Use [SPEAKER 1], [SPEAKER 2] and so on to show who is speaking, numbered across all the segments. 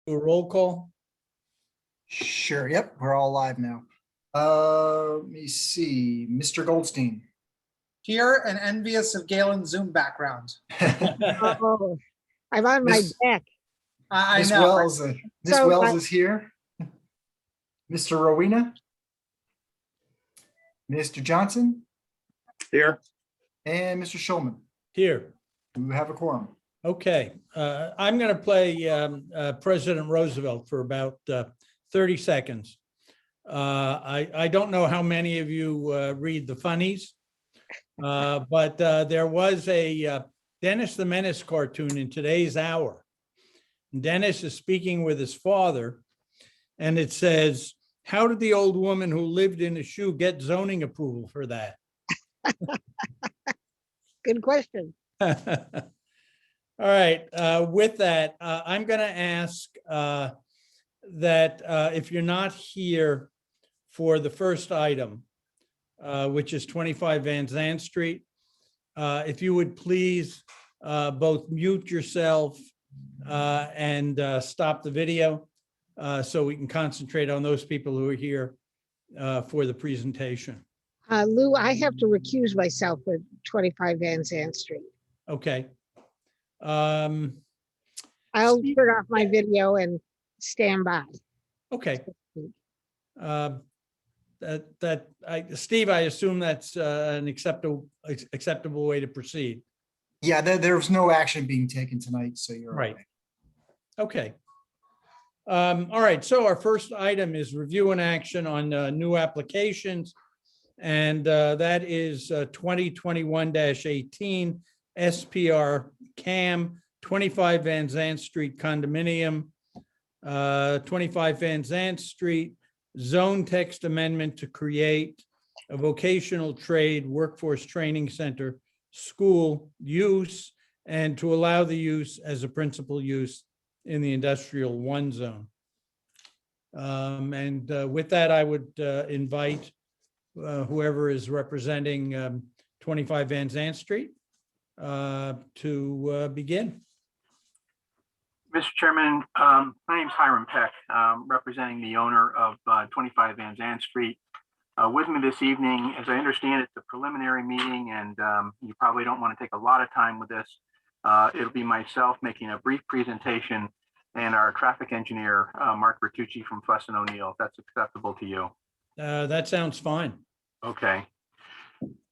[SPEAKER 1] Do a roll call?
[SPEAKER 2] Sure, yep, we're all live now. Let me see, Mr. Goldstein.
[SPEAKER 3] Here and envious of Galen's Zoom background.
[SPEAKER 4] Oh, I'm on my
[SPEAKER 2] Miss-
[SPEAKER 4] deck.
[SPEAKER 3] I
[SPEAKER 2] Ms.
[SPEAKER 3] know.
[SPEAKER 2] Wells, Ms.
[SPEAKER 4] So,
[SPEAKER 2] Wells is here. Mr. Rowena. Mr. Johnson
[SPEAKER 5] Here.
[SPEAKER 2] and Mr. Schulman.
[SPEAKER 1] Here.
[SPEAKER 2] We have a quorum.
[SPEAKER 1] Okay, I'm going to play President Roosevelt for about 30 seconds. I don't know how many of you read the funnies, but there was a Dennis the Menace cartoon in today's hour. Dennis is speaking with his father, and it says, "How did the old woman who lived in a shoe get zoning approval for that?"
[SPEAKER 4] Good question.
[SPEAKER 1] All right, with that, I'm going to ask that if you're not here for the first item, which is 25 Van Zandt Street, if you would please both mute yourself and stop the video so we can concentrate on those people who are here for the presentation.
[SPEAKER 4] Lou, I have to recuse myself with 25 Van Zandt Street.
[SPEAKER 1] Okay.
[SPEAKER 4] I'll
[SPEAKER 1] Steve-
[SPEAKER 4] turn off my video and stand by.
[SPEAKER 1] Okay. Steve, I assume that's an acceptable way to proceed.
[SPEAKER 2] Yeah, there's no action being taken tonight, so you're
[SPEAKER 1] Right.
[SPEAKER 2] right.
[SPEAKER 1] Okay. All right, so our first item is review and action on new applications. And that is 2021-18 SPR CAM 25 Van Zandt Street condominium, 25 Van Zandt Street zone text amendment to create a vocational trade workforce training center school use and to allow the use as a principal use in the industrial 1 zone. And with that, I would invite whoever is representing 25 Van Zandt Street to begin.
[SPEAKER 5] Mr. Chairman, my name is Hiram Peck, representing the owner of 25 Van Zandt Street. With me this evening, as I understand, it's a preliminary meeting and you probably don't want to take a lot of time with this. It'll be myself making a brief presentation and our traffic engineer, Mark Bertucci from Fuss and O'Neill, if that's acceptable to you.
[SPEAKER 1] That sounds fine.
[SPEAKER 5] Okay.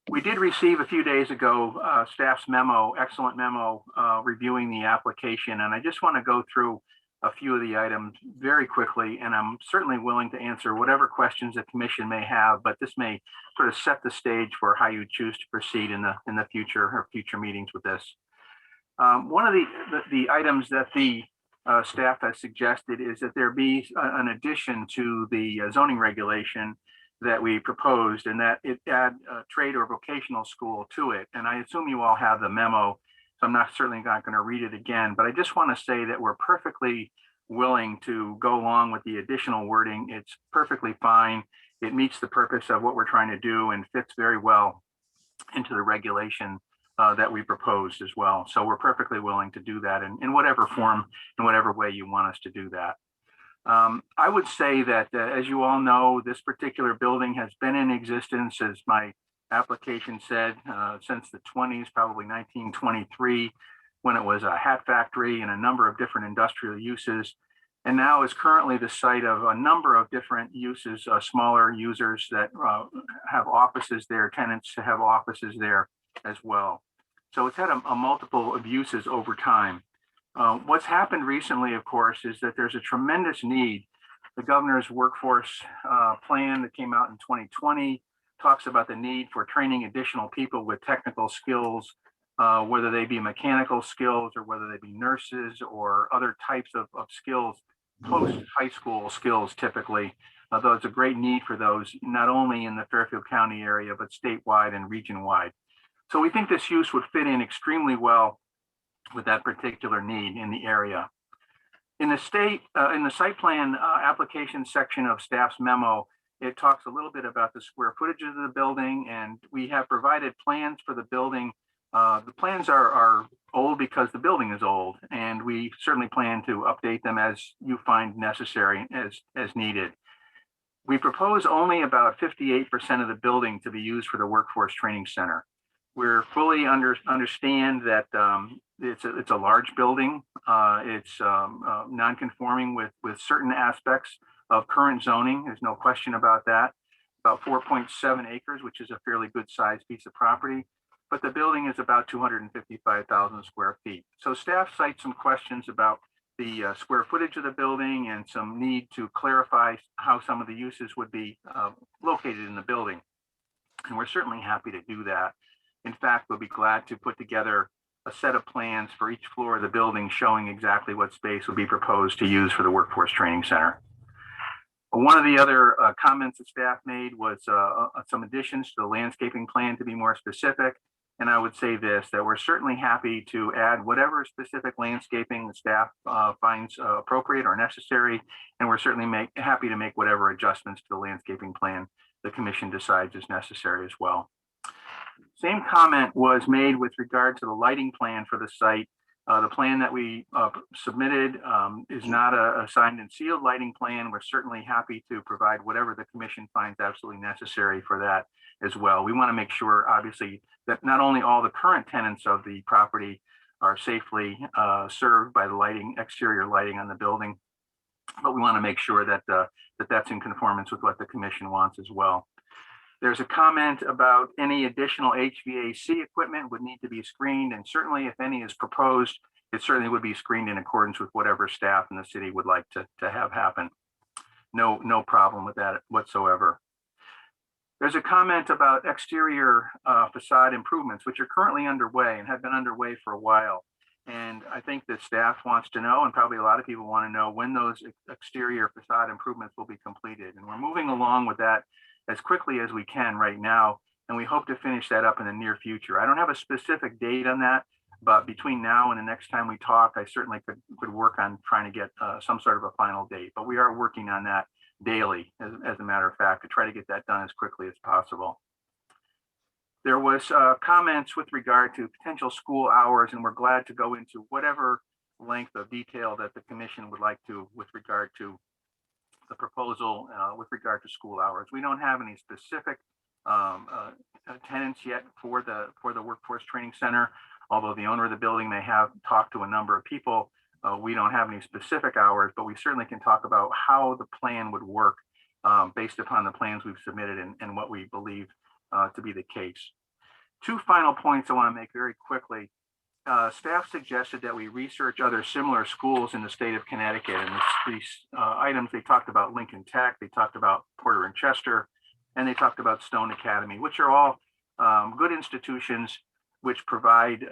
[SPEAKER 5] We did receive a few days ago staff's memo, excellent memo, reviewing the application. And I just want to go through a few of the items very quickly. And I'm certainly willing to answer whatever questions the commission may have, but this may sort of set the stage for how you choose to proceed in the future or future meetings with this. One of the items that the staff has suggested is that there be an addition to the zoning regulation that we proposed, and that it add a trade or vocational school to it. And I assume you all have the memo, so I'm certainly not going to read it again, but I just want to say that we're perfectly willing to go along with the additional wording. It's perfectly fine. It meets the purpose of what we're trying to do and fits very well into the regulation that we proposed as well. So we're perfectly willing to do that in whatever form, in whatever way you want us to do that. I would say that, as you all know, this particular building has been in existence, as my application said, since the 20s, probably 1923, when it was a hat factory and a number of different industrial uses, and now is currently the site of a number of different uses, smaller users that have offices there, tenants to have offices there as well. So it's had a multiple of uses over time. What's happened recently, of course, is that there's a tremendous need. The governor's workforce plan that came out in 2020 talks about the need for training additional people with technical skills, whether they be mechanical skills or whether they be nurses or other types of skills, post-high school skills typically, though it's a great need for those, not only in the Fairfield County area, but statewide and region-wide. So we think this use would fit in extremely well with that particular need in the area. In the site plan application section of staff's memo, it talks a little bit about the square footage of the building, and we have provided plans for the building. The plans are old because the building is old, and we certainly plan to update them as you find necessary as needed. We propose only about 58% of the building to be used for the Workforce Training Center. We're fully understand that it's a large building. It's non-conforming with certain aspects of current zoning. There's no question about that. About 4.7 acres, which is a fairly good sized piece of property, but the building is about 255,000 square feet. So staff cites some questions about the square footage of the building and some need to clarify how some of the uses would be located in the building. And we're certainly happy to do that. In fact, we'll be glad to put together a set of plans for each floor of the building showing exactly what space would be proposed to use for the Workforce Training Center. One of the other comments that staff made was some additions to the landscaping plan to be more specific. And I would say this, that we're certainly happy to add whatever specific landscaping the staff finds appropriate or necessary. And we're certainly happy to make whatever adjustments to the landscaping plan the commission decides is necessary as well. Same comment was made with regard to the lighting plan for the site. The plan that we submitted is not a signed and sealed lighting plan. We're certainly happy to provide whatever the commission finds absolutely necessary for that as well. We want to make sure, obviously, that not only all the current tenants of the property are safely served by the lighting, exterior lighting on the building, but we want to make sure that that's in conformance with what the commission wants as well. There's a comment about any additional HVAC equipment would need to be screened, and certainly if any is proposed, it certainly would be screened in accordance with whatever staff in the city would like to have happen. No problem with that whatsoever. There's a comment about exterior facade improvements, which are currently underway and have been underway for a while. And I think that staff wants to know, and probably a lot of people want to know, when those exterior facade improvements will be completed. And we're moving along with that as quickly as we can right now, and we hope to finish that up in the near future. I don't have a specific date on that, but between now and the next time we talk, I certainly could work on trying to get some sort of a final date, but we are working on that daily, as a matter of fact, to try to get that done as quickly as possible. There was comments with regard to potential school hours, and we're glad to go into whatever length of detail that the commission would like to with regard to the proposal with regard to school hours. We don't have any specific tenants yet for the Workforce Training Center, although the owner of the building may have talked to a number of people. We don't have any specific hours, but we certainly can talk about how the plan would work based upon the plans we've submitted and what we believe to be the case. Two final points I want to make very quickly. Staff suggested that we research other similar schools in the state of Connecticut. And these items, they talked about Lincoln Tech, they talked about Porter and Chester, and they talked about Stone Academy, which are all good institutions which provide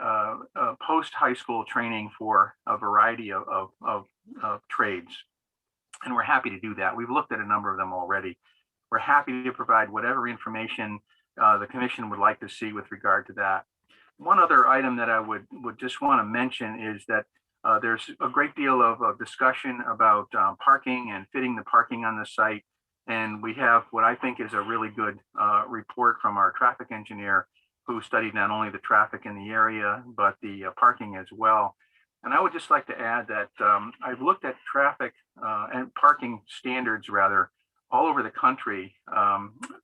[SPEAKER 5] post-high school training for a variety of trades. And we're happy to do that. We've looked at a number of them already. We're happy to provide whatever information the commission would like to see with regard to that. One other item that I would just want to mention is that there's a great deal of discussion about parking and fitting the parking on the site. And we have what I think is a really good report from our traffic engineer, who studied not only the traffic in the area, but the parking as well. And I would just like to add that I've looked at traffic and parking standards rather all over the country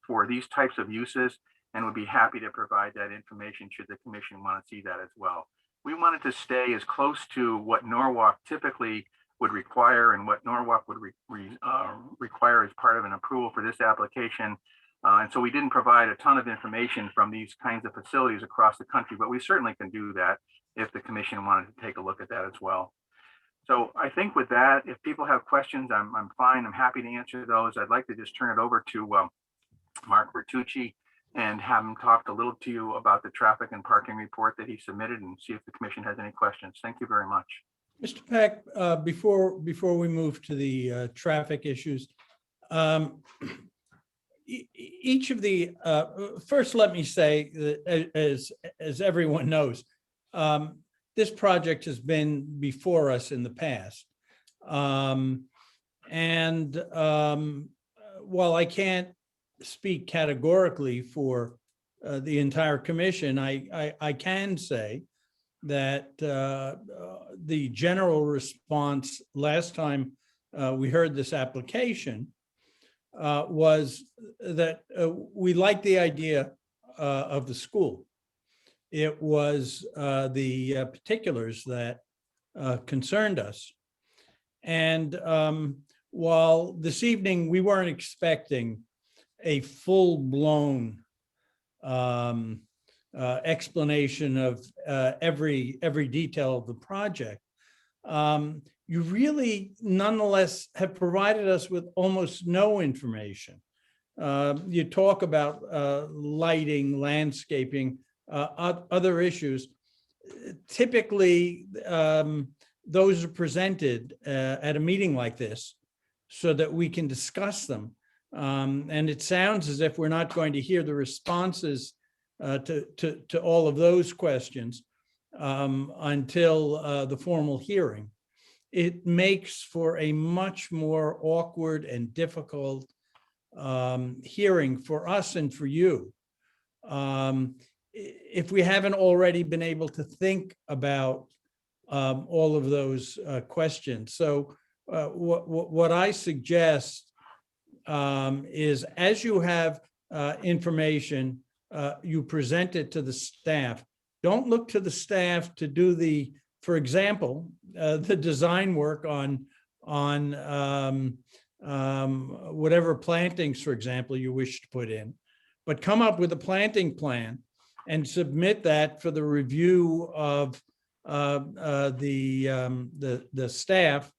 [SPEAKER 5] for these types of uses, and would be happy to provide that information should the commission want to see that as well. We wanted to stay as close to what Norwalk typically would require and what Norwalk would require as part of an approval for this application. And so we didn't provide a ton of information from these kinds of facilities across the country, but we certainly can do that if the commission wanted to take a look at that as well. So I think with that, if people have questions, I'm fine. I'm happy to answer those. I'd like to just turn it over to Mark Bertucci and have him talk a little to you about the traffic and parking report that he submitted and see if the commission has any questions. Thank you very much.
[SPEAKER 1] Mr. Peck, before we move to the traffic issues, each of the, first let me say that as everyone knows, this project has been before us in the past. While I can't speak categorically for the entire commission, I can say that the general response last time we heard this application was that we liked the idea of the school. It was the particulars that concerned us. And while this evening we weren't expecting a full-blown explanation of every detail of the project, you really nonetheless have provided us with almost no information. You talk about lighting, landscaping, other issues. Typically, those are presented at a meeting like this so that we can discuss them. And it sounds as if we're not going to hear the responses to all of those questions until the formal hearing. It makes for a much more awkward and difficult hearing for us and for you. If we haven't already been able to think about all of those questions. So what I suggest is, as you have information, you present it to the staff. Don't look to the staff to do the, for example, the design work on whatever plantings, for example, you wish to put in, but come up with a planting plan and submit that for the review of the staff,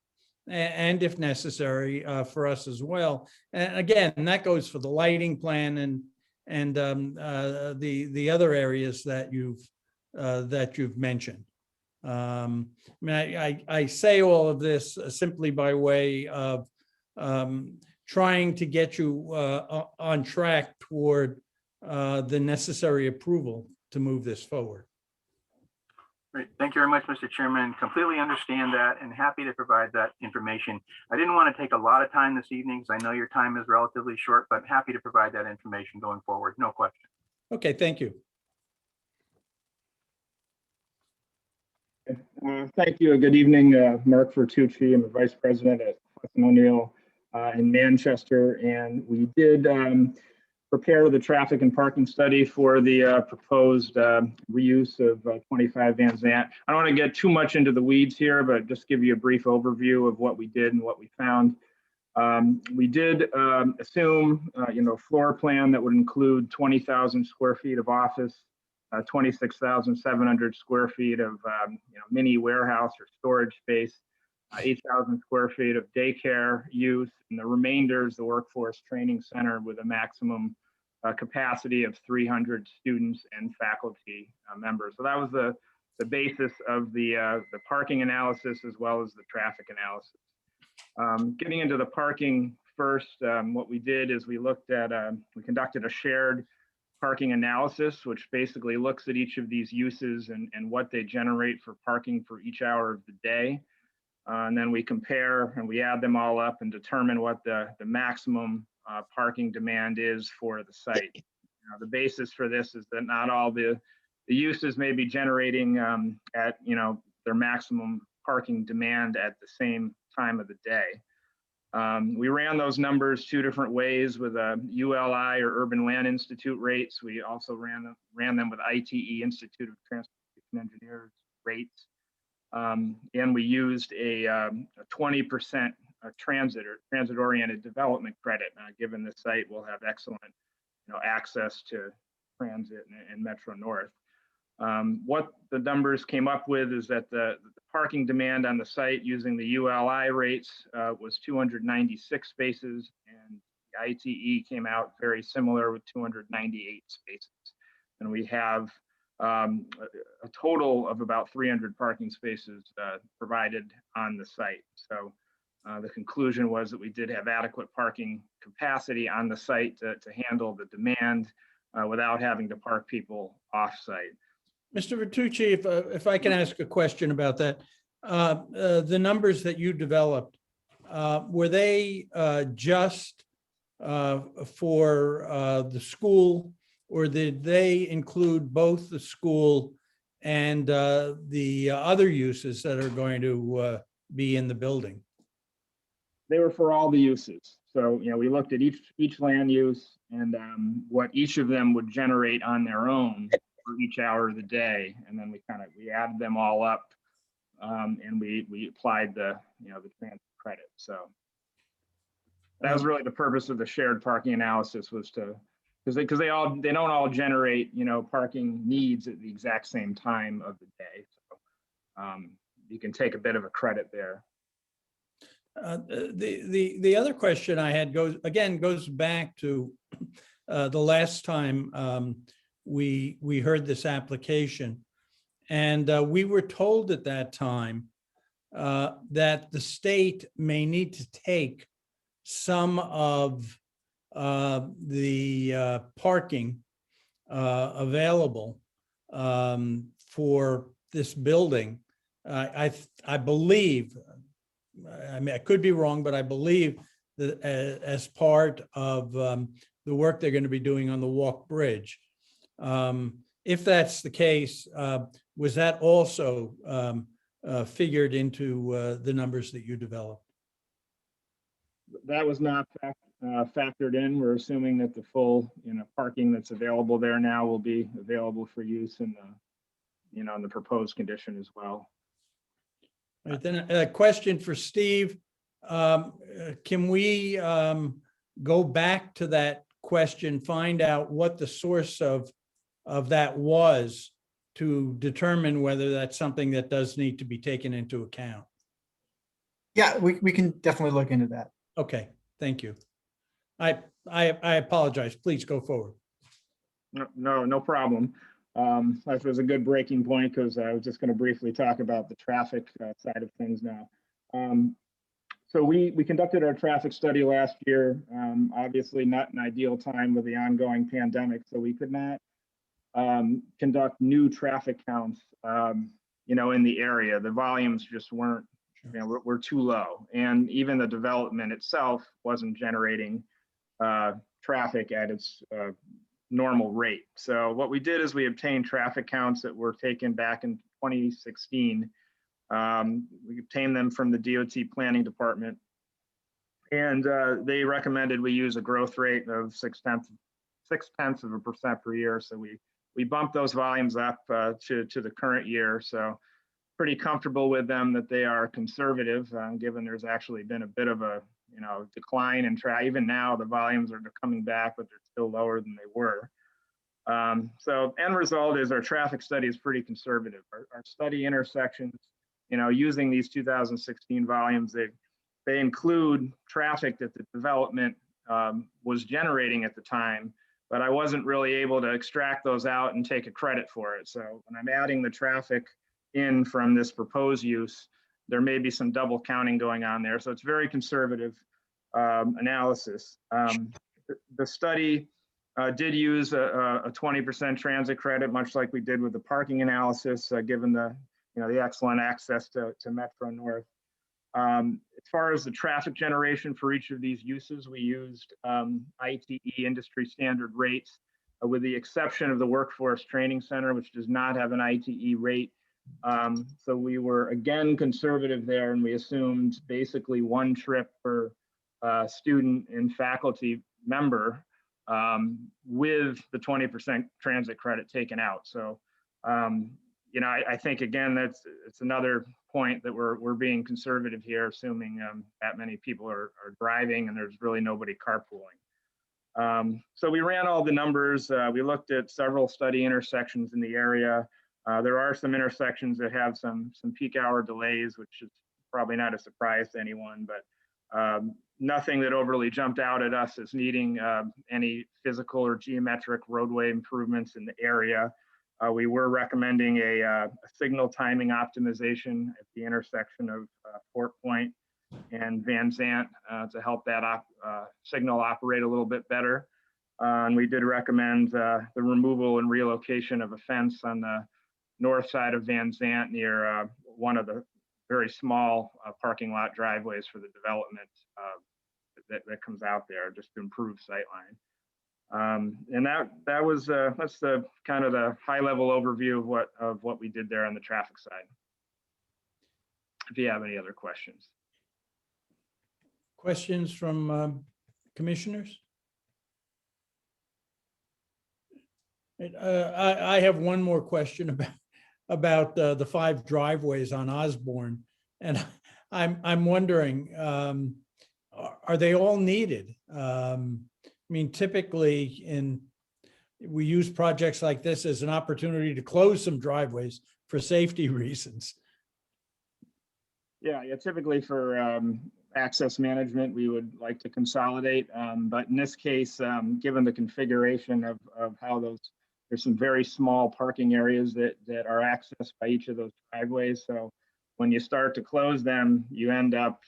[SPEAKER 1] and if necessary, for us as well. And again, that goes for the lighting plan and the other areas that you've mentioned. I mean, I say all of this simply by way of trying to get you on track toward the necessary approval to move this forward.
[SPEAKER 5] Great. Thank you very much, Mr. Chairman. Completely understand that and happy to provide that information. I didn't want to take a lot of time this evening because I know your time is relatively short, but happy to provide that information going forward. No question.
[SPEAKER 1] Okay, thank you.
[SPEAKER 6] Thank you. Good evening, Mark Vertucci. I'm the Vice President at Hudson O'Neill in Manchester, and we did prepare the traffic and parking study for the proposed reuse of 25 Van Zandt. I don't want to get too much into the weeds here, but just give you a brief overview of what we did and what we found. We did assume, floor plan that would include 20,000 square feet of office, 26,700 square feet of mini warehouse or storage space, 8,000 square feet of daycare use, and the remainder is the workforce training center with a maximum capacity of 300 students and faculty members. So that was the basis of the parking analysis as well as the traffic analysis. Getting into the parking first, what we did is we conducted a shared parking analysis, which basically looks at each of these uses and what they generate for parking for each hour of the day. And then we compare and we add them all up and determine what the maximum parking demand is for the site. The basis for this is that not all the uses may be generating at their maximum parking demand at the same time of the day. We ran those numbers two different ways with ULI or Urban Land Institute rates. We also ran them with ITE, Institute of Transportation Engineers rates. And we used a 20% transit-oriented development credit. Given the site will have excellent access to transit and Metro North. What the numbers came up with is that the parking demand on the site using the ULI rates was 296 spaces, and the ITE came out very similar with 298 spaces. And we have a total of about 300 parking spaces provided on the site. So the conclusion was that we did have adequate parking capacity on the site to handle the demand without having to park people off-site.
[SPEAKER 1] Mr. Vertucci, if I can ask a question about that, the numbers that you developed, were they just for the school, or did they include both the school and the other uses that are going to be in the building?
[SPEAKER 6] They were for all the uses. So, we looked at each land use and what each of them would generate on their own for each hour of the day. And then we added them all up and we applied the transit credit. So that was really the purpose of the shared parking analysis, was to, because they don't all generate, parking needs at the exact same time of the day. So you can take a bit of a credit there.
[SPEAKER 1] The other question I had goes back to the last time we heard this application, and we were told at that time that the state may need to take some of the parking available for this building. I believe, I mean, I could be wrong, but I believe that as part of the work they're going to be doing on the Walk Bridge. If that's the case, was that also figured into the numbers that you developed?
[SPEAKER 6] That was not factored in. We're assuming that the full, parking that's available there now will be available for use in the, in the proposed condition as well.
[SPEAKER 1] All right, then a question for Steve. Can we go back to that question, find out what the source of that was to determine whether that's something that does need to be taken into account?
[SPEAKER 2] Yeah, we can definitely look into that.
[SPEAKER 1] Okay, thank you. I apologize. Please go forward.
[SPEAKER 6] No problem. That was a good breaking point, because I was just going to briefly talk about the traffic side of things now. So we conducted our traffic study last year, obviously not an ideal time with the ongoing pandemic, so we could not conduct new traffic counts, in the area. The volumes just weren't, were too low. And even the development itself wasn't generating traffic at its normal rate. So what we did is we obtained traffic counts that were taken back in 2016. We obtained them from the DOT planning department, and they recommended we use a growth rate of 0.6% per year. So we bumped those volumes up to the current year. So pretty comfortable with them, that they are conservative, given there's actually been a bit of a decline in traffic. Even now the volumes are coming back, but they're still lower than they were. So end result is our traffic study is pretty conservative. Our study intersections, using these 2016 volumes, they include traffic that the development was generating at the time, but I wasn't really able to extract those out and take a credit for it. So when I'm adding the traffic in from this proposed use, there may be some double counting going on there. So it's very conservative analysis. The study did use a 20% transit credit, much like we did with the parking analysis, given the excellent access to Metro North. As far as the traffic generation for each of these uses, we used ITE industry standard rates, with the exception of the Workforce Training Center, which does not have an ITE rate. So we were again conservative there, and we assumed basically one trip per student and faculty member, with the 20% transit credit taken out. So I think again it's another point that we're being conservative here, assuming that many people are driving and there's really nobody carpooling. So we ran all the numbers. We looked at several study intersections in the area. There are some intersections that have some peak hour delays, which is probably not a surprise to anyone, but nothing that overly jumped out at us as needing any physical or geometric roadway improvements in the area. We were recommending a signal timing optimization at the intersection of Fort Point and Van Zant to help that signal operate a little bit better. And we did recommend the removal and relocation of a fence on the north side of Van Zant near one of the very small parking lot driveways for the development that comes out there, just to improve sightline. And that was that's the kind of the high level overview of what we did there on the traffic side. If you have any other questions.
[SPEAKER 1] Questions from commissioners? I have one more question about the 5 driveways on Osborne, and I'm wondering, are they all needed? I mean, typically we use projects like this as an opportunity to close some driveways for safety reasons.
[SPEAKER 6] Yeah, typically for access management, we would like to consolidate. But in this case, given the configuration of how there's some very small parking areas that are accessed by each of those driveways. So when you start to close them, you end up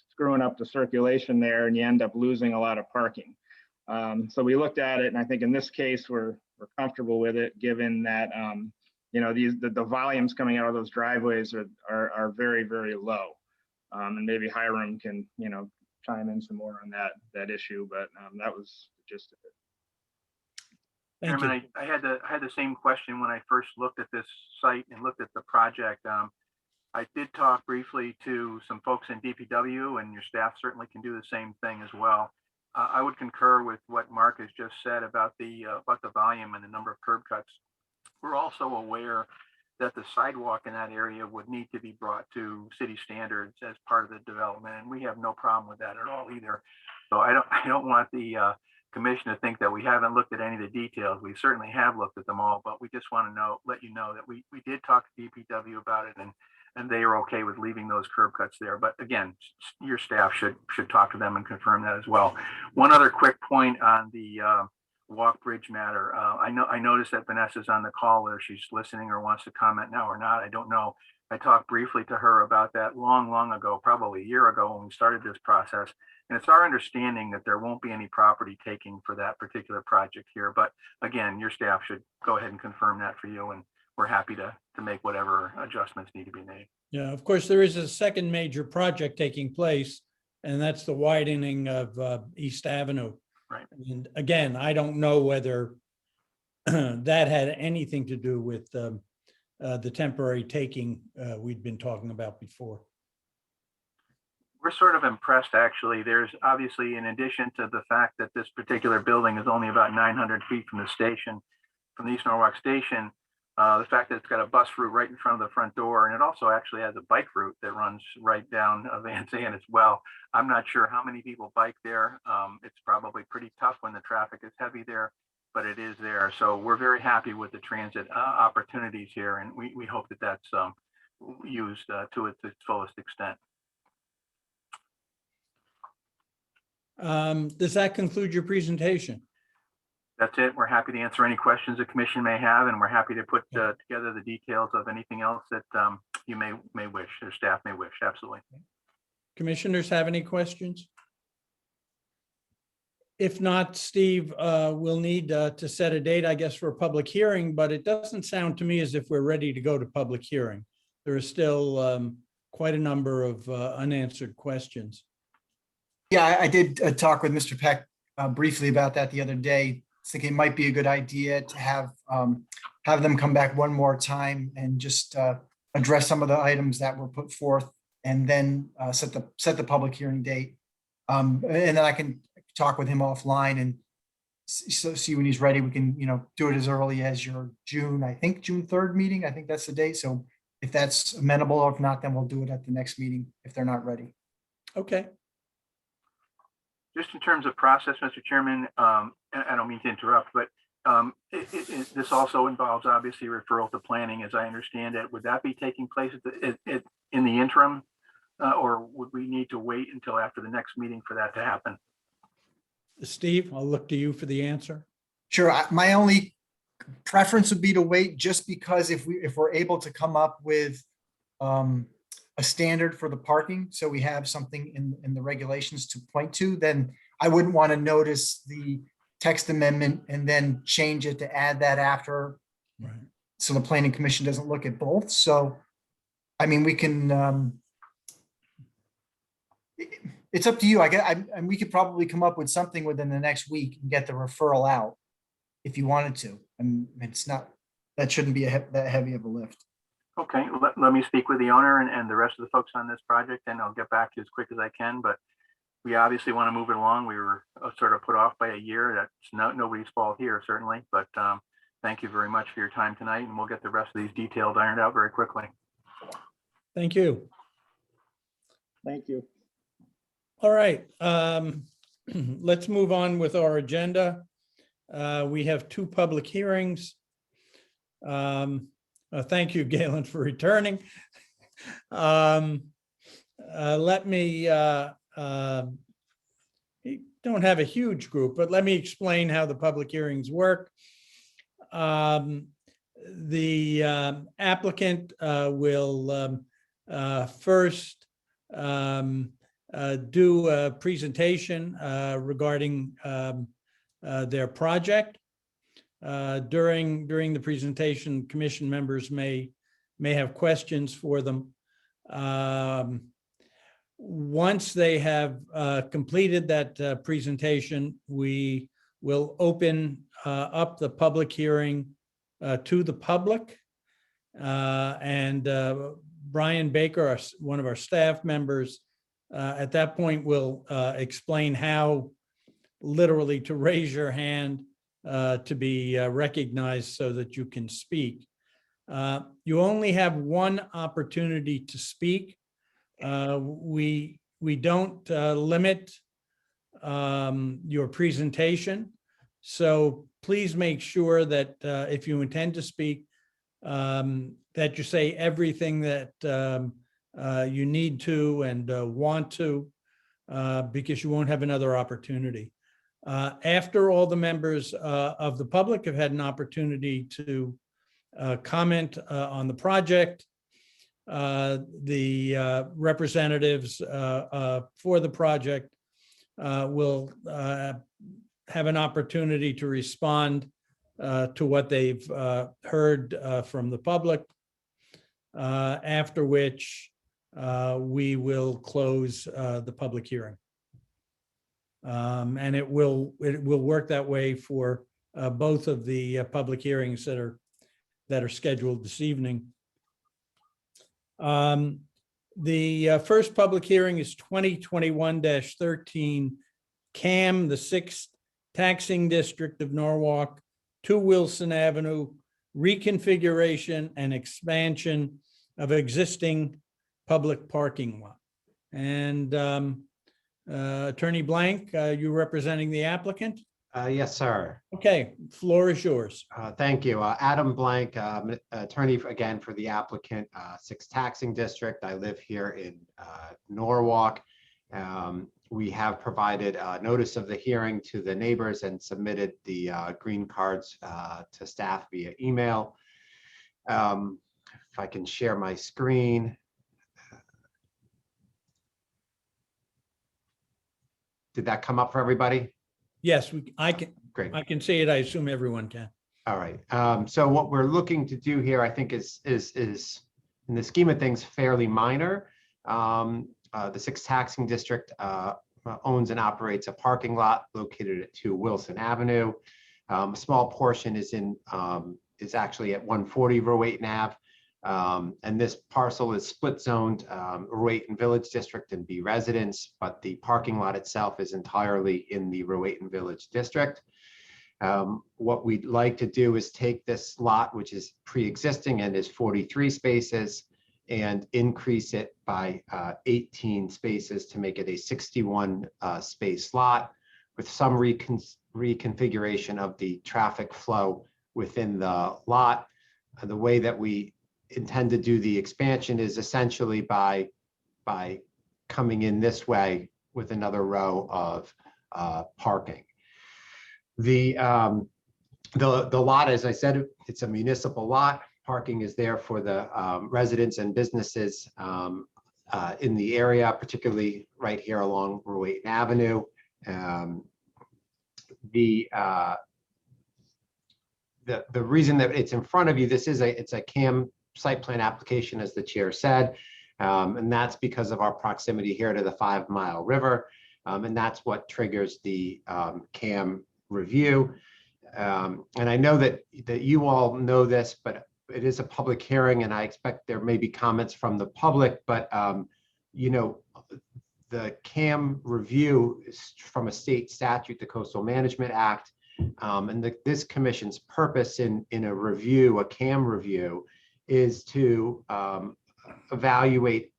[SPEAKER 6] screwing up the circulation there and you end up losing a lot of parking. So we looked at it, and I think in this case, we're comfortable with it, given that you know, the volumes coming out of those driveways are very, very low. And maybe Hiram can, you know, chime in some more on that issue, but that was the gist of it.
[SPEAKER 1] Thank
[SPEAKER 5] Chairman,
[SPEAKER 1] you.
[SPEAKER 5] I had the same question when I first looked at this site and looked at the project. I did talk briefly to some folks in DPW, and your staff certainly can do the same thing as well. I would concur with what Mark has just said about the volume and the number of curb cuts. We're also aware that the sidewalk in that area would need to be brought to city standards as part of the development, and we have no problem with that at all either. So I don't want the commission to think that we haven't looked at any of the details. We certainly have looked at them all, but we just want to let you know that we did talk to DPW about it, and they are okay with leaving those curb cuts there. But again, your staff should talk to them and confirm that as well. One other quick point on the walk bridge matter. I noticed that Vanessa's on the call, whether she's listening or wants to comment now or not, I don't know. I talked briefly to her about that long ago, probably a year ago when we started this process. And it's our understanding that there won't be any property taking for that particular project here. But again, your staff should go ahead and confirm that for you. And we're happy to make whatever adjustments need to be made.
[SPEAKER 1] Yeah, of course, there is a second major project taking place, and that's the widening of East Avenue.
[SPEAKER 5] Right.
[SPEAKER 1] And again, I don't know whether that had anything to do with the temporary taking we'd been talking about before.
[SPEAKER 5] We're sort of impressed, actually. There's obviously, in addition to the fact that this particular building is only about 900 feet from the station, from the East Norwalk Station, the fact that it's got a bus route right in front of the front door, and it also actually has a bike route that runs right down Van Zandt as well. I'm not sure how many people bike there. It's probably pretty tough when the traffic is heavy there, but it is there. So we're very happy with the transit opportunities here, and we hope that that's used to its fullest extent.
[SPEAKER 1] Does that conclude your presentation?
[SPEAKER 5] That's it. We're happy to answer any questions the commission may have, and we're happy to put together the details of anything else that you may wish, or staff may wish. Absolutely.
[SPEAKER 1] Commissioners have any questions? If not, Steve, we'll need to set a date, I guess, for a public hearing, but it doesn't sound to me as if we're ready to go to public hearing. There are still quite a number of unanswered questions.
[SPEAKER 2] Yeah, I did talk with Mr. Peck briefly about that the other day. I think it might be a good idea to have them come back one more time and just address some of the items that were put forth, and then set the public hearing date. And then I can talk with him offline and see when he's ready. We can, do it as early as your June 3rd meeting. I think that's the date. So if that's amenable, or if not, then we'll do it at the next meeting if they're not ready.
[SPEAKER 1] Okay.
[SPEAKER 5] Just in terms of process, Mr. Chairman, and I don't mean to interrupt, but this also involves obviously referral to planning, as I understand it. Would that be taking place in the interim, or would we need to wait until after the next meeting for that to happen?
[SPEAKER 1] Steve, I'll look to you for the answer.
[SPEAKER 2] Sure. My only preference would be to wait, just because if we're able to come up with a standard for the parking, so we have something in the regulations to point to, then I wouldn't want to notice the text amendment and then change it to add that after.
[SPEAKER 1] Right.
[SPEAKER 2] So the planning commission doesn't look at both. So, I mean, we can, it's up to you. And we could probably come up with something within the next week and get the referral out if you wanted to. And it's not, that shouldn't be that heavy of a lift.
[SPEAKER 5] Okay, let me speak with the owner and the rest of the folks on this project, and I'll get back to you as quick as I can, but we obviously want to move it along. We were sort of put off by a year. That's nobody's fault here, certainly, but thank you very much for your time tonight, and we'll get the rest of these details ironed out very quickly.
[SPEAKER 1] Thank you.
[SPEAKER 6] Thank you.
[SPEAKER 1] All right, let's move on with our agenda. We have 2 public hearings. Thank you, Galen, for returning. Let me, you don't have a huge group, but let me explain how the public hearings work. The applicant will first do a presentation regarding their project. During the presentation, commission members may have questions for them. Once they have completed that presentation, we will open up the public hearing to the public. And Brian Baker, one of our staff members, at that point will explain how literally to raise your hand to be recognized so that you can speak. You only have one opportunity to speak. We don't limit your presentation. So please make sure that if you intend to speak, that you say everything that you need to and want to, because you won't have another opportunity. After all the members of the public have had an opportunity to comment on the project, the representatives for the project will have an opportunity to respond to what they've heard from the public, after which we will close the public hearing. And it will work that way for both of the public hearings that are scheduled this evening. The first public hearing is 2021-13 CAM, the 6th Taxing District of Norwalk, 2 Wilson Avenue, reconfiguration and expansion of existing public parking lot. And Attorney Blank, you representing the applicant?
[SPEAKER 7] Yes, sir.
[SPEAKER 1] Okay, floor is yours.
[SPEAKER 7] Thank you. Adam Blank, attorney again for the applicant, 6th Taxing District. I live here in Norwalk. We have provided notice of the hearing to the neighbors and submitted the green cards to staff via email. If I can share my screen. Did that come up for everybody?
[SPEAKER 1] Yes, I can.
[SPEAKER 7] Great.
[SPEAKER 1] I can see it. I assume everyone can.
[SPEAKER 7] All right. So what we're looking to do here, I think, is in the scheme of things fairly minor. The 6th Taxing District owns and operates a parking lot located at 2 Wilson Avenue. A small portion is actually at 140 Rowayton Ave. And this parcel is split zoned Rowayton Village District and B residence, but the parking lot itself is entirely in the Rowayton Village District. What we'd like to do is take this lot, which is pre-existing and is 43 spaces, and increase it by 18 spaces to make it a 61 space lot with some reconfiguration of the traffic flow within the lot. The way that we intend to do the expansion is essentially by coming in this way with another row of parking. The lot, as I said, it's a municipal lot. Parking is there for the residents and businesses in the area, particularly right here along Rowayton Avenue. The reason that it's in front of you, it's a CAM site plan application, as the chair said. And that's because of our proximity here to the 5 Mile River. And that's what triggers the CAM review. And I know that you all know this, but it is a public hearing and I expect there may be comments from the public, but you know, the CAM review is from a state statute, the Coastal Management Act. And this commission's purpose in a review, a CAM review, is to evaluate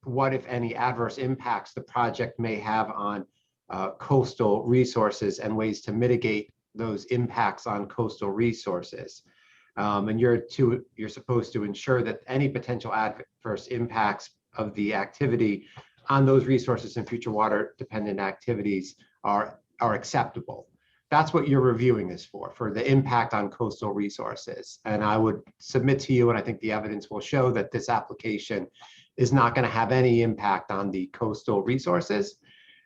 [SPEAKER 7] what, if any, adverse impacts the project may have on coastal resources and ways to mitigate those impacts on coastal resources. And you're supposed to ensure that any potential adverse impacts of the activity on those resources and future water dependent activities are acceptable. That's what you're reviewing this for the impact on coastal resources. And I would submit to you, and I think the evidence will show that this application is not going to have any impact on the coastal resources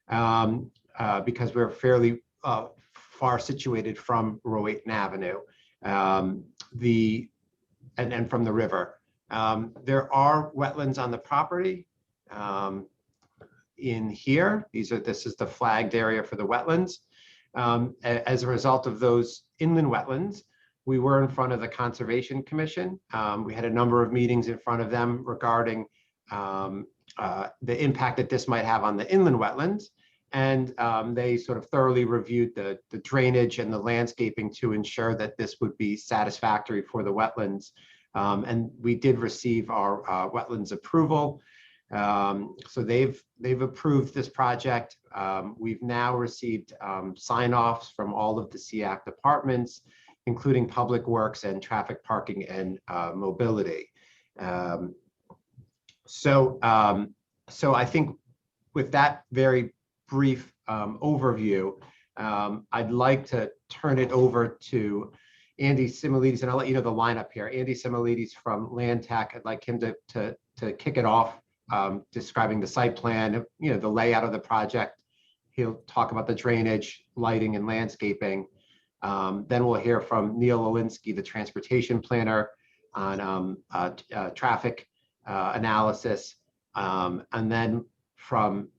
[SPEAKER 7] because we're fairly far situated from Rowayton Avenue and from the river. There are wetlands on the property in here. This is the flagged area for the wetlands. As a result of those inland wetlands, we were in front of the Conservation Commission. We had a number of meetings in front of them regarding the impact that this might have on the inland wetlands. And they sort of thoroughly reviewed the drainage and the landscaping to ensure that this would be satisfactory for the wetlands. And we did receive our wetlands approval. So they've approved this project. We've now received sign-offs from all of the SEAC departments, including Public Works and Traffic, Parking, and Mobility. So I think with that very brief overview, I'd like to turn it over to Andy Similides, and I'll let you know the lineup here. Andy Similides from Land Tech. I'd like him to kick it off, describing the site plan, you know, the layout of the project. He'll talk about the drainage, lighting, and landscaping. Then we'll hear from Neil Olinsky, the transportation planner, on traffic analysis, and then from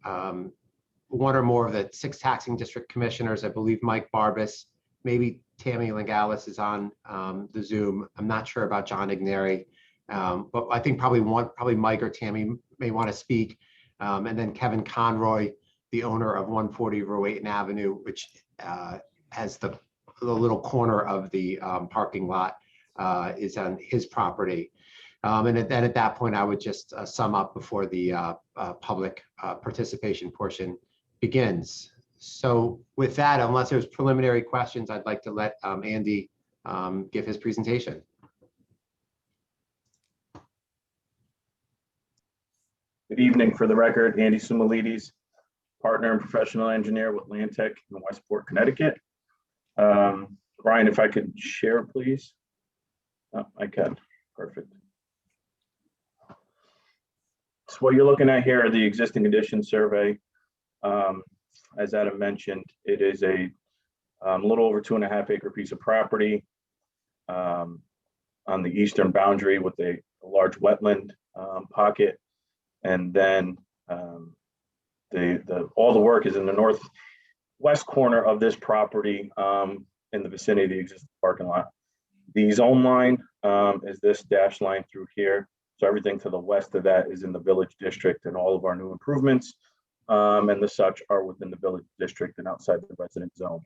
[SPEAKER 7] one or more of the 6 taxing district commissioners. I believe Mike Barbas, maybe Tammy Langalis is on the Zoom. I'm not sure about John Igneri, but I think probably Mike or Tammy may want to speak. And then Kevin Conroy, the owner of 140 Rowayton Avenue, which has the little corner of the parking lot, is on his property. And then at that point, I would just sum up before the public participation portion begins. So with that, unless there's preliminary questions, I'd like to let Andy give his presentation.
[SPEAKER 8] Good evening. For the record, Andy Similides, partner and professional engineer with Land Tech in Westport, Connecticut. Brian, if I could share, please. Oh, I can. Perfect. So what you're looking at here are the existing condition survey. As Adam mentioned, it is a little over 2.5 acre piece of property on the eastern boundary with a large wetland pocket. And then all the work is in the northwest corner of this property in the vicinity of the existing parking lot. The zone line is this dashed line through here. So everything to the west of that is in the village district, and all of our new improvements and the such are within the village district and outside the resident zone.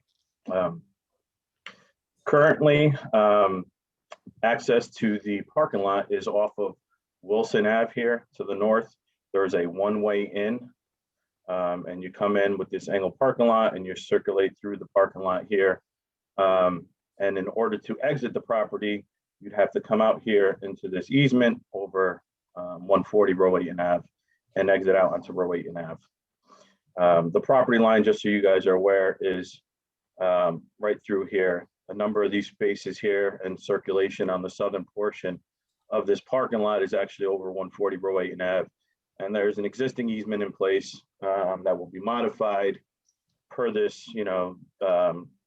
[SPEAKER 8] Currently, access to the parking lot is off of Wilson Ave here to the north. There's a one-way in, and you come in with this angled parking lot and you circulate through the parking lot here. And in order to exit the property, you'd have to come out here into this easement over 140 Rowayton Ave and exit out onto Rowayton Ave. The property line, just so you guys are aware, is right through here. A number of these spaces here and circulation on the southern portion of this parking lot is actually over 140 Rowayton Ave. And there's an existing easement in place that will be modified per this,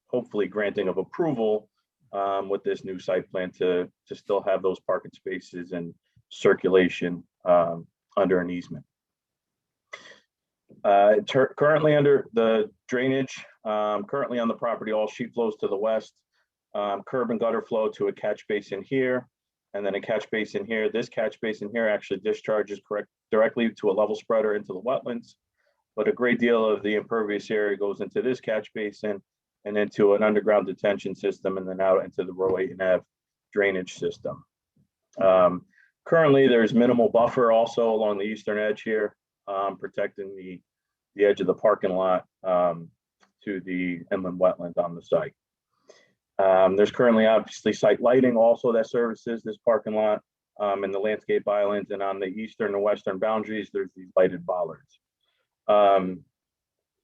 [SPEAKER 8] hopefully granting of approval with this new site plan to still have those parking spaces and circulation on under an easement. Currently under the drainage, currently on the property, all sheet flows to the west, curb and gutter flow to a catch basin here, and then a catch basin here. This catch basin here actually discharges directly to a level spreader into the wetlands, but a great deal of the impervious area goes into this catch basin and into an underground detention system, and then out into the Row 8 and Ave drainage system. Currently, there's minimal buffer also along the eastern edge here, protecting the edge of the parking lot to the inland wetland on the site. There's currently obviously site lighting also that services this parking lot and the landscape islands, and on the eastern and western boundaries, there's these lighted bollards.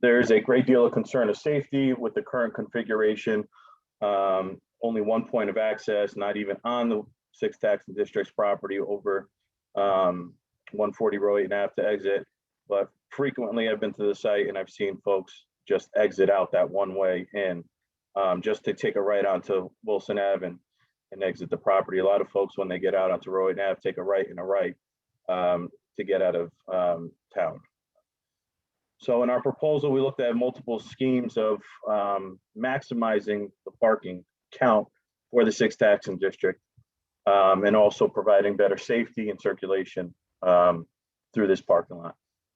[SPEAKER 8] There's a great deal of concern of safety with the current configuration. Only one point of access, not even on the 6th Taxing District's property over 140 Row 8 and Ave to exit. But frequently I've been to the site and I've seen folks just exit out that one way in just to take a right onto Wilson Ave and exit the property. A lot of folks, when they get out onto Row 8 and Ave, take a right and a right to get out of town. So in our proposal, we looked at multiple schemes of maximizing the parking count for the 6th Taxing District and also providing better safety and circulation through this parking lot.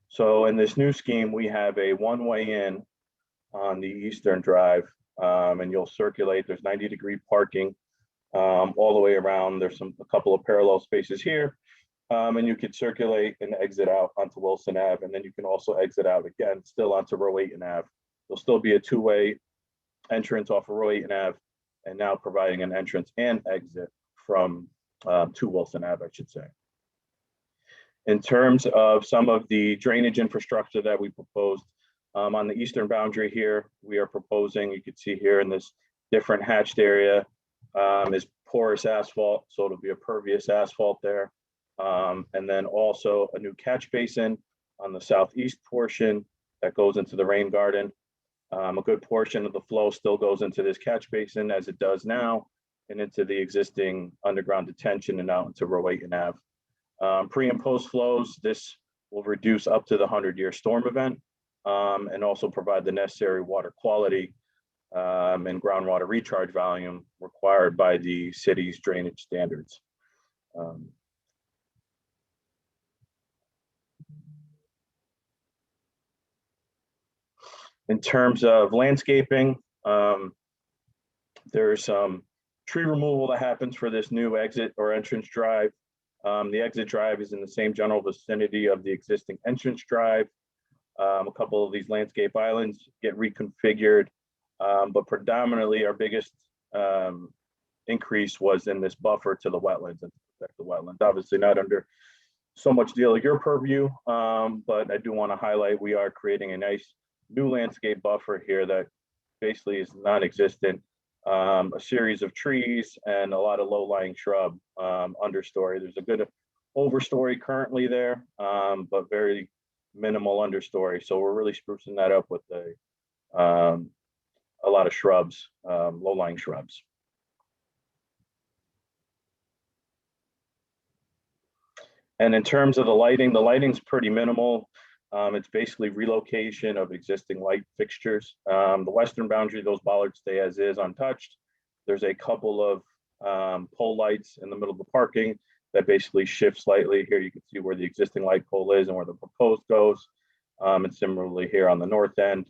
[SPEAKER 8] So in this new scheme, we have a one-way in on the eastern drive, and you'll circulate. There's 90-degree parking all the way around. There's a couple of parallel spaces here, and you could circulate and exit out onto Wilson Ave, and then you can also exit out again, still onto Row 8 and Ave. There'll still be a two-way entrance off of Row 8 and Ave, and now providing an entrance and exit from to Wilson Ave, I should say. In terms of some of the drainage infrastructure that we proposed on the eastern boundary here, we are proposing, you can see here in this different hatched area is porous asphalt, so it'll be a pervious asphalt there. And then also a new catch basin on the southeast portion that goes into the rain garden. A good portion of the flow still goes into this catch basin as it does now, and into the existing underground detention and out into Row 8 and Ave. Pre and post flows, this will reduce up to the 100-year storm event and also provide the necessary water quality and groundwater recharge volume required by the city's drainage standards. In terms of landscaping, there's some tree removal that happens for this new exit or entrance drive. The exit drive is in the same general vicinity of the existing entrance drive. A couple of these landscape islands get reconfigured, but predominantly our biggest increase was in this buffer to the wetlands and protect the wetlands. Obviously not under so much deal of your purview, but I do want to highlight we are creating a nice new landscape buffer here that basically is non-existent. A series of trees and a lot of low-lying shrub understory. There's a good overstory currently there, but very minimal understory. So we're really sprucing that up with a lot of shrubs, low-lying shrubs. And in terms of the lighting's pretty minimal. It's basically relocation of existing light fixtures. The western boundary, those bollards stay as is, untouched. There's a couple of pole lights in the middle of the parking that basically shift slightly. Here you can see where the existing light pole is and where the proposed goes. And similarly here on the north end.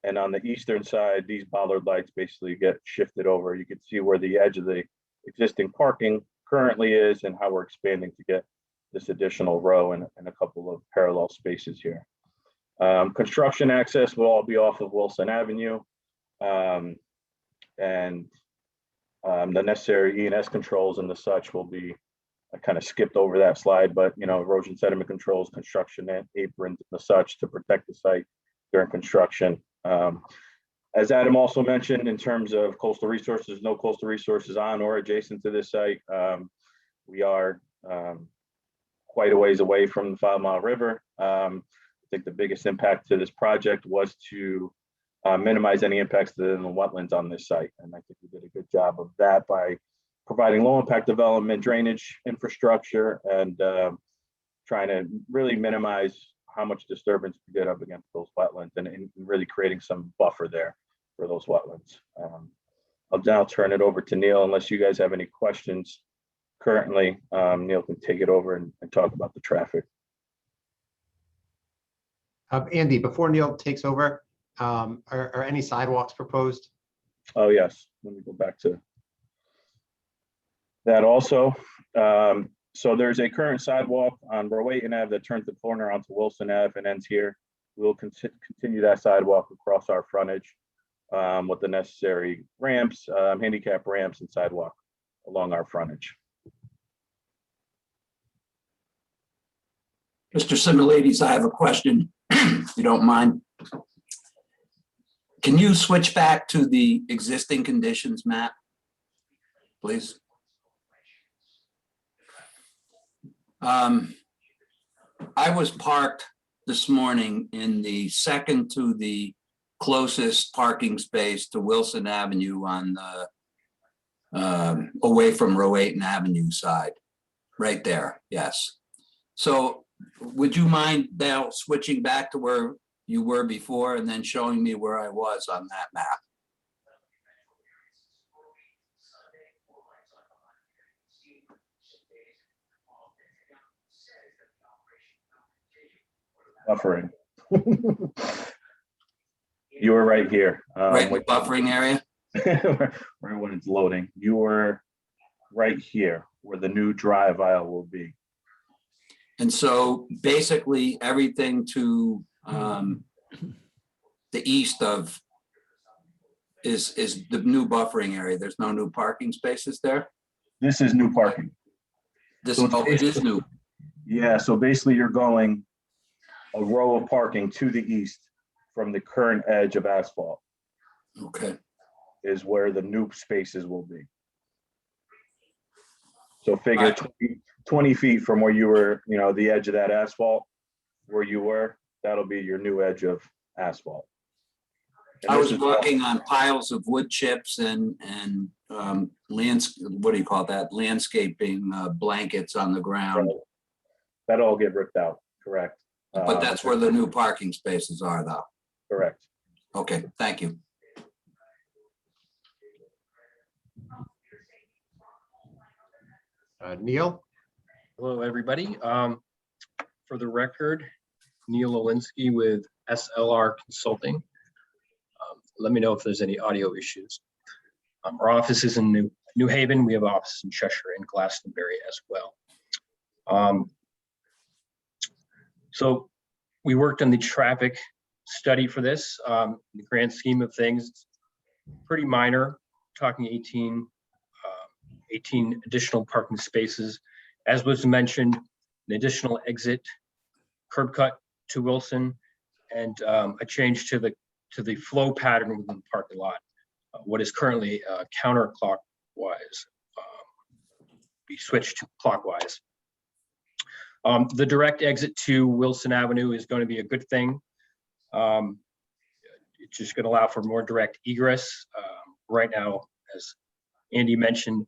[SPEAKER 8] And on the eastern side, these bollard lights basically get shifted over. You can see where the edge of the existing parking currently is and how we're expanding to get this additional row and a couple of parallel spaces here. Construction access will all be off of Wilson Avenue. And the necessary E&S controls and the such will be, I kind of skipped over that slide, but erosion sediment controls, construction and aprons and the such to protect the site during construction. As Adam also mentioned, in terms of coastal resources, no coastal resources on or adjacent to this site. We are quite a ways away from the 5 Mile River. I think the biggest impact to this project was to minimize any impacts to the wetlands on this site. And I think we did a good job of that by providing low impact development, drainage infrastructure, and trying to really minimize how much disturbance we get up against those wetlands and really creating some buffer there for those wetlands. I'll now turn it over to Neil unless you guys have any questions currently. Neil can take it over and talk about the traffic.
[SPEAKER 7] Andy, before Neil takes over, are any sidewalks proposed?
[SPEAKER 8] Oh, yes. Let me go back to that also. So there's a current sidewalk on Rowayton Ave that turns the corner onto Wilson Ave and ends here. We'll continue that sidewalk across our frontage with the necessary ramps, handicap ramps and sidewalk along our frontage.
[SPEAKER 9] Mr. Similides, I have a question, if you don't mind. Can you switch back to the existing conditions map, please? I was parked this morning in the second to the closest parking space to Wilson Avenue on the away from Rowayton Avenue side, right there, yes. So would you mind now switching back to where you were before and then showing me where I was on that map?
[SPEAKER 8] Buffering. You were right here.
[SPEAKER 9] Right in the buffering area?
[SPEAKER 8] Right when it's loading. You were right here where the new drive aisle will be.
[SPEAKER 9] And so basically everything to the east of is the new buffering area. There's no new parking spaces there?
[SPEAKER 8] This is new parking.
[SPEAKER 9] This,
[SPEAKER 8] So it's
[SPEAKER 9] oh, it is new.
[SPEAKER 8] Yeah, so basically you're going a row of parking to the east from the current edge of asphalt
[SPEAKER 9] Okay,
[SPEAKER 8] is where the new spaces will be. So figure 20 feet from where you were, you know, the edge of that asphalt, where you were, that'll be your new edge of asphalt. And
[SPEAKER 9] I
[SPEAKER 8] this
[SPEAKER 9] was
[SPEAKER 8] is-
[SPEAKER 9] walking on piles of wood chips and what do you call that? Landscaping blankets on the ground.
[SPEAKER 8] That'll all get ripped out, correct?
[SPEAKER 9] But that's where the new parking spaces are though.
[SPEAKER 8] Correct.
[SPEAKER 9] Okay, thank you.
[SPEAKER 7] Neil?
[SPEAKER 10] Hello, everybody. For the record, Neil Olinsky with SLR Consulting. Let me know if there's any audio issues. Our office is in New Haven. We have offices in Cheshire and Glastonbury as well. So we worked on the traffic study for this. In the grand scheme of things, it's pretty minor, talking 18 additional parking spaces. As was mentioned, an additional exit curb cut to Wilson and a change to the flow pattern within the parking lot. What is currently counterclockwise, be switched to clockwise. The direct exit to Wilson Avenue is going to be a good thing. It's just going to allow for more direct egress. Right now, as Andy mentioned,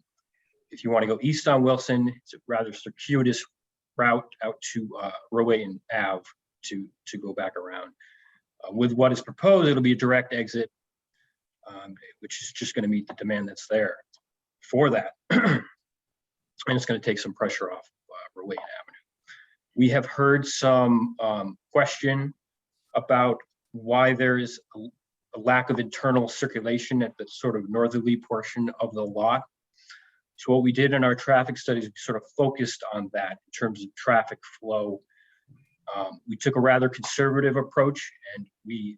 [SPEAKER 10] if you want to go east on Wilson, it's a rather circuitous route out to Rowayton Ave to go back around. With what is proposed, it'll be a direct exit, which is just going to meet the demand that's there for that. And it's going to take some pressure off Rowayton Avenue. We have heard some question about why there is a lack of internal circulation at the sort of northerly portion of the lot. So what we did in our traffic studies, we sort of focused on that in terms of traffic flow. We took a rather conservative approach, and we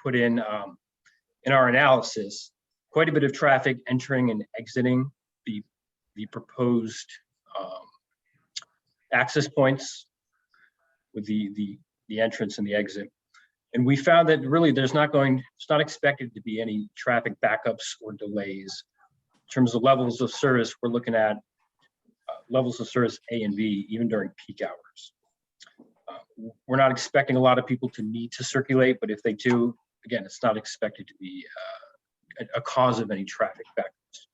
[SPEAKER 10] put in our analysis quite a bit of traffic entering and exiting the proposed access points with the entrance and the exit. And we found that really it's not expected to be any traffic backups or delays. In terms of levels of service, we're looking at levels of service A and B, even during peak hours. We're not expecting a lot of people to need to circulate, but if they do, again, it's not expected to be a cause of any traffic backups.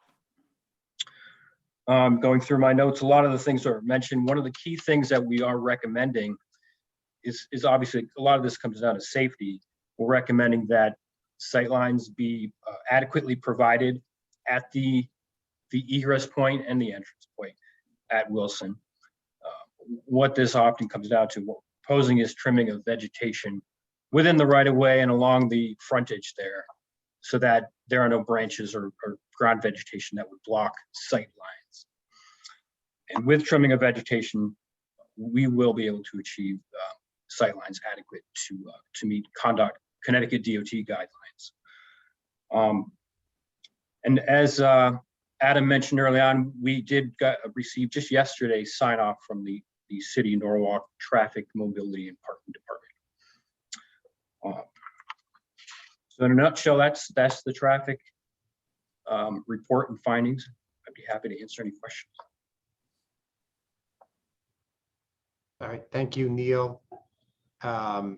[SPEAKER 10] Going through my notes, a lot of the things that are mentioned. One of the key things that we are recommending is obviously a lot of this comes down to safety. We're recommending that sightlines be adequately provided at the egress point and the entrance point at Wilson. What this often comes down to, what we're proposing is trimming of vegetation within the right of way and along the frontage there, so that there are no branches or ground vegetation that would block sight lines. And with trimming of vegetation, we will be able to achieve sight lines adequate to meet Connecticut DOT guidelines. And as Adam mentioned early on, we did receive just yesterday sign off from the City of Norwalk Traffic, Mobility and Parking Department. So in a nutshell, that's the traffic report and findings. I'd be happy to answer any questions.
[SPEAKER 7] All right, thank you, Neil. Mr.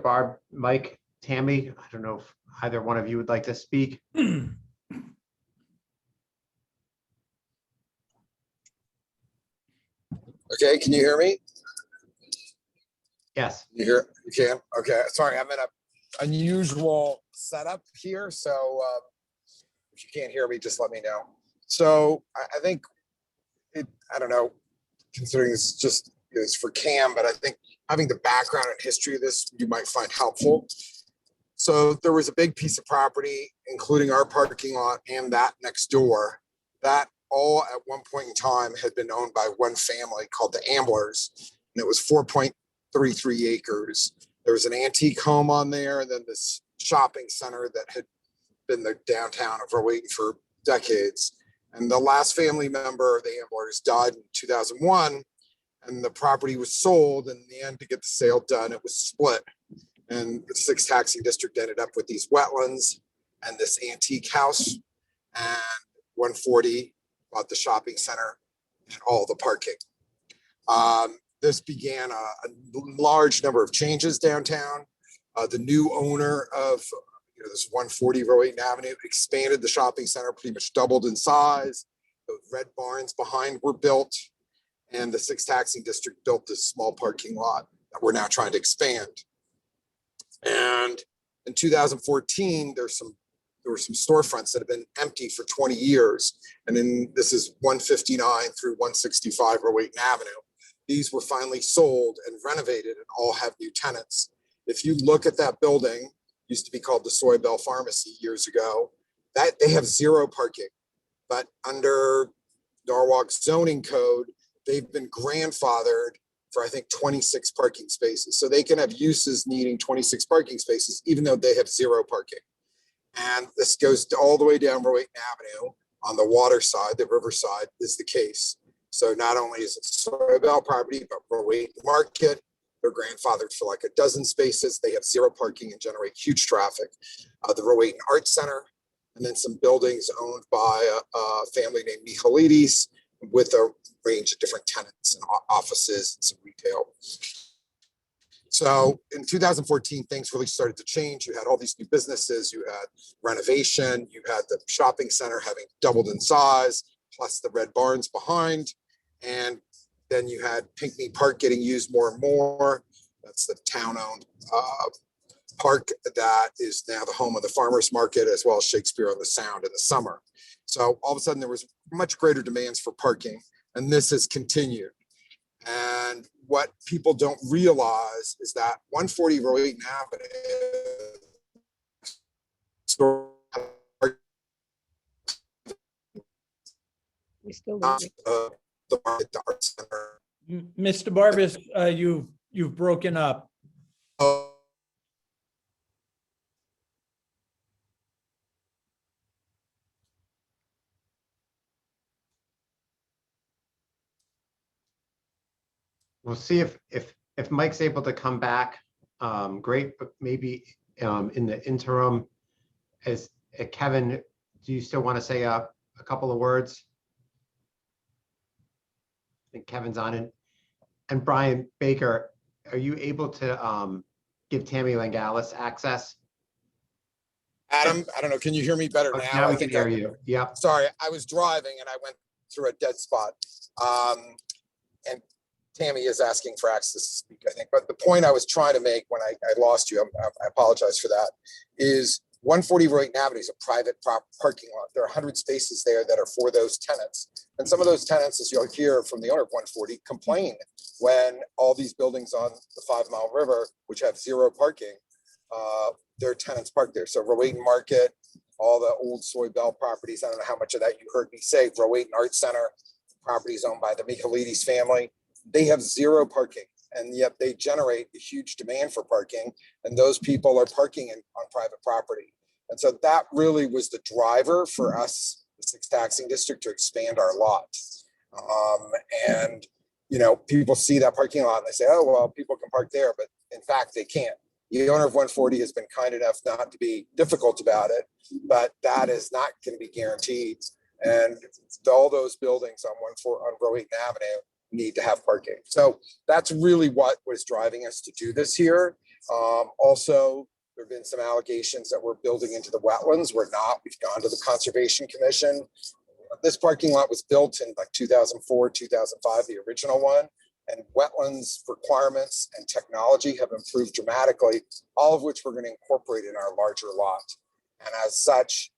[SPEAKER 7] Barb, Mike, Tammy, I don't know if either one of you would like to speak.
[SPEAKER 11] Okay, can you hear me?
[SPEAKER 7] Yes.
[SPEAKER 11] You can? Okay, sorry, I'm in a unusual setup here, so if you can't hear me, just let me know. So I think I don't know, considering this just is for Cam, but I think having the background and history of this, you might find helpful. So there was a big piece of property, including our parking lot and that next door, that all at one point in time had been owned by one family called the Amblers, and it was 4.33 acres. There was an antique home on there, and then this shopping center that had been the downtown of Rowayton for decades. And the last family member of the Amblers died in 2001, and the property was sold. And in the end, to get the sale done, it was split. And the 6th taxing district ended up with these wetlands and this antique house, and 140 bought the shopping center and all the parking. This began a large number of changes downtown. The new owner of this 140 Rowayton Avenue expanded the shopping center, pretty much doubled in size. The red barns behind were built, and the 6th taxing district built this small parking lot that we're now trying to expand. And in 2014, there were some storefronts that have been empty for 20 years. And then this is 159 through 165 Rowayton Avenue. These were finally sold and renovated and all have new tenants. If you look at that building, used to be called the Soy Bell Pharmacy years ago, that they have 0 parking. But under Norwalk's zoning code, they've been grandfathered for, I think, 26 parking spaces. So they can have uses needing 26 parking spaces, even though they have 0 parking. And this goes all the way down Rowayton Avenue. On the water side, the riverside is the case. So not only is it Soy Bell property, but Rowayton Market, they're grandfathered for like a dozen spaces. They have 0 parking and generate huge traffic. The Rowayton Arts Center, and then some buildings owned by a family named Michalides with a range of different tenants and offices and some retail. So in 2014, things really started to change. You had all these new businesses, you had renovation, you had the shopping center having doubled in size, plus the red barns behind. And then you had Pinckney Park getting used more and more. That's the town-owned park that is now the home of the farmers market, as well as Shakespeare on the Sound in the summer. So all of a sudden there was much greater demands for parking, and this has continued. And what people don't realize is that 140 Rowayton Avenue
[SPEAKER 4] We still
[SPEAKER 11] not
[SPEAKER 4] waiting.
[SPEAKER 11] the art center.
[SPEAKER 1] Mr. Barbas, you've broken up.
[SPEAKER 7] We'll see if Mike's able to come back. Great, but maybe in the interim, as Kevin, do you still want to say a couple of words? I think Kevin's on it. And Brian Baker, are you able to give Tammy Langalis access?
[SPEAKER 11] Adam, I don't know, can you hear me better
[SPEAKER 7] Oh,
[SPEAKER 11] now?
[SPEAKER 7] Now
[SPEAKER 11] I
[SPEAKER 7] we can
[SPEAKER 11] think
[SPEAKER 7] hear
[SPEAKER 11] I-
[SPEAKER 7] you. Yep.
[SPEAKER 11] Sorry, I was driving and I went through a dead spot. And Tammy is asking for access to speak, I think. But the point I was trying to make when I lost you, I apologize for that, is 140 Royton Avenue is a private parking lot. There are 100 spaces there that are for those tenants. And some of those tenants, as you'll hear from the owner of 140, complain when all these buildings on the 5 Mile River, which have zero parking, their tenants park there. So Rowayton Market, all the old Soy Bell properties, I don't know how much of that you heard me say, Rowayton Art Center, properties owned by the Michelides family, they have zero parking. And yet they generate a huge demand for parking. And those people are parking on private property. And so that really was the driver for us, the 6th Taxing District, to expand our lot. And, you know, people see that parking lot and they say, oh, well, people can park there, but in fact, they can't. The owner of 140 has been kind enough not to be difficult about it, but that is not going to be guaranteed. And all those buildings on Rowayton Avenue need to have parking. So that's really what was driving us to do this here. Also, there have been some allegations that we're building into the wetlands. We're not. We've gone to the Conservation Commission. This parking lot was built in like 2004, 2005, the original one. And wetlands requirements and technology have improved dramatically, all of which we're going to incorporate in our larger lot. And as such,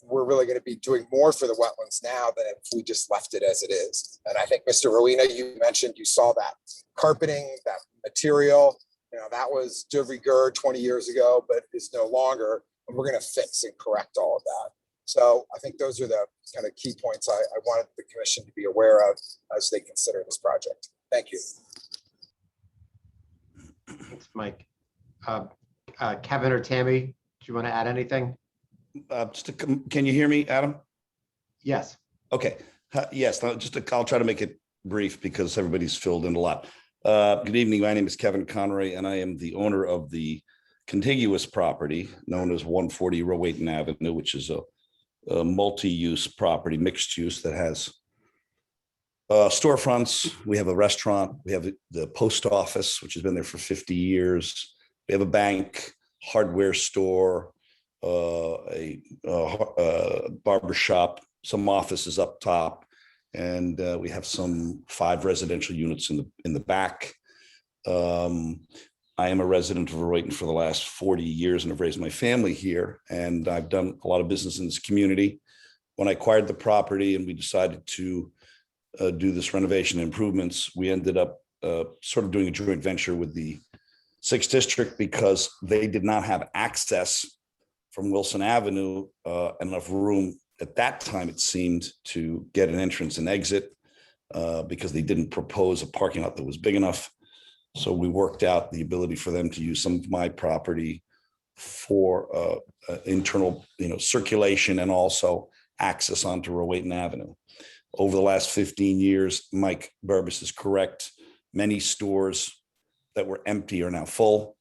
[SPEAKER 11] we're really going to be doing more for the wetlands now than if we just left it as it is. And I think, Mr. Rowena, you mentioned you saw that carpeting, that material, you know, that was de rigueur 20 years ago, but is no longer. And we're going to fix and correct all of that. So I think those are the kind of key points I wanted the commission to be aware of as they consider this project. Thank you.
[SPEAKER 7] Thanks, Mike. Kevin or Tammy, do you want to add anything?
[SPEAKER 12] Can you hear me, Adam?
[SPEAKER 7] Yes.
[SPEAKER 12] Okay. Yes. I'll try to make it brief because everybody's filled in a lot. Good evening. My name is Kevin Conroy, and I am the owner of the contiguous property known as 140 Rowayton Avenue, which is a multi-use property, mixed use that has storefronts. We have a restaurant. We have the post office, which has been there for 50 years. We have a bank, hardware store, a barber shop, some offices up top, and we have some 5 residential units in the back. I am a resident of Rowayton for the last 40 years and have raised my family here, and I've done a lot of business in this community. When I acquired the property and we decided to do this renovation improvements, we ended up sort of doing a joint venture with the 6th District because they did not have access from Wilson Avenue, enough room at that time, it seemed, to get an entrance and exit because they didn't propose a parking lot that was big enough. So we worked out the ability for them to use some of my property for internal, circulation and also access onto Rowayton Avenue. Over the last 15 years, Mike Burbis is correct. Many stores that were empty are now full.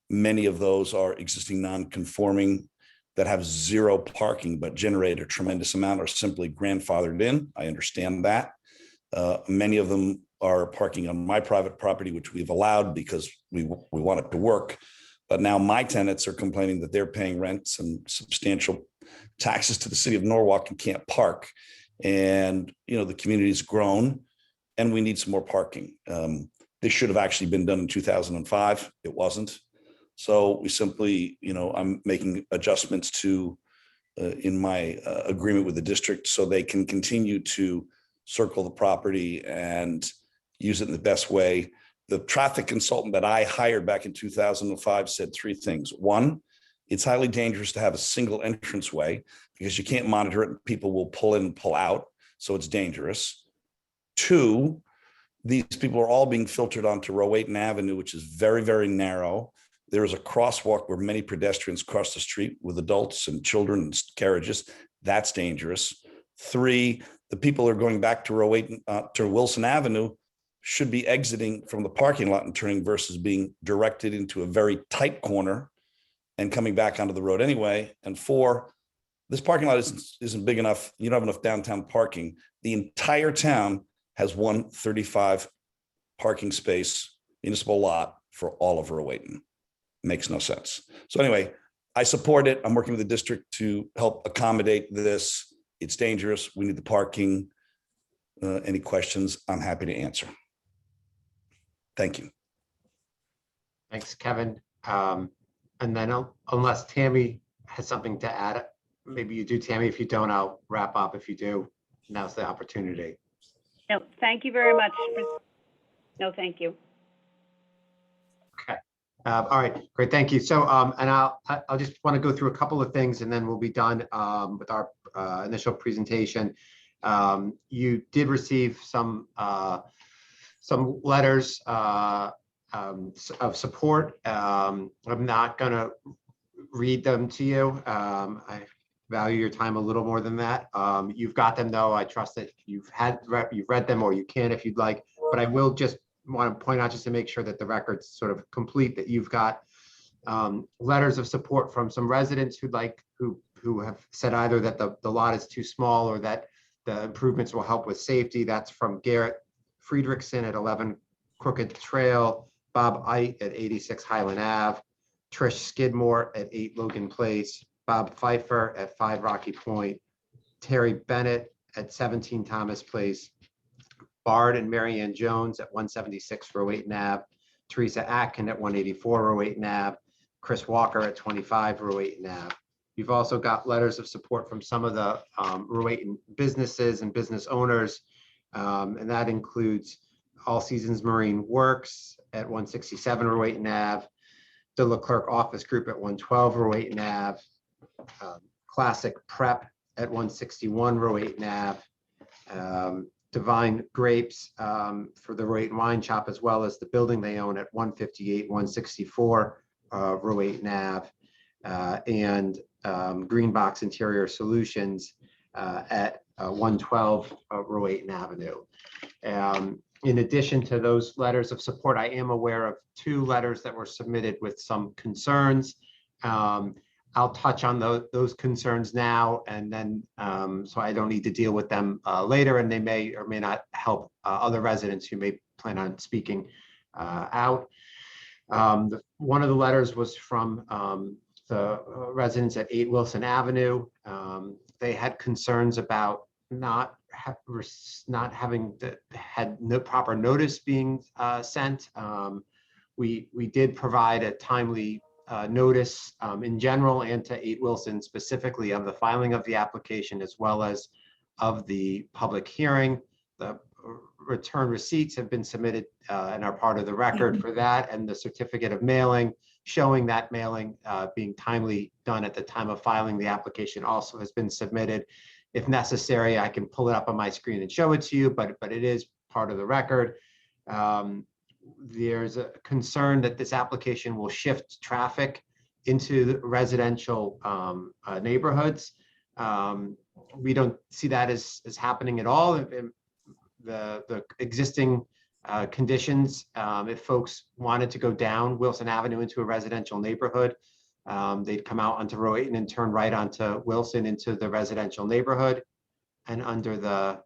[SPEAKER 12] Many of those are existing non-conforming that have zero parking but generate a tremendous amount, are simply grandfathered in. I understand that. Many of them are parking on my private property, which we've allowed because we want it to work. But now my tenants are complaining that they're paying rents and substantial taxes to the city of Norwalk and can't park. And, the community's grown and we need some more parking. This should have actually been done in 2005. It wasn't. So we simply, I'm making adjustments to in my agreement with the district so they can continue to circle the property and use it in the best way. The traffic consultant that I hired back in 2005 said 3 things. 1, it's highly dangerous to have a single entranceway because you can't monitor it and people will pull in and pull out. So it's dangerous. 2, these people are all being filtered onto Rowayton Avenue, which is very, very narrow. There is a crosswalk where many pedestrians cross the street with adults and children and carriages. That's dangerous. 3, the people who are going back to Rowayton, to Wilson Avenue should be exiting from the parking lot and turning versus being directed into a very tight corner and coming back onto the road anyway. And 4, this parking lot isn't big enough. You don't have enough downtown parking. The entire town has 135 parking space municipal lot for all of Rowayton. Makes no sense. So anyway, I support it. I'm working with the district to help accommodate this. It's dangerous. We need the parking. Any questions, I'm happy to answer. Thank you.
[SPEAKER 7] Thanks, Kevin. And then unless Tammy has something to add, maybe you do, Tammy. If you don't, I'll wrap up. If you do, now's the opportunity.
[SPEAKER 13] No, thank you very much. No, thank you.
[SPEAKER 7] Okay. All right, great, thank you. So, and I'll just want to go through a couple of things and then we'll be done with our initial presentation. You did receive some letters of support. I'm not going to read them to you. I value your time a little more than that. You've got them though. I trust that you've read them, or you can if you'd like, but I will just want to point out, just to make sure that the record's sort of complete, that you've got letters of support from some residents who have said either that the lot is too small or that the improvements will help with safety. That's from Garrett Friedrichsen at 11 Crooked Trail, Bob Ite at 86 Highland Ave, Trish Skidmore at 8 Logan Place, Bob Pfeiffer at 5 Rocky Point, Terry Bennett at 17 Thomas Place, Bard and Marianne Jones at 176 Rowayton Ave, Teresa Atkin at 184 Rowayton Ave, Chris Walker at 25 Rowayton Ave. You've also got letters of support from some of the Rowayton businesses and business owners, and that includes All Seasons Marine Works at 167 Rowayton Ave, the Leclerc Office Group at 112 Rowayton Ave, Classic Prep at 161 Rowayton Ave, Divine Grapes for the Rowayton Wine Shop, as well as the building they own at 158, 164 Rowayton Ave, and Green Box Interior Solutions at 112 Rowayton Avenue. In addition to those letters of support, I am aware of 2 letters that were submitted with some concerns. I'll touch on those concerns now, and then so I don't need to deal with them later, and they may or may not help other residents who may plan on speaking out. One of the letters was from the residents at 8 Wilson Avenue. They had concerns about not having had no proper notice being sent. We did provide a timely notice in general and to 8 Wilson specifically of the filing of the application, as well as of the public hearing. The return receipts have been submitted and are part of the record for that, and the certificate of mailing showing that mailing being timely done at the time of filing the application also has been submitted. If necessary, I can pull it up on my screen and show it to you, but it is part of the record. There's a concern that this application will shift traffic into the residential neighborhoods. We don't see that as happening at all. The existing conditions, if folks wanted to go down Wilson Avenue into a residential neighborhood, they'd come out onto Rowayton and turn right onto Wilson into the residential neighborhood. And under the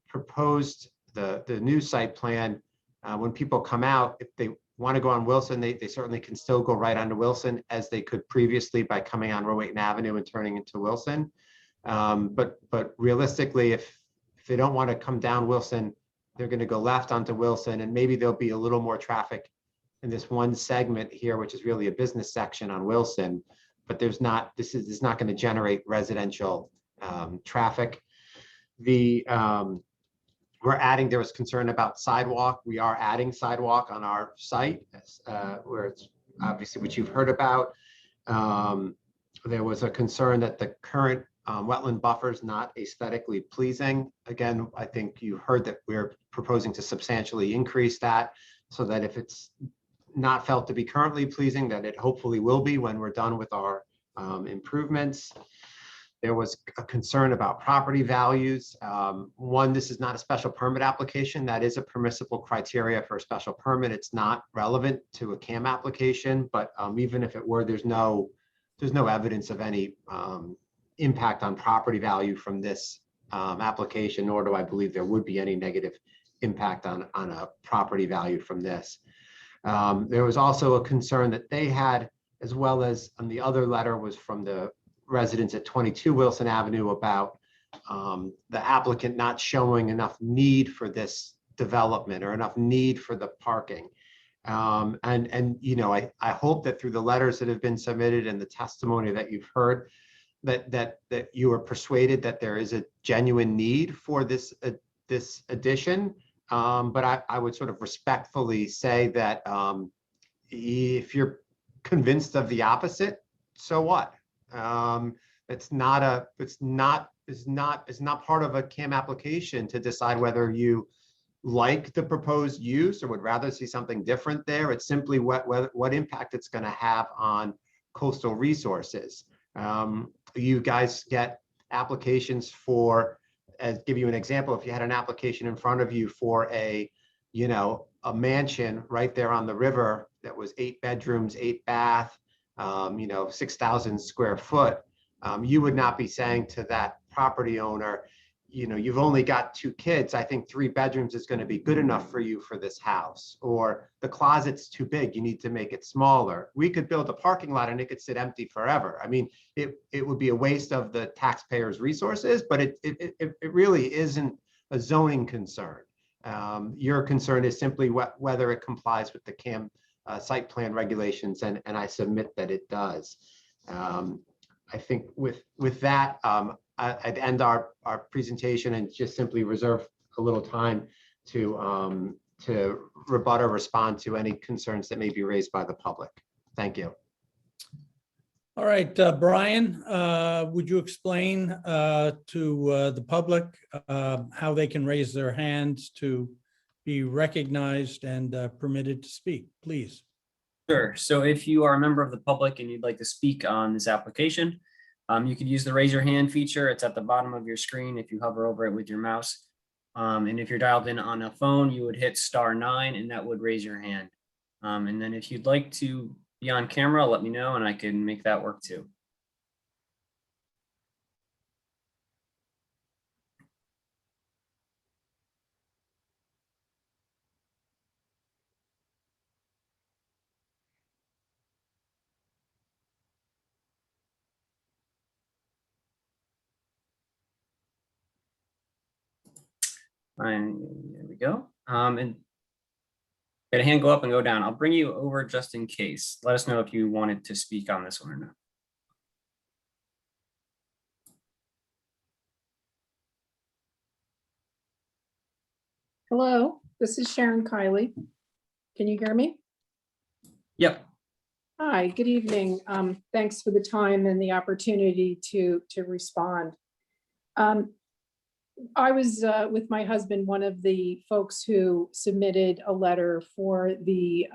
[SPEAKER 7] proposed, the new site plan, when people come out, if they want to go on Wilson, they certainly can still go right onto Wilson, as they could previously by coming on Rowayton Avenue and turning into Wilson. But realistically, if they don't want to come down Wilson, they're going to go left onto Wilson, and maybe there'll be a little more traffic in this one segment here, which is really a business section on Wilson, but this is not going to generate residential traffic. There was concern about sidewalk. We are adding sidewalk on our site, where it's obviously, which you've heard about. There was a concern that the current wetland buffer is not aesthetically pleasing. Again, I think you heard that we're proposing to substantially increase that, so that if it's not felt to be currently pleasing, that it hopefully will be when we're done with our improvements. There was a concern about property values. One, this is not a special permit application. That is a permissible criteria for a special permit. It's not relevant to a CAM application, but even if it were, there's no evidence of any impact on property value from this application, nor do I believe there would be any negative impact on a property value from this. There was also a concern that they had as well as on the other letter was from the residents at 22 Wilson Avenue about the applicant not showing enough need for this development or enough need for the parking. And you know, I hope that through the letters that have been submitted and the testimony that you've heard, that you are persuaded that there is a genuine need for this addition. But I would sort of respectfully say that if you're convinced of the opposite, so what? It's not part of a CAM application to decide whether you like the proposed use or would rather see something different there. It's simply what impact it's going to have on coastal resources. You guys get applications for, give you an example, if you had an application in front of you for a mansion right there on the river that was 8 bedrooms, 8 bath, 6,000 square foot, you would not be saying to that property owner, you've only got 2 kids. I think 3 bedrooms is going to be good enough for you for this house, or the closet's too big. You need to make it smaller. We could build a parking lot and it could sit empty forever. I mean, it would be a waste of the taxpayers' resources, but it really isn't a zoning concern. Your concern is simply whether it complies with the CAM site plan regulations, and I submit that it does. I think with that, I'd end our presentation and just simply reserve a little time to rebut or respond to any concerns that may be raised by the public. Thank you.
[SPEAKER 1] All right, Brian, would you explain to the public how they can raise their hands to be recognized and permitted to speak, please?
[SPEAKER 14] Sure. So if you are a member of the public and you'd like to speak on this application, you could use the raise your hand feature. It's at the bottom of your screen if you hover over it with your mouse. And if you're dialed in on a phone, you would hit *9 and that would raise your hand. And then if you'd like to be on camera, let me know and I can make that work too. And there we go. And get a hand go up and go down. I'll bring you over just in case. Let us know if you wanted to speak on this one or not.
[SPEAKER 15] Hello, this is Sharon Kiley. Can you hear me?
[SPEAKER 14] Yep.
[SPEAKER 15] Hi, good evening. Thanks for the time and the opportunity to respond. I was with my husband, one of the folks who submitted a letter for the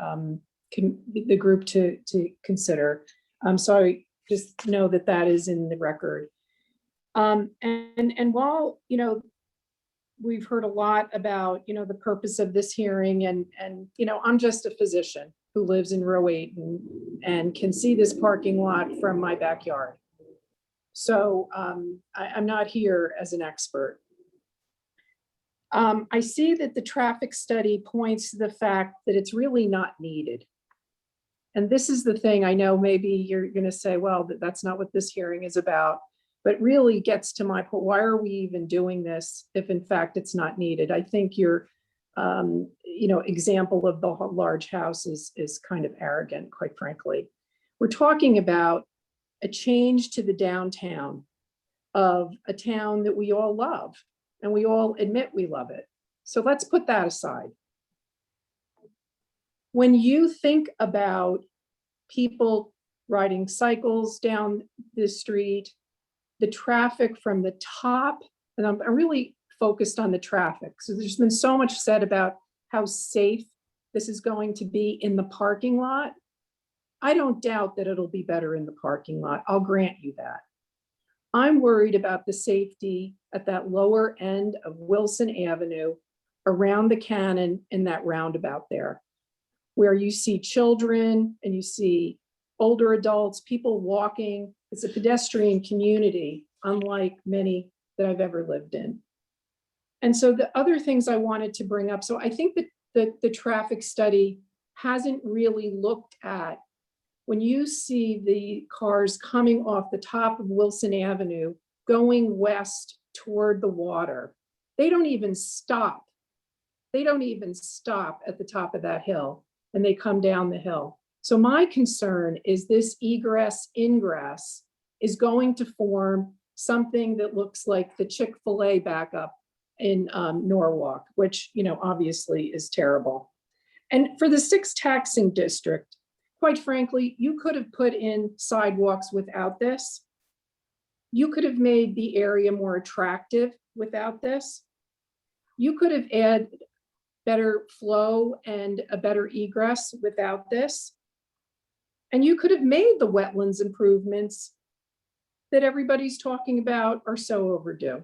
[SPEAKER 15] group to consider. So I just know that that is in the record. And while, we've heard a lot about, the purpose of this hearing and I'm just a physician who lives in row 8 and can see this parking lot from my backyard. So I'm not here as an expert. I see that the traffic study points to the fact that it's really not needed. And this is the thing, I know maybe you're going to say, well, that's not what this hearing is about, but really gets to my point. Why are we even doing this if in fact it's not needed? I think your example of the large house is kind of arrogant, quite frankly. We're talking about a change to the downtown of a town that we all love. And we all admit we love it. So let's put that aside. When you think about people riding cycles down the street, the traffic from the top, and I'm really focused on the traffic. So there's been so much said about how safe this is going to be in the parking lot. I don't doubt that it'll be better in the parking lot. I'll grant you that. I'm worried about the safety at that lower end of Wilson Avenue around the Cannon in that roundabout there, where you see children and you see older adults, people walking. It's a pedestrian community, unlike many that I've ever lived in. And so the other things I wanted to bring up, so I think that the traffic study hasn't really looked at when you see the cars coming off the top of Wilson Avenue, going west toward the water, they don't even stop. They don't even stop at the top of that hill, and they come down the hill. So my concern is this egress ingress is going to form something that looks like the Chick-fil-A backup in Norwalk, which, you know, obviously is terrible. And for the 6th taxing district, quite frankly, you could have put in sidewalks without this. You could have made the area more attractive without this. You could have added better flow and a better egress without this. And you could have made the wetlands improvements that everybody's talking about are so overdue.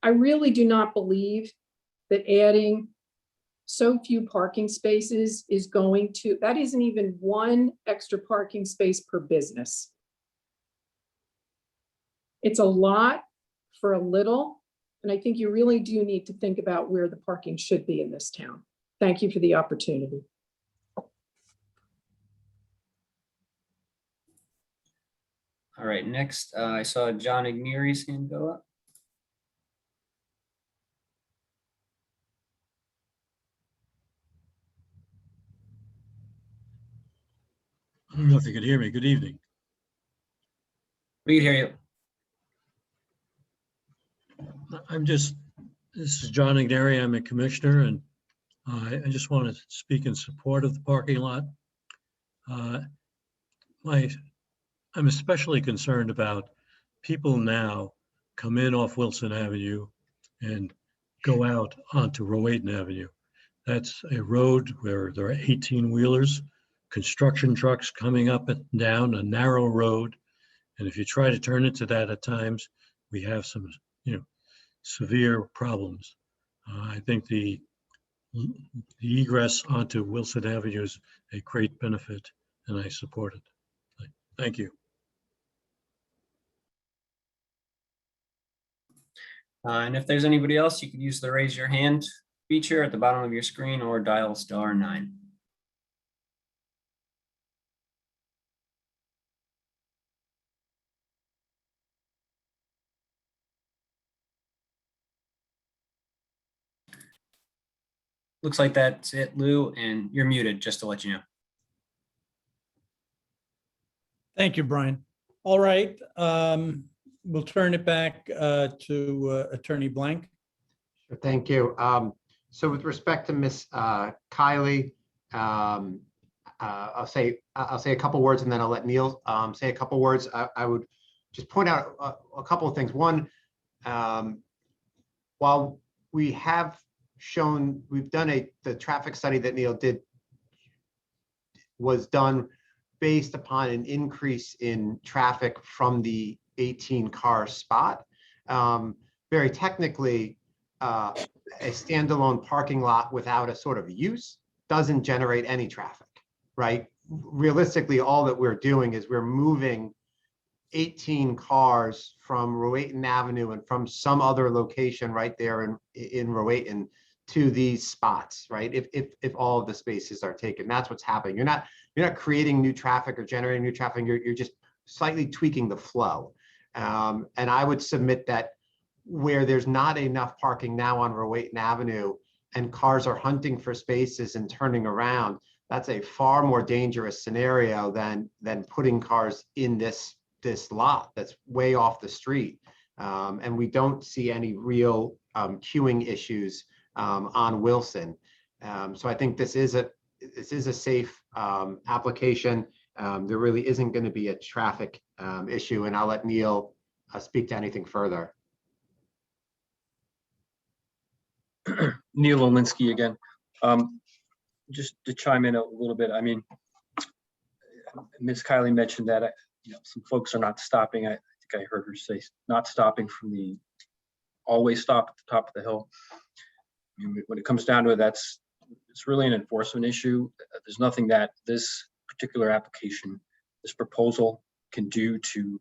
[SPEAKER 15] I really do not believe that adding so few parking spaces is going to, that isn't even one extra parking space per business. It's a lot for a little, and I think you really do need to think about where the parking should be in this town. Thank you for the opportunity.
[SPEAKER 14] All right, next, I saw John Igneri's hand go up.
[SPEAKER 16] I don't know if you could hear me. Good evening.
[SPEAKER 14] We can hear you.
[SPEAKER 16] This is John Igneri. I'm a commissioner, and I just want to speak in support of the parking lot. I'm especially concerned about people now come in off Wilson Avenue and go out onto Rowayton Avenue. That's a road where there are 18-wheelers, construction trucks coming up and down a narrow road. And if you try to turn into that at times, we have some, severe problems. I think the egress onto Wilson Avenue is a great benefit, and I support it. Thank you.
[SPEAKER 14] And if there's anybody else, you can use the raise your hand feature at the bottom of your screen or dial *9. Looks like that's it, Lou, and you're muted, just to let you know.
[SPEAKER 1] Thank you, Brian. All right, we'll turn it back to Attorney Blank.
[SPEAKER 7] Sure, thank you. So with respect to Miss Kylie, I'll say a couple words and then I'll let Neil say a couple words. I would just point out a couple of things. One, while we have shown, we've done the traffic study that Neil did was done based upon an increase in traffic from the 18-car spot. Very technically, a standalone parking lot without a sort of use doesn't generate any traffic, right? Realistically, all that we're doing is we're moving 18 cars from Rowayton Avenue and from some other location right there in Rowayton to these spots, right? If all of the spaces are taken, that's what's happening. You're not creating new traffic or generating new traffic. You're just slightly tweaking the flow. And I would submit that where there's not enough parking now on Rowayton Avenue and cars are hunting for spaces and turning around, that's a far more dangerous scenario than putting cars in this lot that's way off the street. And we don't see any real queuing issues on Wilson. So I think this is a safe application. There really isn't going to be a traffic issue, and I'll let Neil speak to anything further.
[SPEAKER 10] Neil Olinsky again. Just to chime in a little bit, I mean, Ms. Kylie mentioned that some folks are not stopping. I think I heard her say not stopping from the always stop at the top of the hill. I mean, when it comes down to it, it's really an enforcement issue. There's nothing that this particular application, this proposal can do to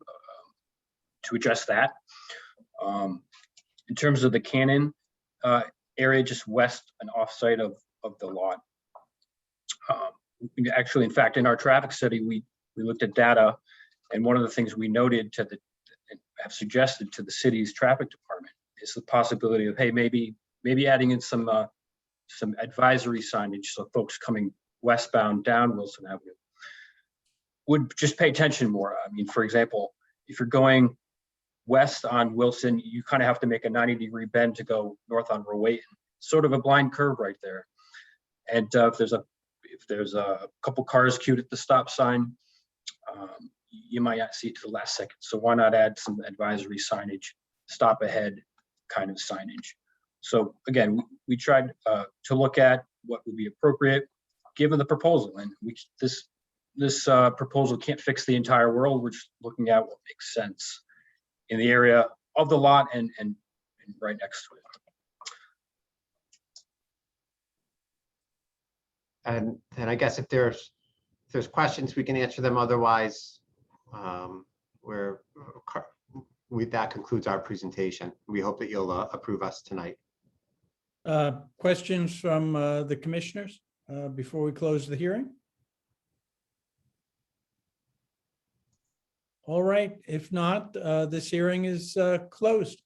[SPEAKER 10] address that. In terms of the Cannon area just west and off-site of the lot, actually, in fact, in our traffic study, we looked at data, and one of the things we noted and have suggested to the city's traffic department is the possibility of, hey, maybe adding in some advisory signage so folks coming westbound down Wilson Avenue would just pay attention more. I mean, for example, if you're going west on Wilson, you kind of have to make a 90-degree bend to go north on Rowayton. Sort of a blind curve right there. And if there's a couple cars queued at the stop sign, you might not see it to the last second. So why not add some advisory signage, stop ahead kind of signage? So again, we tried to look at what would be appropriate given the proposal, and this proposal can't fix the entire world. We're just looking at what makes sense in the area of the lot and right next to it.
[SPEAKER 7] And I guess if there's questions, we can answer them. Otherwise, that concludes our presentation. We hope that you'll approve us tonight.
[SPEAKER 1] Questions from the commissioners before we close the hearing? All right, if not, this hearing is closed.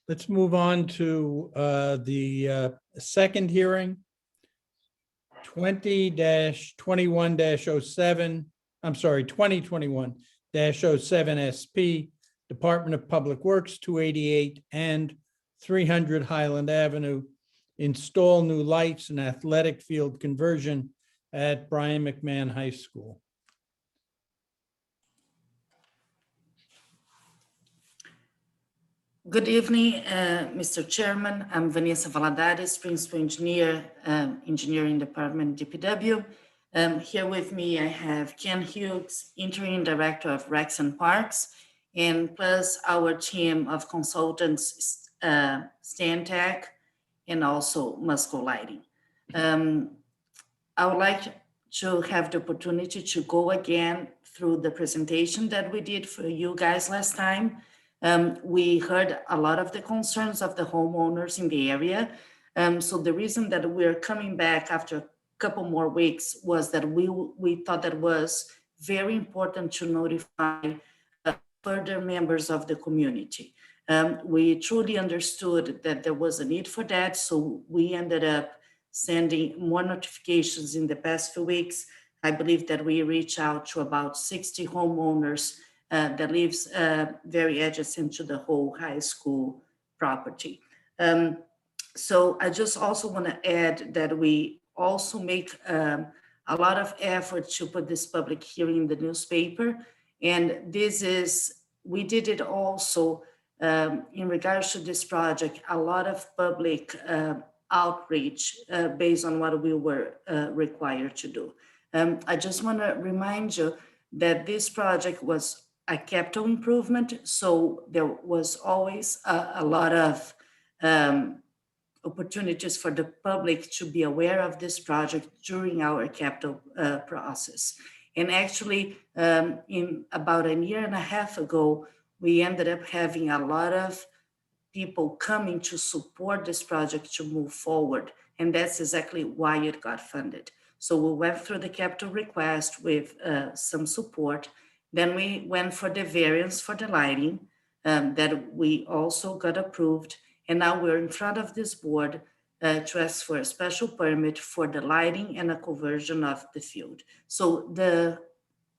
[SPEAKER 1] Let's move on to the second hearing, 2021-07, I'm sorry, 2021-07 SP, Department of Public Works, 288 and 300 Highland Avenue. Install new lights and athletic field conversion at Brian McMahon High School.
[SPEAKER 17] Good evening, Mr. Chairman. I'm Vanessa Valadares, Principal Engineer, Engineering Department, DPW. Here with me, I have Ken Hughes, Interim Director of Recs and Parks, and plus our team of consultants, Stantec, and also Musco Lighting. I would like to have the opportunity to go again through the presentation that we did for you guys last time. We heard a lot of the concerns of the homeowners in the area. So the reason that we're coming back after a couple more weeks was that we thought that was very important to notify further members of the community. We truly understood that there was a need for that, so we ended up sending more notifications in the past few weeks. I believe that we reached out to about 60 homeowners that lives very adjacent to the whole high school property. So I just also want to add that we also make a lot of effort to put this public hearing in the newspaper. And we did it also in regards to this project, a lot of public outreach based on what we were required to do. I just want to remind you that this project was a capital improvement, so there was always a lot of opportunities for the public to be aware of this project during our capital process. And actually, in about a year and a half ago, we ended up having a lot of people coming to support this project to move forward. And that's exactly why it got funded. So we went through the capital request with some support. Then we went for the variance for the lighting that we also got approved. And now we're in front of this board to ask for a special permit for the lighting and a conversion of the field. So the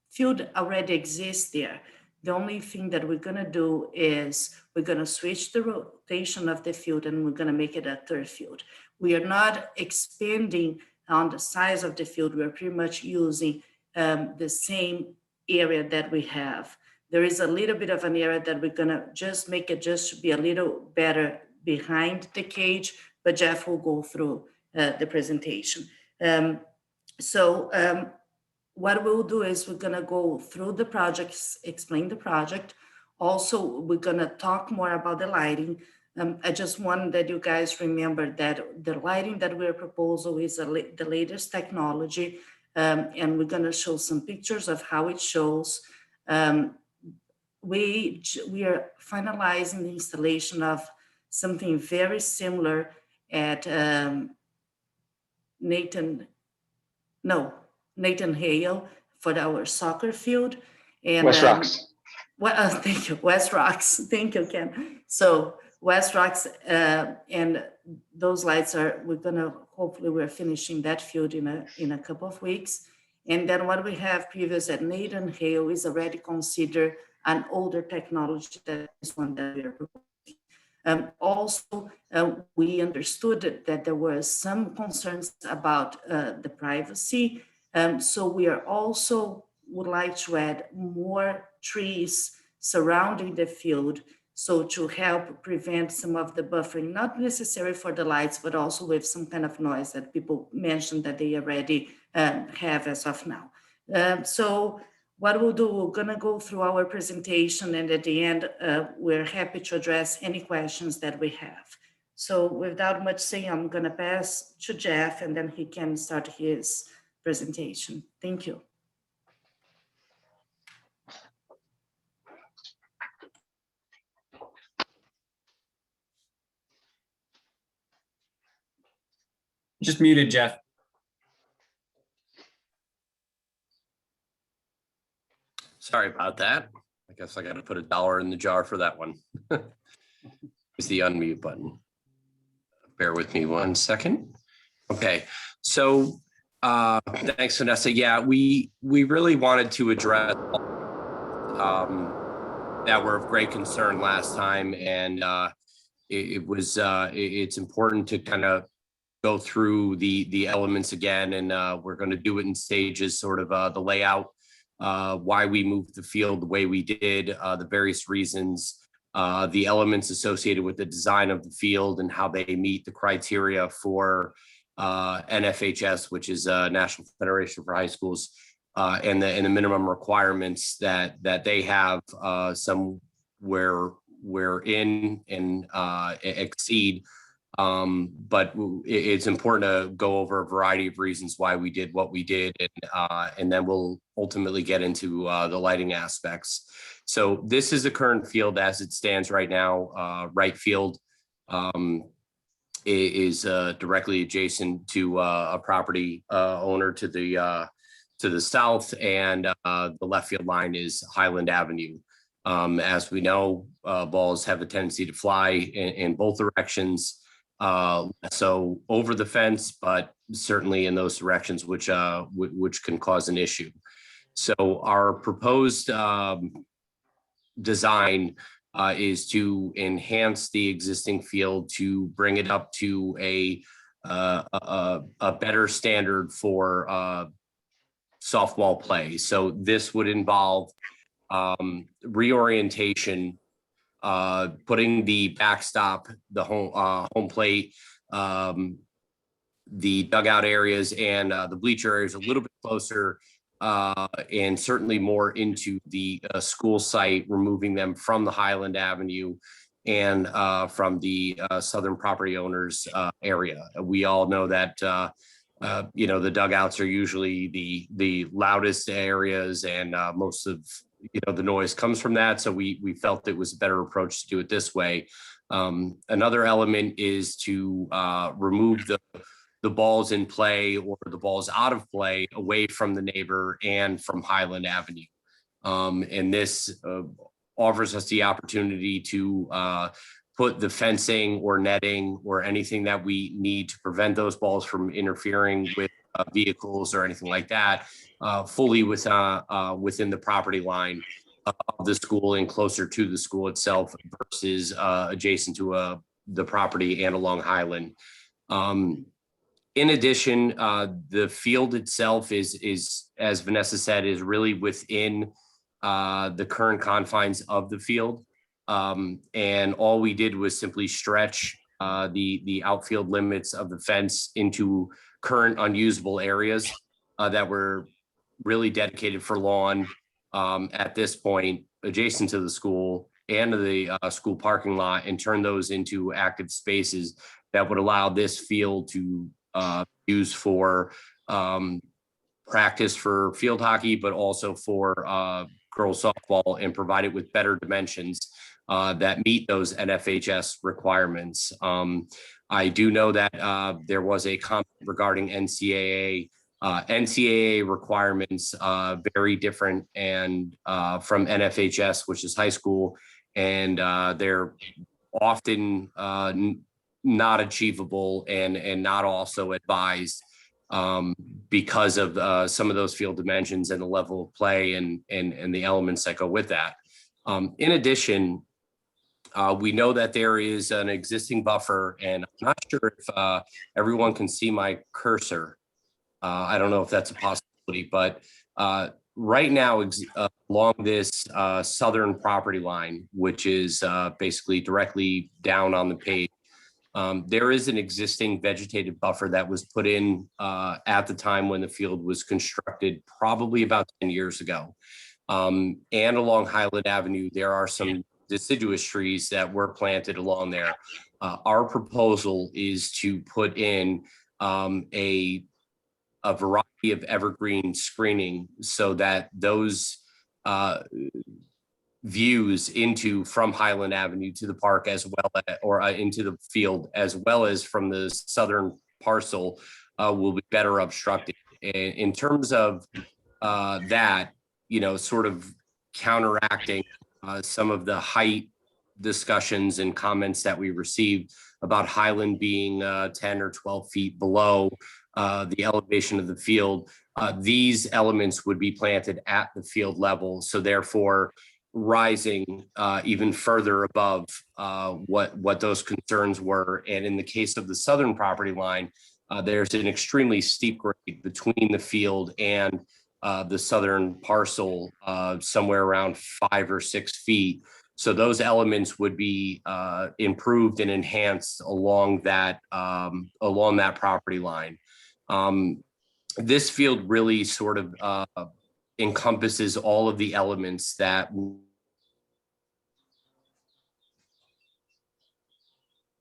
[SPEAKER 17] field already exists there. The only thing that we're gonna do is we're gonna switch the rotation of the field and we're gonna make it a third field. We are not expanding on the size of the field. We're pretty much using the same area that we have. There is a little bit of an area that we're gonna just make it just to be a little better behind the cage, but Jeff will go through the presentation. What we'll do is we're gonna go through the projects, explain the project. Also, we're gonna talk more about the lighting. I just want that you guys remember that the lighting that we're proposing is the latest technology, and we're gonna show some pictures of how it shows. We are finalizing the installation of something very similar at Nathan Hale for our soccer field. And
[SPEAKER 18] West Rocks.
[SPEAKER 17] Well, thank you, West Rocks. Thank you, Ken. So West Rocks and those lights hopefully we're finishing that field in a couple of weeks. And then what we have previous at Nathan Hale is already considered an older technology. That is one that we are proposing. Also, we understood that there were some concerns about the privacy. So we are also would like to add more trees surrounding the field, so to help prevent some of the buffering, not necessary for the lights, but also with some kind of noise that people mentioned that they already have as of now. So what we'll do, we're gonna go through our presentation, and at the end, we're happy to address any questions that we have. So without much saying, I'm gonna pass to Jeff, and then he can start his presentation. Thank you.
[SPEAKER 14] Just muted, Jeff.
[SPEAKER 19] Sorry about that. I guess I got to put $1 in the jar for that one. Use the unmute button. Bear with me 1 second. Okay, so thanks, Vanessa. Yeah, we really wanted to address that were of great concern last time, and it's important to kind of go through the elements again, and we're going to do it in stages, sort of the layout, why we moved the field the way we did, the various reasons, the elements associated with the design of the field and how they meet the criteria for NFHS, which is National Federation for High Schools, and the minimum requirements that they have, some where we're in and exceed. But it's important to go over a variety of reasons why we did what we did, and then we'll ultimately get into the lighting aspects. So this is the current field as it stands right now. Right field is directly adjacent to a property owner to the south, and the left field line is Highland Avenue. As we know, balls have a tendency to fly in both directions. So over the fence, but certainly in those directions, which can cause an issue. So our proposed design is to enhance the existing field to bring it up to a better standard for softball play. So this would involve reorientation, putting the backstop, the home plate, the dugout areas, and the bleacher areas a little bit closer, and certainly more into the school site, removing them from the Highland Avenue and from the southern property owners area. We all know that the dugouts are usually the loudest areas, and most of the noise comes from that. So we felt it was a better approach to do it this way. Another element is to remove the balls in play or the balls out of play away from the neighbor and from Highland Avenue. And this offers us the opportunity to put the fencing or netting or anything that we need to prevent those balls from interfering with vehicles or anything like that, fully within the property line of the school and closer to the school itself versus adjacent to the property and along Highland. In addition, the field itself is, as Vanessa said, is really within the current confines of the field. And all we did was simply stretch the outfield limits of the fence into current unusable areas that were really dedicated for lawn at this point, adjacent to the school and to the school parking lot, and turn those into active spaces that would allow this field to use for practice for field hockey, but also for girls softball, and provide it with better dimensions that meet those NFHS requirements. I do know that there was a comment regarding NCAA. NCAA requirements very different and from NFHS, which is high school, and they're often not achievable and not also advised because of some of those field dimensions and the level of play and the elements that go with that. In addition, we know that there is an existing buffer, and I'm not sure if everyone can see my cursor. I don't know if that's a possibility, but right now along this southern property line, which is basically directly down on the page, there is an existing vegetative buffer that was put in at the time when the field was constructed, probably about 10 years ago. And along Highland Avenue, there are some deciduous trees that were planted along there. Our proposal is to put in a variety of evergreen screening so that those views from Highland Avenue to the park as well or into the field, as well as from the southern parcel, will be better obstructed. And in terms of that, sort of counteracting some of the height discussions and comments that we received about Highland being 10 or 12 feet below the elevation of the field, these elements would be planted at the field level. So therefore, rising even further above what those concerns were. And in the case of the southern property line, there's an extremely steep grade between the field and the southern parcel, somewhere around 5 or 6 feet. So those elements would be improved and enhanced along that property line. This field really sort of encompasses all of the elements that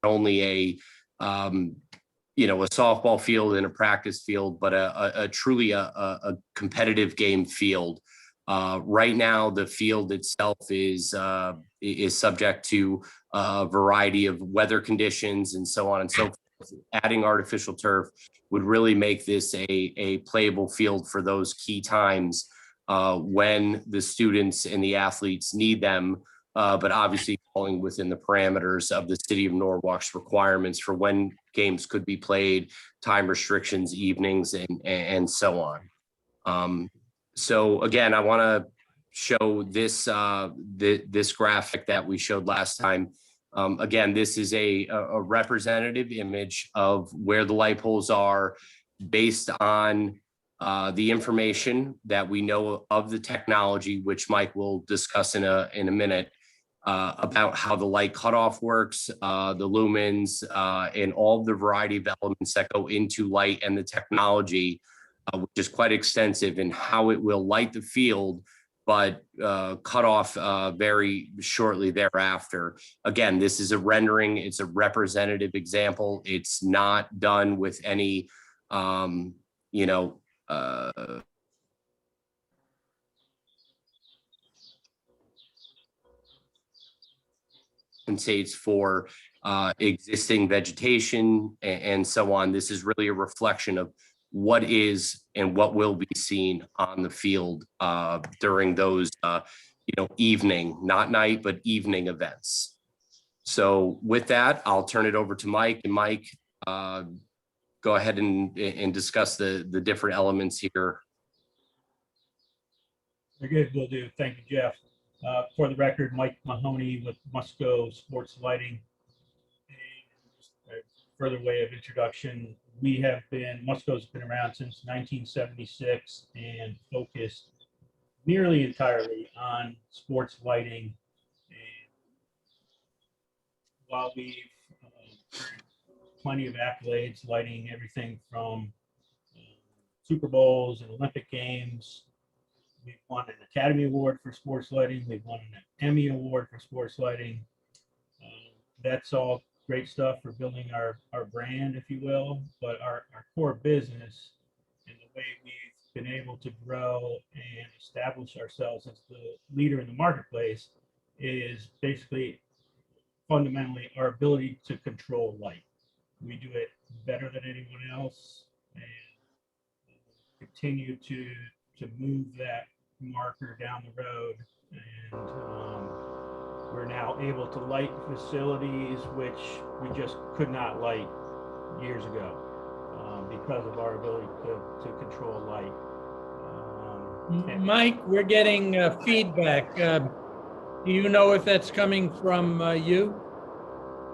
[SPEAKER 19] only a softball field and a practice field, but a truly a competitive game field. Right now, the field itself is subject to a variety of weather conditions and so on and so forth. Adding artificial turf would really make this a playable field for those key times when the students and the athletes need them, but obviously falling within the parameters of the city of Norwalk's requirements for when games could be played, time restrictions, evenings, and so on. So again, I want to show this this graphic that we showed last time. Again, this is a representative image of where the light poles are based on the information that we know of the technology, which Mike will discuss in a minute, about how the light cutoff works, the lumens, and all the variety of elements that go into light and the technology, which is quite extensive in how it will light the field, but cut off very shortly thereafter. Again, this is a rendering. It's a representative example. It's not done with any, compensates for existing vegetation and so on. This is really a reflection of what is and what will be seen on the field during those, evening, not night, but evening events. So with that, I'll turn it over to Mike. And Mike, go ahead and discuss the different elements here.
[SPEAKER 18] Very good, will do. Thank you, Jeff. For the record, Mike Mahoney with Musco Sports Lighting. And a further way of introduction, Musco's been around since 1976 and focused nearly entirely on sports lighting. And while we've plenty of accolades, lighting everything from Super Bowls and Olympic Games. We've won an Academy Award for sports lighting. We've won an Emmy Award for sports lighting. That's all great stuff for building our brand, if you will. But our core business and the way we've been able to grow and establish ourselves as the leader in the marketplace is basically fundamentally our ability to control light. We do it better than anyone else and continue to move that marker down the road. And we're now able to light facilities which we just could not light years ago because of our ability to control light.
[SPEAKER 1] Mike, we're getting feedback. Do you know if that's coming from you?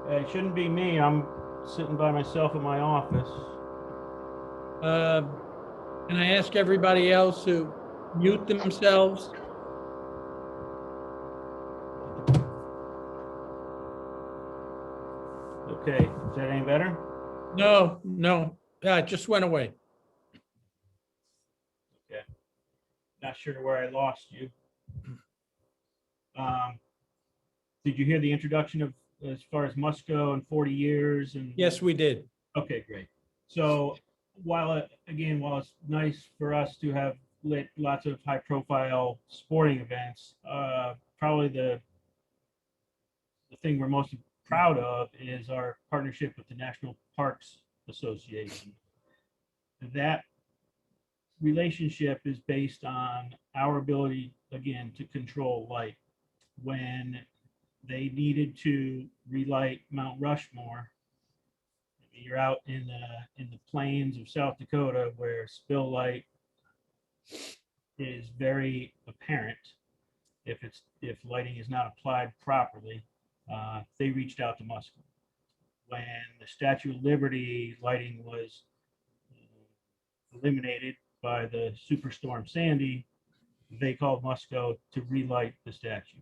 [SPEAKER 18] It shouldn't be me. I'm sitting by myself in my office.
[SPEAKER 1] Can I ask everybody else to mute themselves?
[SPEAKER 18] Okay, is that any better?
[SPEAKER 1] No, no, yeah, it just went away.
[SPEAKER 18] Okay. Not sure where I lost you. Did you hear the introduction of as far as Musco and 40 years? And
[SPEAKER 1] Yes, we did.
[SPEAKER 18] okay, great. So while it's nice for us to have lit lots of high profile sporting events, probably the thing we're most proud of is our partnership with the National Parks Association. That relationship is based on our ability, again, to control light. When they needed to relight Mount Rushmore, you're out in the plains of South Dakota where spill light is very apparent if lighting is not applied properly. They reached out to Musco. When the Statue of Liberty lighting was eliminated by the Superstorm Sandy, they called Musco to relight the statue.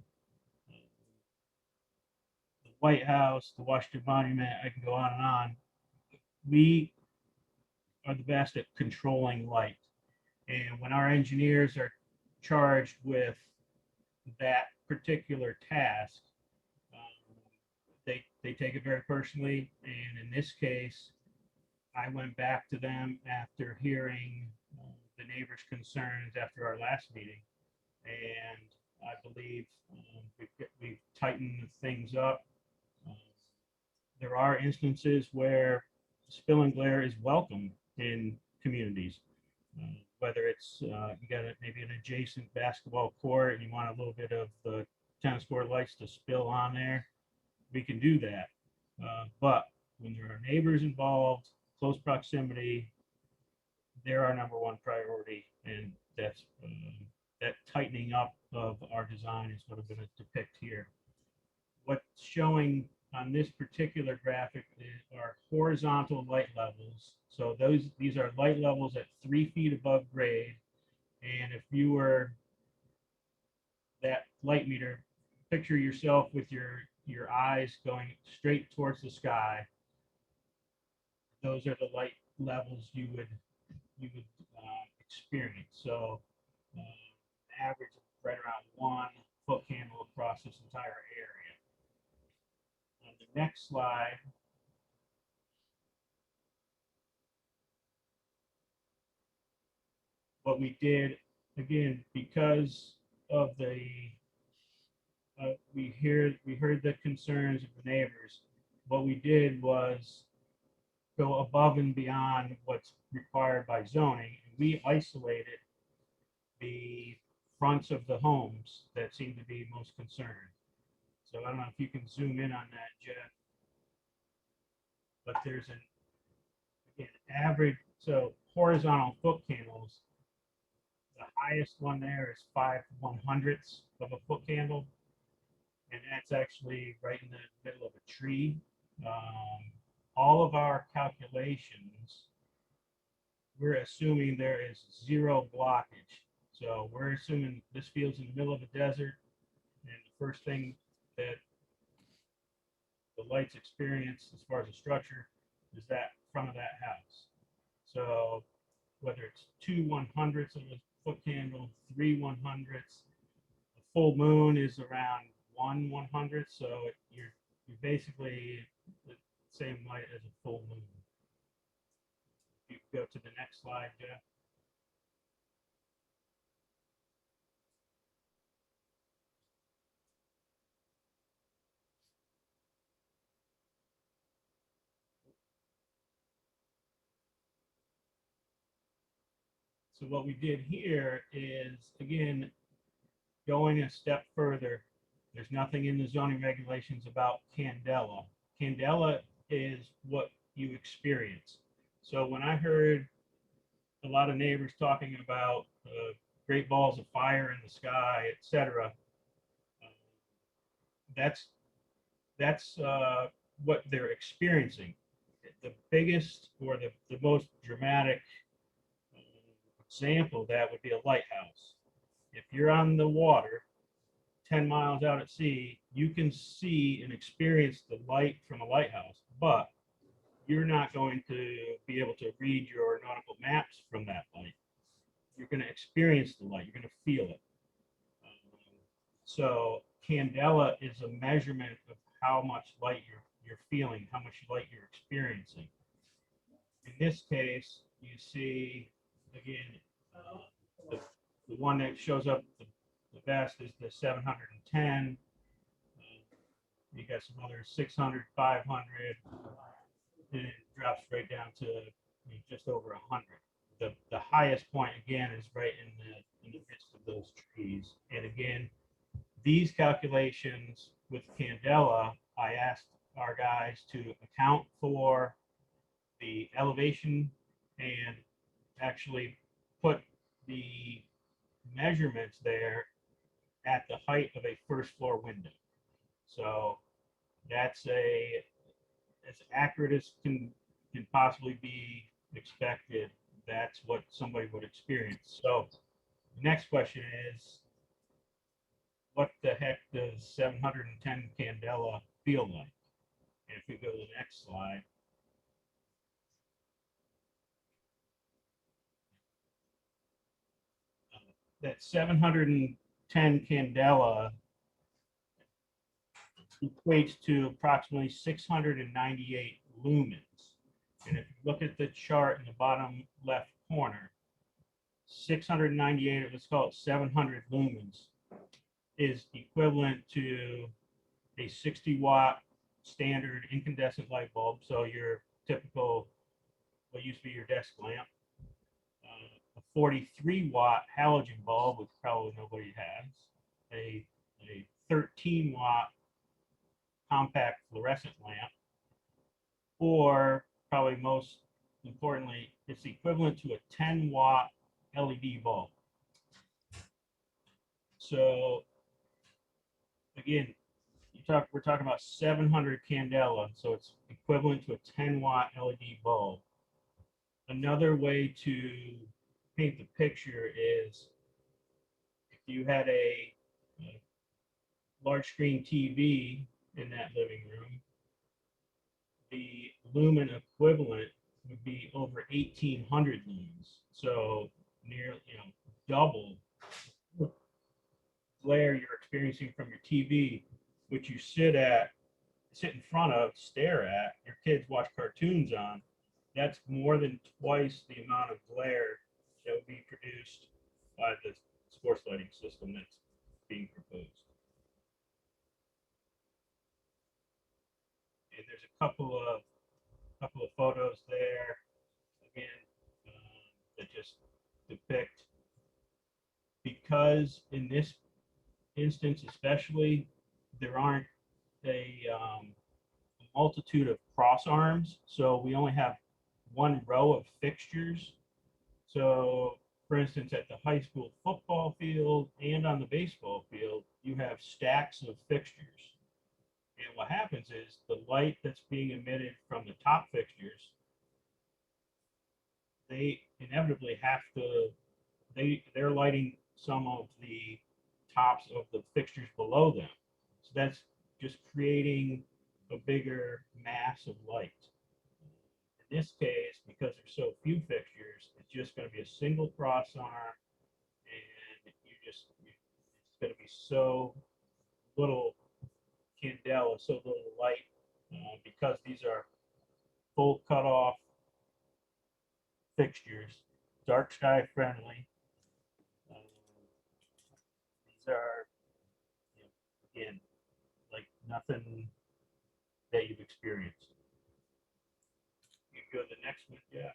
[SPEAKER 18] The White House, the Washington Monument, I can go on and on. We are the best at controlling light. And when our engineers are charged with that particular task, they take it very personally. And in this case, I went back to them after hearing the neighbors' concerns after our last meeting. And I believe we've tightened things up. There are instances where spill and glare is welcome in communities. Whether it's you got maybe an adjacent basketball court and you want a little bit of the tennis court lights to spill on there, we can do that. But when there are neighbors involved, close proximity, they're our number one priority, and that's that tightening up of our design is what I'm going to depict here. What's showing on this particular graphic are horizontal light levels. So these are light levels at 3 feet above grade. And if you were that light meter, picture yourself with your eyes going straight towards the sky. Those are the light levels you would experience. So average right around 1 foot candle across this entire area. On the next slide, what we did, again, because of the we heard the concerns of the neighbors. What we did was go above and beyond what's required by zoning. We isolated the fronts of the homes that seem to be most concerned. So I don't know if you can zoom in on that, Jeff. But there's an average, so horizontal foot candles, the highest one there is 5/100ths of a foot candle. And that's actually right in the middle of a tree. All of our calculations, we're assuming there is 0 blockage. So we're assuming this field's in the middle of a desert, and the first thing that the lights experience as far as the structure is that front of that house. So whether it's 2/100ths of a foot candle, 3/100ths, the full moon is around 1/100th, so you're basically the same light as a full moon. You go to the next slide, Jeff. So what we did here is, again, going a step further, there's nothing in the zoning regulations about candela. Candela is what you experience. So when I heard a lot of neighbors talking about great balls of fire in the sky, etc., that's what they're experiencing. The biggest or the most dramatic example of that would be a lighthouse. If you're on the water 10 miles out at sea, you can see and experience the light from a lighthouse, but you're not going to be able to read your nautical maps from that light. You're going to experience the light. You're going to feel it. So candela is a measurement of how much light you're feeling, how much light you're experiencing. In this case, you see, again, the one that shows up the best is the 710. You got some other 600, 500, and it drops right down to just over 100. The highest point, again, is right in the midst of those trees. And again, these calculations with candela, I asked our guys to account for the elevation and actually put the measurements there at the height of a first floor window. So that's as accurate as can possibly be expected. That's what somebody would experience. So the next question is, what the heck does 710 candela feel like? And if we go to the next slide, that 710 candela equates to approximately 698 lumens. And if you look at the chart in the bottom left corner, 698, let's call it 700 lumens, is equivalent to a 60-watt standard incandescent light bulb. So your typical, what used to be your desk lamp, a 43-watt halogen bulb, which probably nobody has, a 13-watt compact fluorescent lamp, or probably most importantly, it's equivalent to a 10-watt LED bulb. So again, we're talking about 700 candela, so it's equivalent to a 10-watt LED bulb. Another way to paint the picture is if you had a large screen TV in that living room, the lumen equivalent would be over 1,800 lumens. So nearly, double the glare you're experiencing from your TV, which you sit in front of, stare at, your kids watch cartoons on. That's more than twice the amount of glare that would be produced by the sports lighting system that's being proposed. And there's a couple of photos there, again, that just depict, because in this instance especially, there aren't a multitude of cross arms, so we only have one row of fixtures. So for instance, at the high school football field and on the baseball field, you have stacks of fixtures. And what happens is the light that's being emitted from the top fixtures, they inevitably have to, they're lighting some of the tops of the fixtures below them. So that's just creating a bigger mass of light. In this case, because there's so few fixtures, it's just going to be a single cross arm, and it's going to be so little candela, so little light, because these are full cutoff fixtures, dark sky friendly. These are, again, like nothing that you've experienced. You go to the next one, yeah.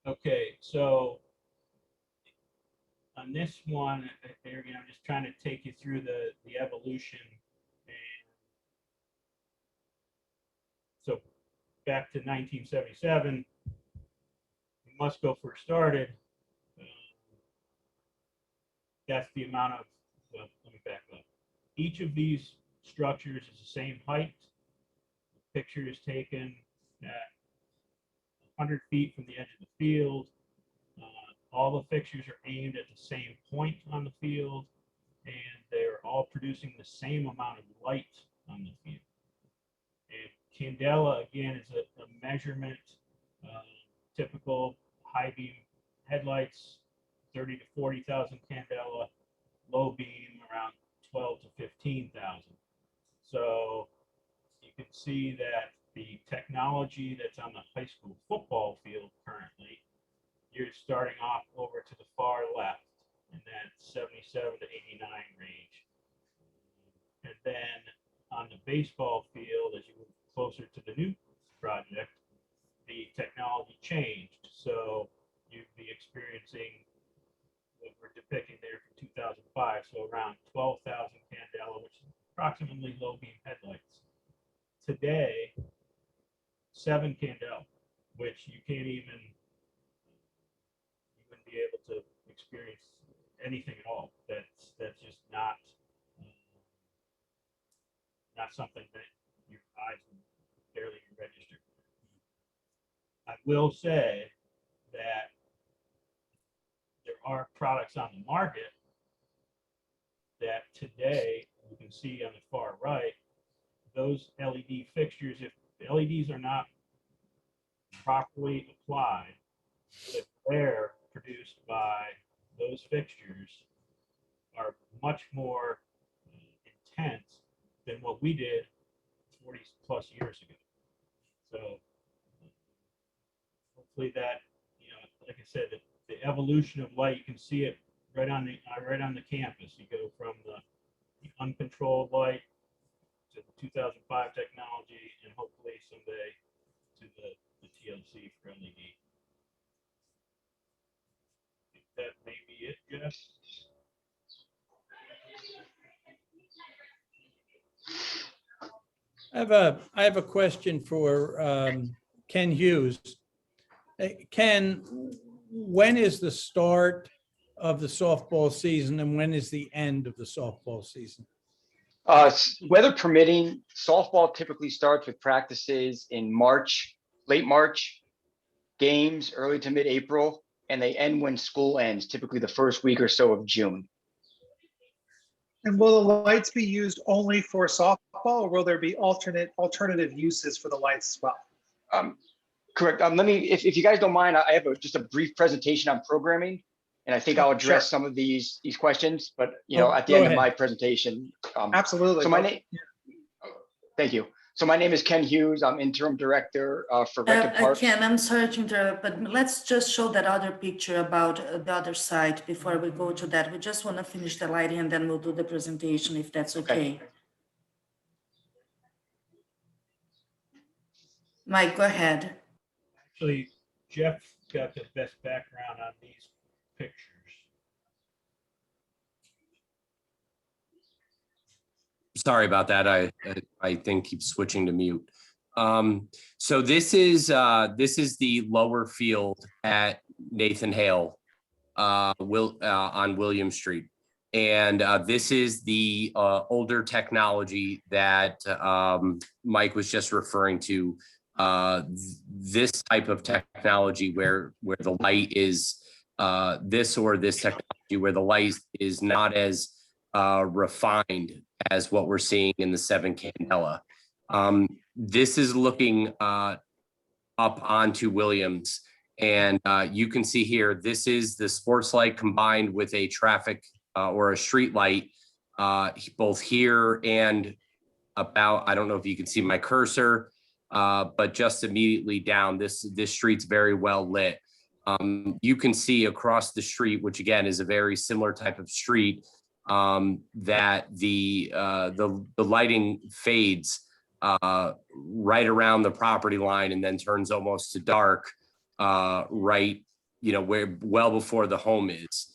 [SPEAKER 18] Okay, so on this one, there again, I'm just trying to take you through the evolution. And so back to 1977, Musco first started. That's the amount of, well, let me back up. Each of these structures is the same height. The picture is taken at 100 feet from the edge of the field. All the fixtures are aimed at the same point on the field, and they're all producing the same amount of light on the field. And candela, again, is a measurement. Typical high beam headlights, 30 to 40,000 candela, low beam around 12 to 15,000. So you can see that the technology that's on the high school football field currently, you're starting off over to the far left in that 77 to 89 range. And then on the baseball field, as you move closer to the new project, the technology changed. So you'd be experiencing what we're depicting there from 2005, so around 12,000 candela, which is approximately low beam headlights. Today, 7 candela, which you can't even, you wouldn't be able to experience anything at all. That's just not something that your eyes would barely register. I will say that there are products on the market that today, you can see on the far right, those LED fixtures, if the LEDs are not properly applied, the glare produced by those fixtures are much more intense than what we did 40 plus years ago. So hopefully that, you know, like I said, the evolution of light, you can see it right on the campus. You go from the uncontrolled light to the 2005 technology, and hopefully someday to the TLC for LED. I think that may be it, Jeff.
[SPEAKER 1] I have a question for Ken Hughes. Ken, when is the start of the softball season and when is the end of the softball season?
[SPEAKER 20] Weather permitting, softball typically starts with practices in March, late March, games early to mid-April, and they end when school ends, typically the first week or so of June.
[SPEAKER 3] And will the lights be used only for softball, or will there be alternative uses for the lights as well?
[SPEAKER 20] Correct. Let me, if you guys don't mind, I have just a brief presentation on programming, and I think I'll address some of these questions. But you know, at the end of my presentation,
[SPEAKER 3] absolutely.
[SPEAKER 20] So my name. Thank you. So my name is Ken Hughes. I'm interim director for Reckitt Parks.
[SPEAKER 17] Ken, I'm sorry to interrupt, but let's just show that other picture about the other side before we go to that. We just want to finish the lighting and then we'll do the presentation if that's okay. Mike, go ahead.
[SPEAKER 18] Actually, Jeff got the best background on these pictures.
[SPEAKER 19] Sorry about that. I think keep switching to mute. So this is the lower field at Nathan Hale on William Street. And this is the older technology that Mike was just referring to. This type of technology where the light is this technology where the light is not as refined as what we're seeing in the 7 candela. This is looking up onto Williams, and you can see here, this is the sports light combined with a traffic or a street light, both here and about, I don't know if you can see my cursor, but just immediately down, this street's very well lit. You can see across the street, which again is a very similar type of street, that the lighting fades right around the property line and then turns almost to dark right where well before the home is.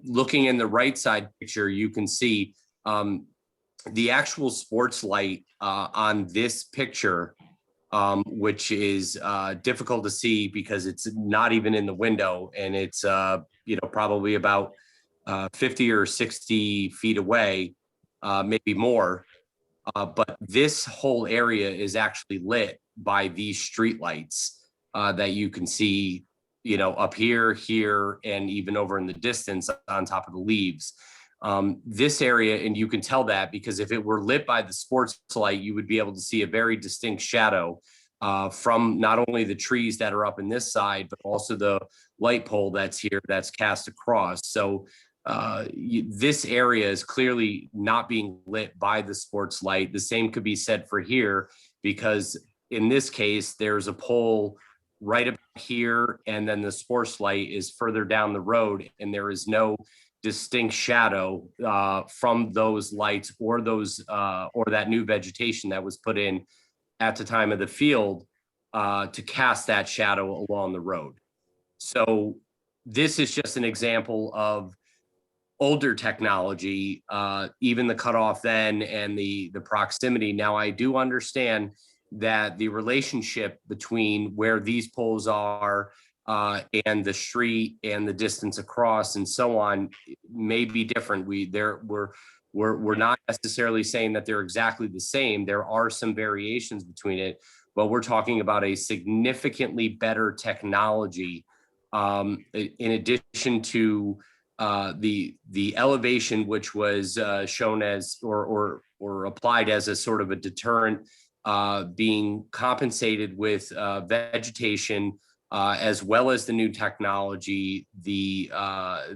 [SPEAKER 19] Looking in the right side picture, you can see the actual sports light on this picture, which is difficult to see because it's not even in the window, and it's probably about 50 or 60 feet away, maybe more. But this whole area is actually lit by these street lights that you can see, up here, and even over in the distance on top of the leaves. This area, and you can tell that because if it were lit by the sports light, you would be able to see a very distinct shadow from not only the trees that are up in this side, but also the light pole that's here that's cast across. So this area is clearly not being lit by the sports light. The same could be said for here, because in this case, there's a pole right about here, and then the sports light is further down the road, and there is no distinct shadow from those lights or that new vegetation that was put in at the time of the field to cast that shadow along the road. So this is just an example of older technology, even the cutoff then and the proximity. Now, I do understand that the relationship between where these poles are and the street and the distance across and so on may be different. We're not necessarily saying that they're exactly the same. There are some variations between it, but we're talking about a significantly better technology in addition to the elevation, which was shown as or applied as a sort of a deterrent, being compensated with vegetation, as well as the new technology, the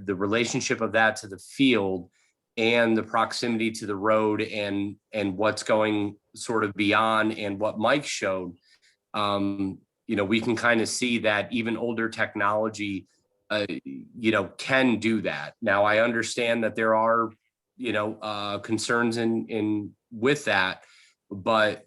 [SPEAKER 19] relationship of that to the field, and the proximity to the road, and what's going sort of beyond, and what Mike showed. We can kind of see that even older technology can do that. Now, I understand that there are concerns in with that, but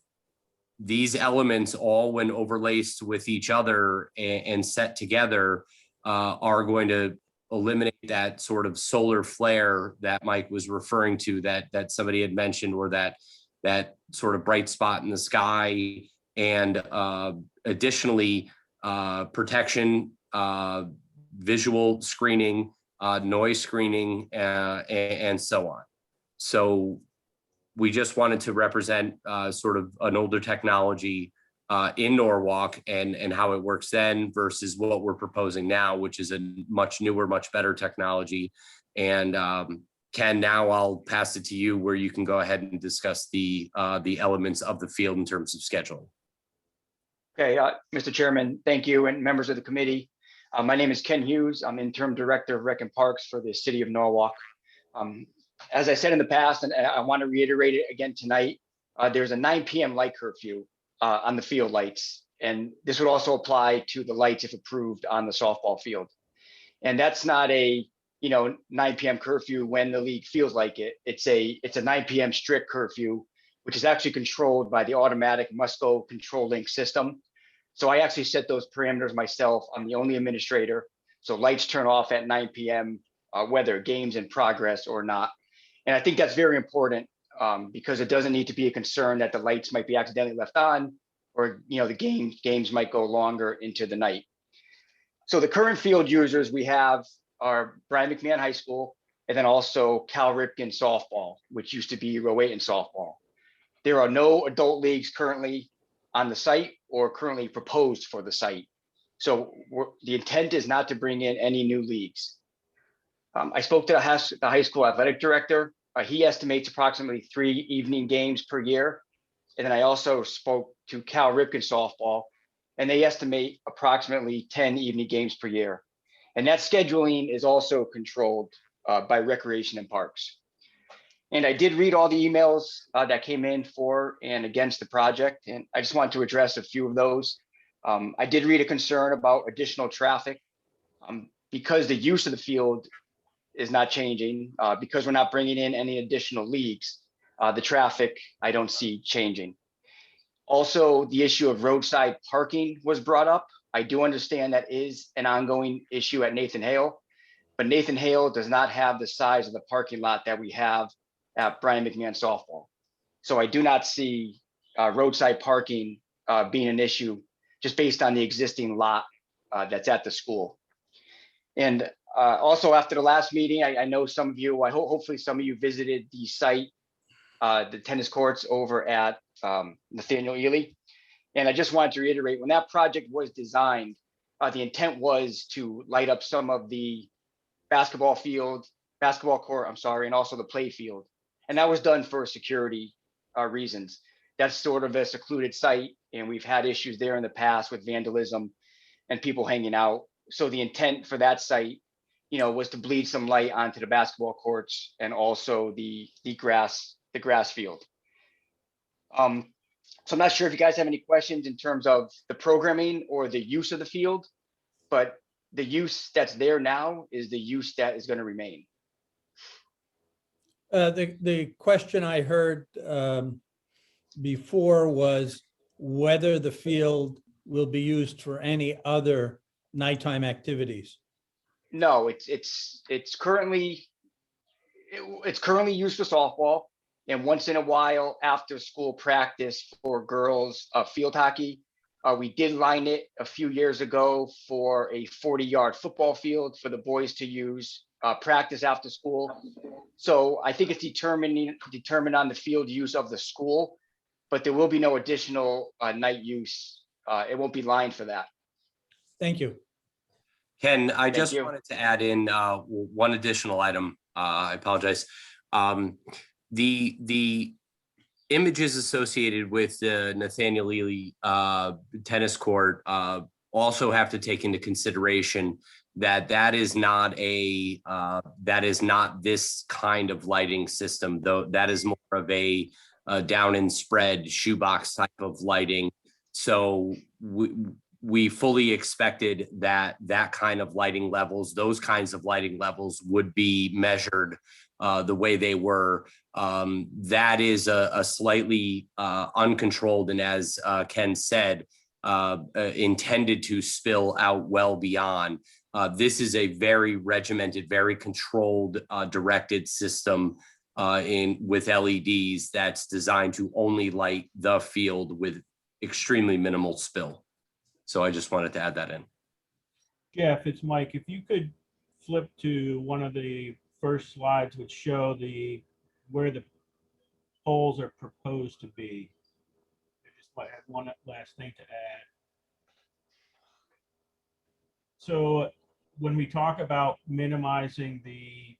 [SPEAKER 19] these elements, all when overlaced with each other and set together, are going to eliminate that sort of solar flare that Mike was referring to, that somebody had mentioned, or that sort of bright spot in the sky, and additionally protection, visual screening, noise screening, and so on. So we just wanted to represent sort of an older technology in Norwalk and how it works then versus what we're proposing now, which is a much newer, much better technology. And Ken, now I'll pass it to you where you can go ahead and discuss the elements of the field in terms of scheduling.
[SPEAKER 20] Okay, Mr. Chairman, thank you, and members of the committee. My name is Ken Hughes. I'm interim director of Rec and Parks for the city of Norwalk. As I said in the past, and I want to reiterate it again tonight, there's a 9 p.m. light curfew on the field lights. And this would also apply to the lights if approved on the softball field. And that's not a 9 p.m. curfew when the league feels like it. It's a 9 p.m. strict curfew, which is actually controlled by the automatic Musco control link system. So I actually set those parameters myself. I'm the only administrator. So lights turn off at 9 p.m. Whether game's in progress or not. And I think that's very important because it doesn't need to be a concern that the lights might be accidentally left on, or the games might go longer into the night. So the current field users we have are Brian McMahon High School, and then also Cal Ripken softball, which used to be Rowayton softball. There are no adult leagues currently on the site or currently proposed for the site. So the intent is not to bring in any new leagues. I spoke to the high school athletic director. He estimates approximately 3 evening games per year. And then I also spoke to Cal Ripken softball, and they estimate approximately 10 evening games per year. And that scheduling is also controlled by Recreation and Parks. And I did read all the emails that came in for and against the project, and I just want to address a few of those. I did read a concern about additional traffic because the use of the field is not changing, because we're not bringing in any additional leagues. The traffic I don't see changing. Also, the issue of roadside parking was brought up. I do understand that is an ongoing issue at Nathan Hale, but Nathan Hale does not have the size of the parking lot that we have at Brian McMahon softball. So I do not see roadside parking being an issue just based on the existing lot that's at the school. And also after the last meeting, I know some of you, hopefully some of you visited the site, the tennis courts over at Nathaniel Ely. And I just wanted to reiterate, when that project was designed, the intent was to light up some of the basketball court, and also the play field. And that was done for security reasons. That's sort of a secluded site, and we've had issues there in the past with vandalism and people hanging out. So the intent for that site, was to bleed some light onto the basketball courts and also the grass field. So I'm not sure if you guys have any questions in terms of the programming or the use of the field, but the use that's there now is the use that is going to remain.
[SPEAKER 1] The question I heard before was whether the field will be used for any other nighttime activities.
[SPEAKER 20] No, it's currently used for softball, and once in a while after school practice for girls field hockey. We did line it a few years ago for a 40-yard football field for the boys to use practice after school. So I think it's determined on the field use of the school, but there will be no additional night use. It won't be lined for that.
[SPEAKER 1] Thank you.
[SPEAKER 19] Ken, I just
[SPEAKER 20] you.
[SPEAKER 19] wanted to add in one additional item. I apologize. The images associated with the Nathaniel Ely tennis court also have to take into consideration that is not this kind of lighting system, though that is more of a down and spread shoebox type of lighting. So we fully expected that kind of lighting levels, those kinds of lighting levels would be measured the way they were. That is a slightly uncontrolled, and as Ken said, intended to spill out well beyond. This is a very regimented, very controlled, directed system with LEDs that's designed to only light the field with extremely minimal spill. So I just wanted to add that in.
[SPEAKER 18] Jeff, it's Mike. If you could flip to one of the first slides which show where the poles are proposed to be. I just might have one last thing to add. So when we talk about minimizing the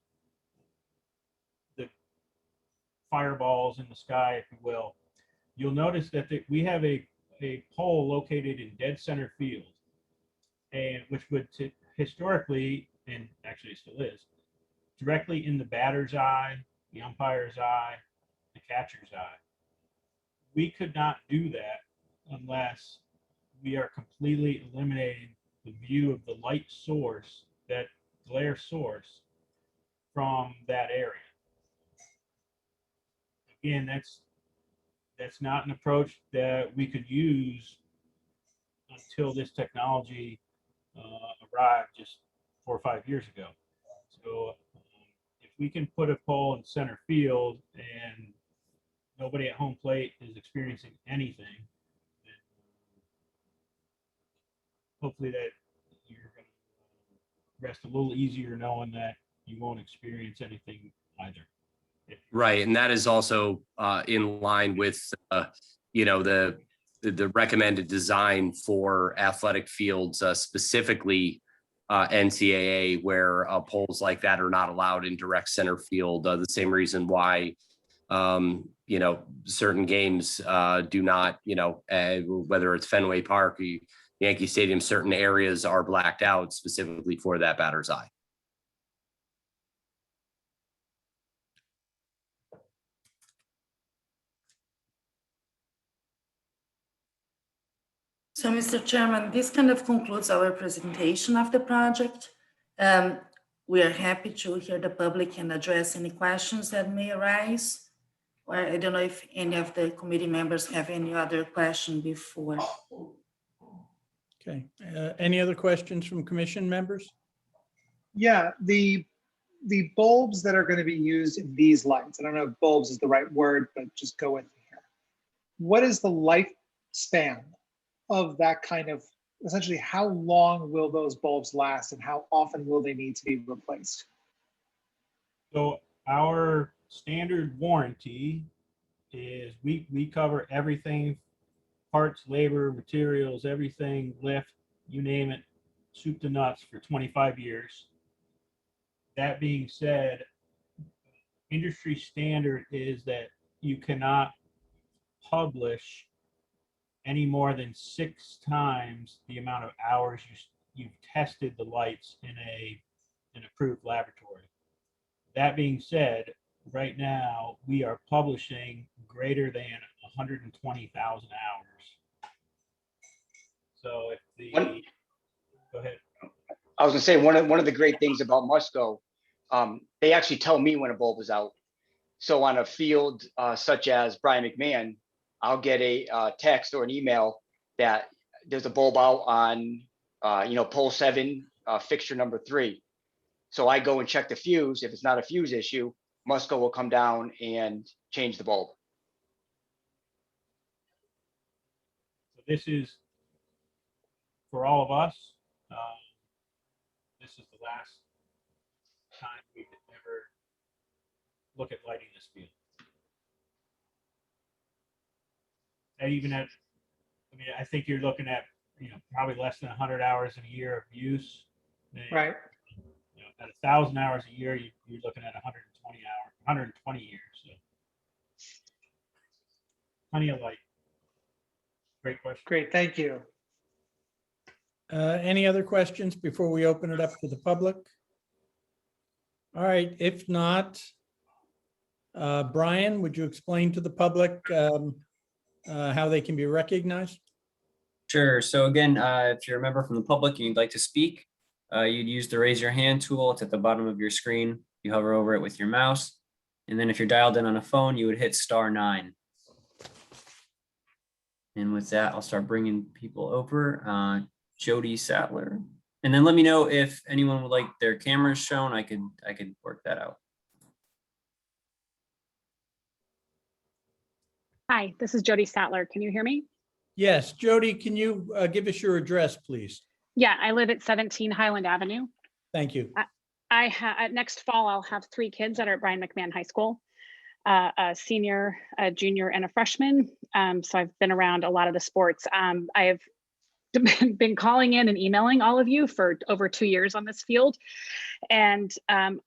[SPEAKER 18] fireballs in the sky, if you will, you'll notice that we have a pole located in dead center field, and which would historically, and actually it still is, directly in the batter's eye, the umpire's eye, the catcher's eye. We could not do that unless we are completely eliminating the view of the light source, that glare source, from that area. Again, that's not an approach that we could use until this technology arrived just 4 or 5 years ago. So if we can put a pole in center field and nobody at home plate is experiencing anything, then hopefully that you're going to rest a little easier knowing that you won't experience anything either.
[SPEAKER 19] Right, and that is also in line with the recommended design for athletic fields, specifically NCAA, where poles like that are not allowed in direct center field. The same reason why certain games do not, whether it's Fenway Park or Yankee Stadium, certain areas are blacked out specifically for that batter's eye.
[SPEAKER 17] So, Mr. Chairman, this kind of concludes our presentation of the project. We are happy to hear the public and address any questions that may arise. Or I don't know if any of the committee members have any other question before.
[SPEAKER 1] Okay, any other questions from commission members?
[SPEAKER 3] Yeah, the bulbs that are going to be used in these lights, I don't know if bulbs is the right word, but just go with me here. What is the lifespan of that kind of, essentially, how long will those bulbs last and how often will they need to be replaced?
[SPEAKER 18] So our standard warranty is we cover everything, parts, labor, materials, everything, lift, you name it, soup to nuts for 25 years. That being said, industry standard is that you cannot publish any more than 6 times the amount of hours you've tested the lights in an approved laboratory. That being said, right now we are publishing greater than 120,000 hours. So if the go ahead.
[SPEAKER 20] I was gonna say, one of the great things about Musco, they actually tell me when a bulb is out. So on a field such as Brian McMahon, I'll get a text or an email that there's a bulb out on, pole 7, fixture number 3. So I go and check the fuse. If it's not a fuse issue, Musco will come down and change the bulb.
[SPEAKER 18] So this is for all of us. This is the last time we could ever look at lighting this field. And even at, I think you're looking at, probably less than 100 hours in a year of use.
[SPEAKER 3] Right.
[SPEAKER 18] At 1,000 hours a year, you're looking at 120 years. So plenty of light. Great question.
[SPEAKER 3] Great, thank you.
[SPEAKER 1] Any other questions before we open it up to the public? All right, if not, Brian, would you explain to the public how they can be recognized?
[SPEAKER 14] Sure. So again, if you're a member from the public and you'd like to speak, you'd use the raise your hand tool. It's at the bottom of your screen. You hover over it with your mouse. And then if you're dialed in on a phone, you would hit *9. And with that, I'll start bringing people over. Jody Sattler. And then let me know if anyone would like their cameras shown. I could work that out.
[SPEAKER 21] Hi, this is Jody Sattler. Can you hear me?
[SPEAKER 1] Yes, Jody, can you give us your address, please?
[SPEAKER 21] Yeah, I live at 17 Highland Avenue.
[SPEAKER 1] Thank you.
[SPEAKER 21] Next fall, I'll have 3 kids that are at Brian McMahon High School, a senior, a junior, and a freshman. So I've been around a lot of the sports. I have been calling in and emailing all of you for over 2 years on this field. And I'm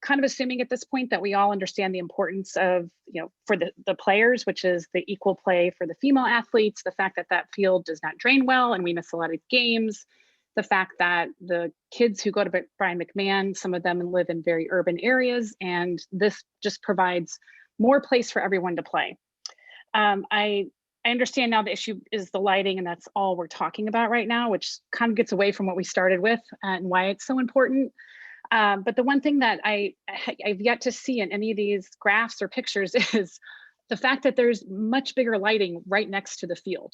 [SPEAKER 21] kind of assuming at this point that we all understand the importance of, for the players, which is the equal play for the female athletes, the fact that that field does not drain well and we miss a lot of games, the fact that the kids who go to Brian McMahon, some of them live in very urban areas, and this just provides more place for everyone to play. I understand now the issue is the lighting, and that's all we're talking about right now, which kind of gets away from what we started with and why it's so important. But the one thing that I've yet to see in any of these graphs or pictures is the fact that there's much bigger lighting right next to the field.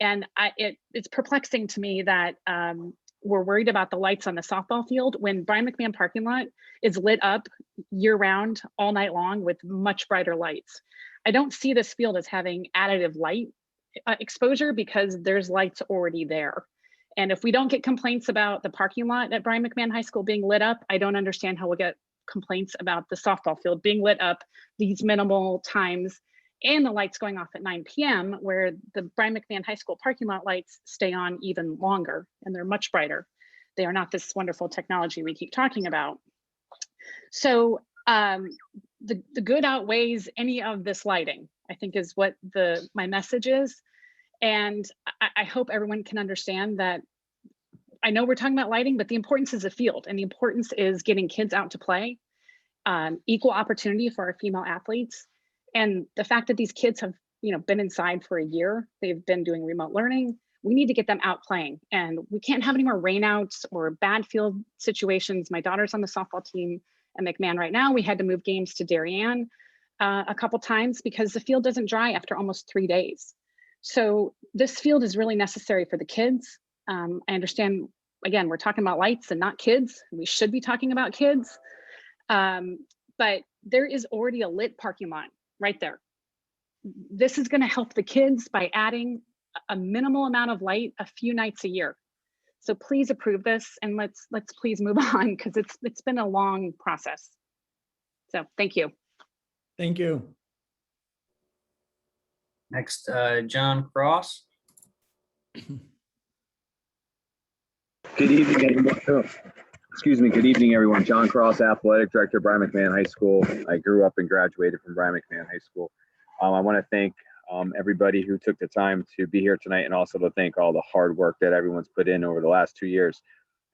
[SPEAKER 21] And it's perplexing to me that we're worried about the lights on the softball field when Brian McMahon parking lot is lit up year round, all night long with much brighter lights. I don't see this field as having additive light exposure because there's lights already there. And if we don't get complaints about the parking lot at Brian McMahon High School being lit up, I don't understand how we'll get complaints about the softball field being lit up these minimal times and the lights going off at 9 p.m. where the Brian McMahon High School parking lot lights stay on even longer and they're much brighter. They are not this wonderful technology we keep talking about. So the good outweighs any of this lighting, I think is what my message is. And I hope everyone can understand that. I know we're talking about lighting, but the importance is the field, and the importance is getting kids out to play, equal opportunity for our female athletes. And the fact that these kids have been inside for a year, they've been doing remote learning, we need to get them out playing. And we can't have any more rainouts or bad field situations. My daughter's on the softball team at McMahon right now. We had to move games to Darien a couple times because the field doesn't dry after almost 3 days. So this field is really necessary for the kids, I understand, again, we're talking about lights and not kids. We should be talking about kids. But there is already a lit parking lot right there. This is going to help the kids by adding a minimal amount of light a few nights a year. So please approve this, and let's please move on, because it's been a long process. So thank you.
[SPEAKER 1] Thank you.
[SPEAKER 14] Next, John Cross.
[SPEAKER 2] Good evening, everyone. Oh, excuse me. Good evening, everyone. John Cross, Athletic Director, Brian McMahon High School. I grew up and graduated from Brian McMahon High School. I want to thank everybody who took the time to be here tonight, and also to thank all the hard work that everyone's put in over the last 2 years.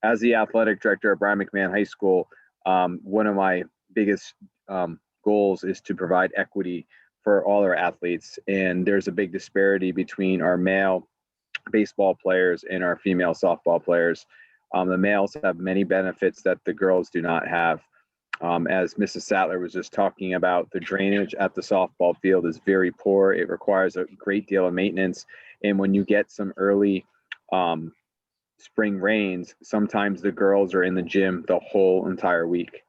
[SPEAKER 2] As the Athletic Director at Brian McMahon High School, one of my biggest goals is to provide equity for all our athletes. And there's a big disparity between our male baseball players and our female softball players. The males have many benefits that the girls do not have. As Mrs. Sattler was just talking about, the drainage at the softball field is very poor. It requires a great deal of maintenance. And when you get some early spring rains, sometimes the girls are in the gym the whole entire week.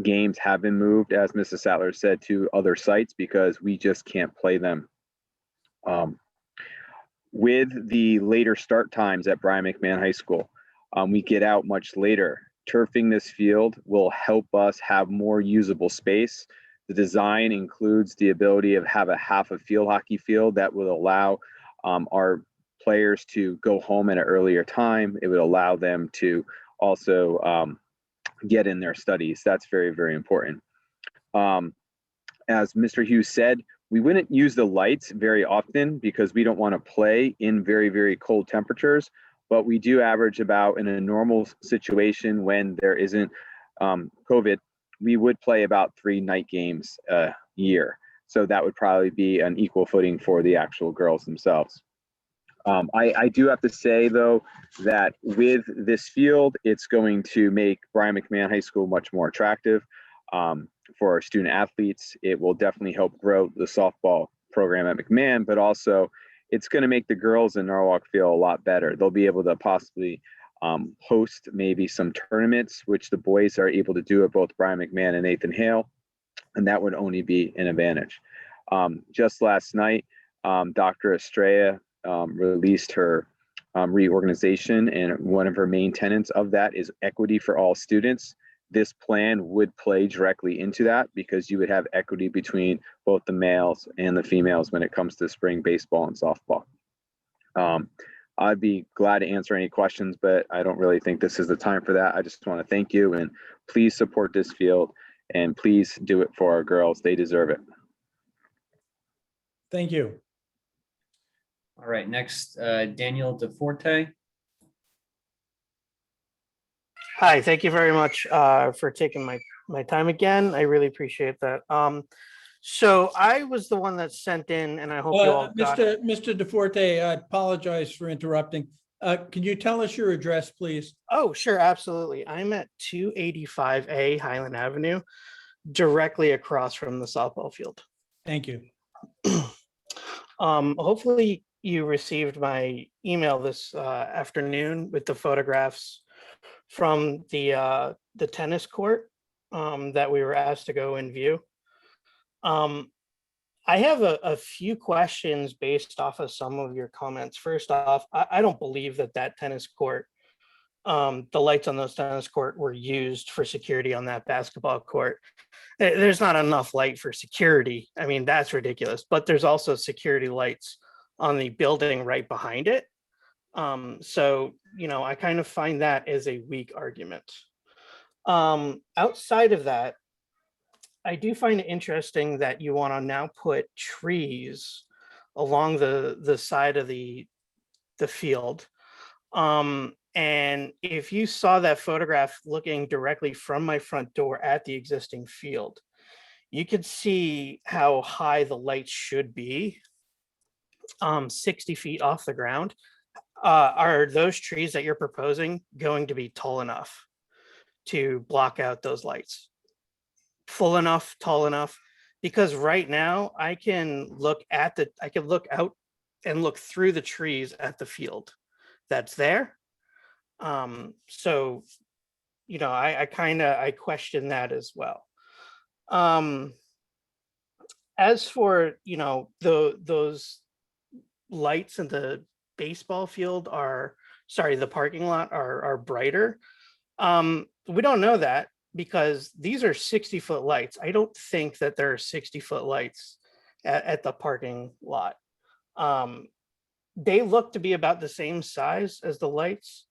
[SPEAKER 2] Games have been moved, as Mrs. Sattler said, to other sites because we just can't play them. With the later start times at Brian McMahon High School, we get out much later. Turfing this field will help us have more usable space. The design includes the ability of have a half a field hockey field that will allow our players to go home at an earlier time. It would allow them to also get in their studies. That's very, very important. As Mr. Hughes said, we wouldn't use the lights very often because we don't want to play in very, very cold temperatures, but we do average about, in a normal situation when there isn't COVID, we would play about 3 night games a year. So that would probably be an equal footing for the actual girls themselves. I do have to say, though, that with this field, it's going to make Brian McMahon High School much more attractive for our student athletes. It will definitely help grow the softball program at McMahon, but also it's going to make the girls in Norwalk feel a lot better. They'll be able to possibly host maybe some tournaments, which the boys are able to do at both Brian McMahon and Nathan Hale, and that would only be an advantage. Just last night, Dr. Estrella released her reorganization, and one of her main tenets of that is equity for all students. This plan would play directly into that because you would have equity between both the males and the females when it comes to spring baseball and softball. I'd be glad to answer any questions, but I don't really think this is the time for that. I just want to thank you, and please support this field, and please do it for our girls. They deserve it.
[SPEAKER 1] Thank you.
[SPEAKER 14] All right, next, Daniel DeForte.
[SPEAKER 22] Hi, thank you very much for taking my time again. I really appreciate that. So I was the one that sent in, and I hope you all got it.
[SPEAKER 1] Mr. DeForte, I apologize for interrupting. Can you tell us your address, please?
[SPEAKER 22] Oh, sure, absolutely. I'm at 285A Highland Avenue, directly across from the softball field.
[SPEAKER 1] Thank you.
[SPEAKER 22] Hopefully you received my email this afternoon with the photographs from the tennis court that we were asked to go and view. I have a few questions based off of some of your comments. First off, I don't believe that tennis court, the lights on those tennis court were used for security on that basketball court. There's not enough light for security. I mean, that's ridiculous, but there's also security lights on the building right behind it. So, you know, I kind of find that as a weak argument. Outside of that, I do find it interesting that you want to now put trees along the side of the field. And if you saw that photograph looking directly from my front door at the existing field, you could see how high the lights should be, 60 feet off the ground. Are those trees that you're proposing going to be tall enough to block out those lights? Full enough, tall enough? Because right now I can look out and look through the trees at the field. that's there. So, you know, I question that as well. As for, you know, those lights in the baseball field the parking lot are brighter. We don't know that because these are 60-foot lights. I don't think that there are 60-foot lights at the parking lot. They look to be about the same size as the lights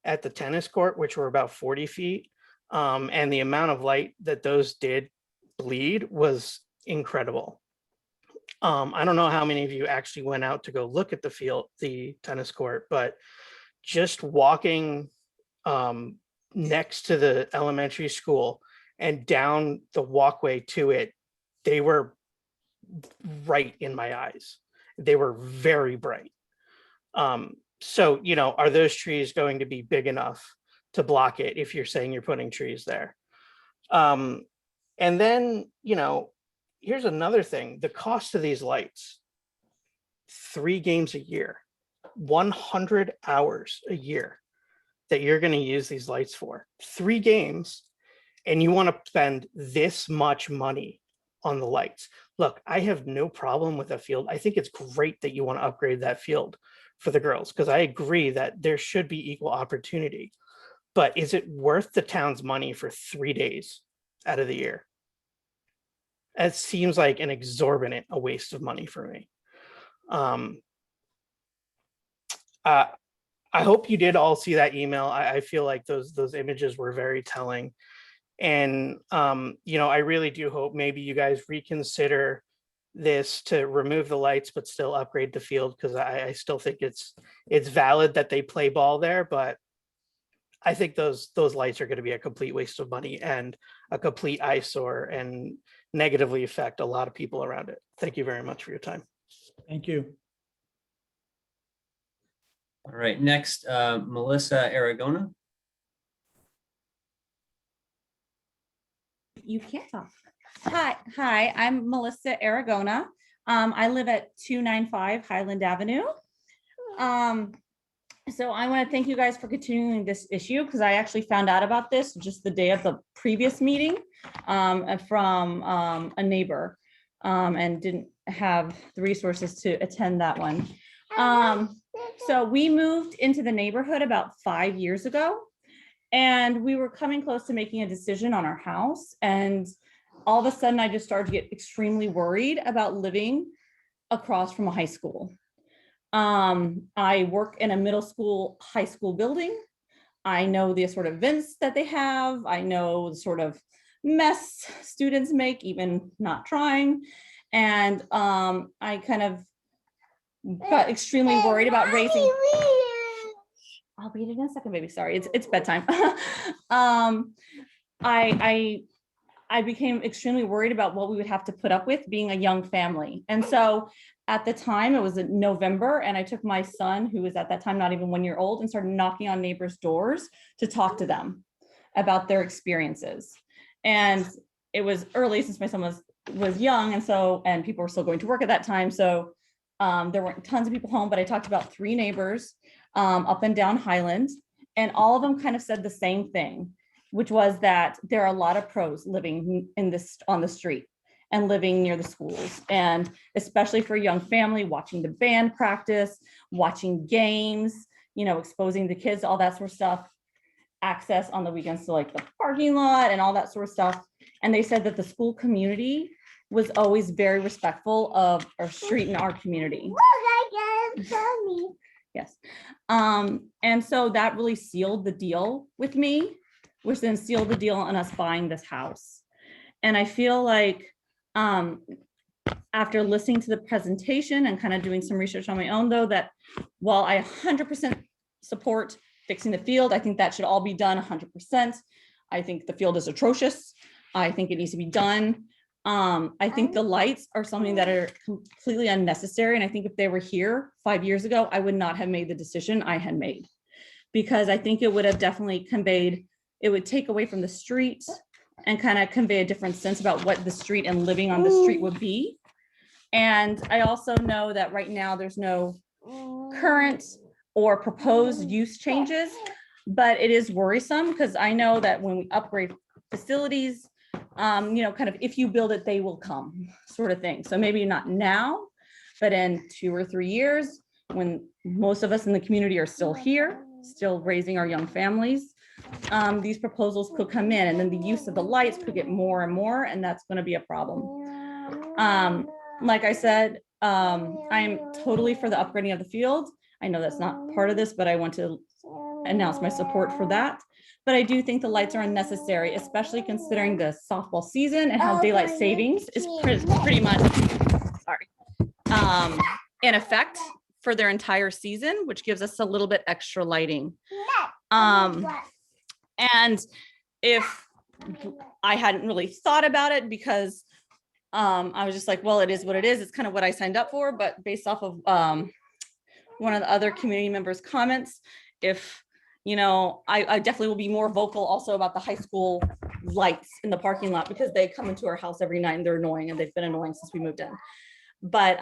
[SPEAKER 22] at the tennis court, which were about 40 feet. And the amount of light that those did bleed was incredible. I don't know how many of you actually went out to go look at the tennis court, but just walking next to the elementary school and down the walkway to it, they were right in my eyes. They were very bright. So, you know, are those trees going to be big enough to block it if you're saying you're putting trees there? And then, you know, here's another thing, the cost of these lights, 3 games a year, 100 hours a year that you're going to use these lights for, 3 games, and you want to spend this much money on the lights. Look, I have no problem with a field. I think it's great that you want to upgrade that field for the girls, because I agree that there should be equal opportunity. But is it worth the town's money for 3 days out of the year? It seems like an exorbitant a waste of money for me. I hope you did all see that email. I feel like those images were very telling. And, you know, I really do hope maybe you guys reconsider this to remove the lights, but still upgrade the field, because I still think it's valid that they play ball there, but I think those lights are going to be a complete waste of money and a complete eyesore and negatively affect a lot of people around it. Thank you very much for your time.
[SPEAKER 1] Thank you.
[SPEAKER 14] All right, next, Melissa Aragona.
[SPEAKER 5] You can't talk. Hi, I'm Melissa Aragona. I live at 295 Highland Avenue. So I want to thank you guys for continuing this issue, because I actually found out about this just the day of the previous meeting from a neighbor and didn't have the resources to attend that one. So we moved into the neighborhood about 5 years ago, and we were coming close to making a decision on our house. And all of a sudden I just started to get extremely worried about living across from a high school. I work in a middle school, high school building. I know the sort of events that they have. I know the sort of mess students make, even not trying. And I kind of got extremely worried about raising. I'll read it in a second, baby. Sorry, it's bedtime. I became extremely worried about what we would have to put up with being a young family. And so at the time, it was in November, and I took my son, who was at that time not even 1 year old, and started knocking on neighbors' doors to talk to them about their experiences. And it was early, since my son was young, and people were still going to work at that time. So there weren't tons of people home, but I talked to about 3 neighbors up and down Highland, and all of them kind of said the same thing, which was that there are a lot of pros living on the street and living near the schools, and especially for a young family, watching the band practice, watching games, you know, exposing the kids to all that sort of stuff, access on the weekends to like the parking lot and all that sort of stuff. And they said that the school community was always very respectful of our street and our community. Yes. And so that really sealed the deal with me, which then sealed the deal on us buying this house. And I feel like after listening to the presentation and kind of doing some research on my own, though, that while I 100% support fixing the field, I think that should all be done 100%. I think the field is atrocious. I think it needs to be done. I think the lights are something that are completely unnecessary. And I think if they were here 5 years ago, I would not have made the decision I had made, because I think it would have definitely conveyed, it would take away from the street and kind of convey a different sense about what the street and living on the street would be. And I also know that right now there's no current or proposed use changes, but it is worrisome because I know that when we upgrade facilities, you know, kind of if you build it, they will come sort of thing. So maybe not now, but in 2 or 3 years, when most of us in the community are still here, still raising our young families, these proposals could come in, and then the use of the lights could get more and more, and that's going to be a problem. Like I said, I'm totally for the upgrading of the field. I know that's not part of this, but I want to announce my support for that. But I do think the lights are unnecessary, especially considering the softball season and how daylight savings is pretty much, sorry, in effect for their entire season, which gives us a little bit extra lighting. And if I hadn't really thought about it because I was just like, well, it is what it is. It's kind of what I signed up for. But based off of one of the other community members' comments, if, you know, I definitely will be more vocal also about the high school lights in the parking lot because they come into our house every night and they're annoying, and they've been annoying since we moved in. But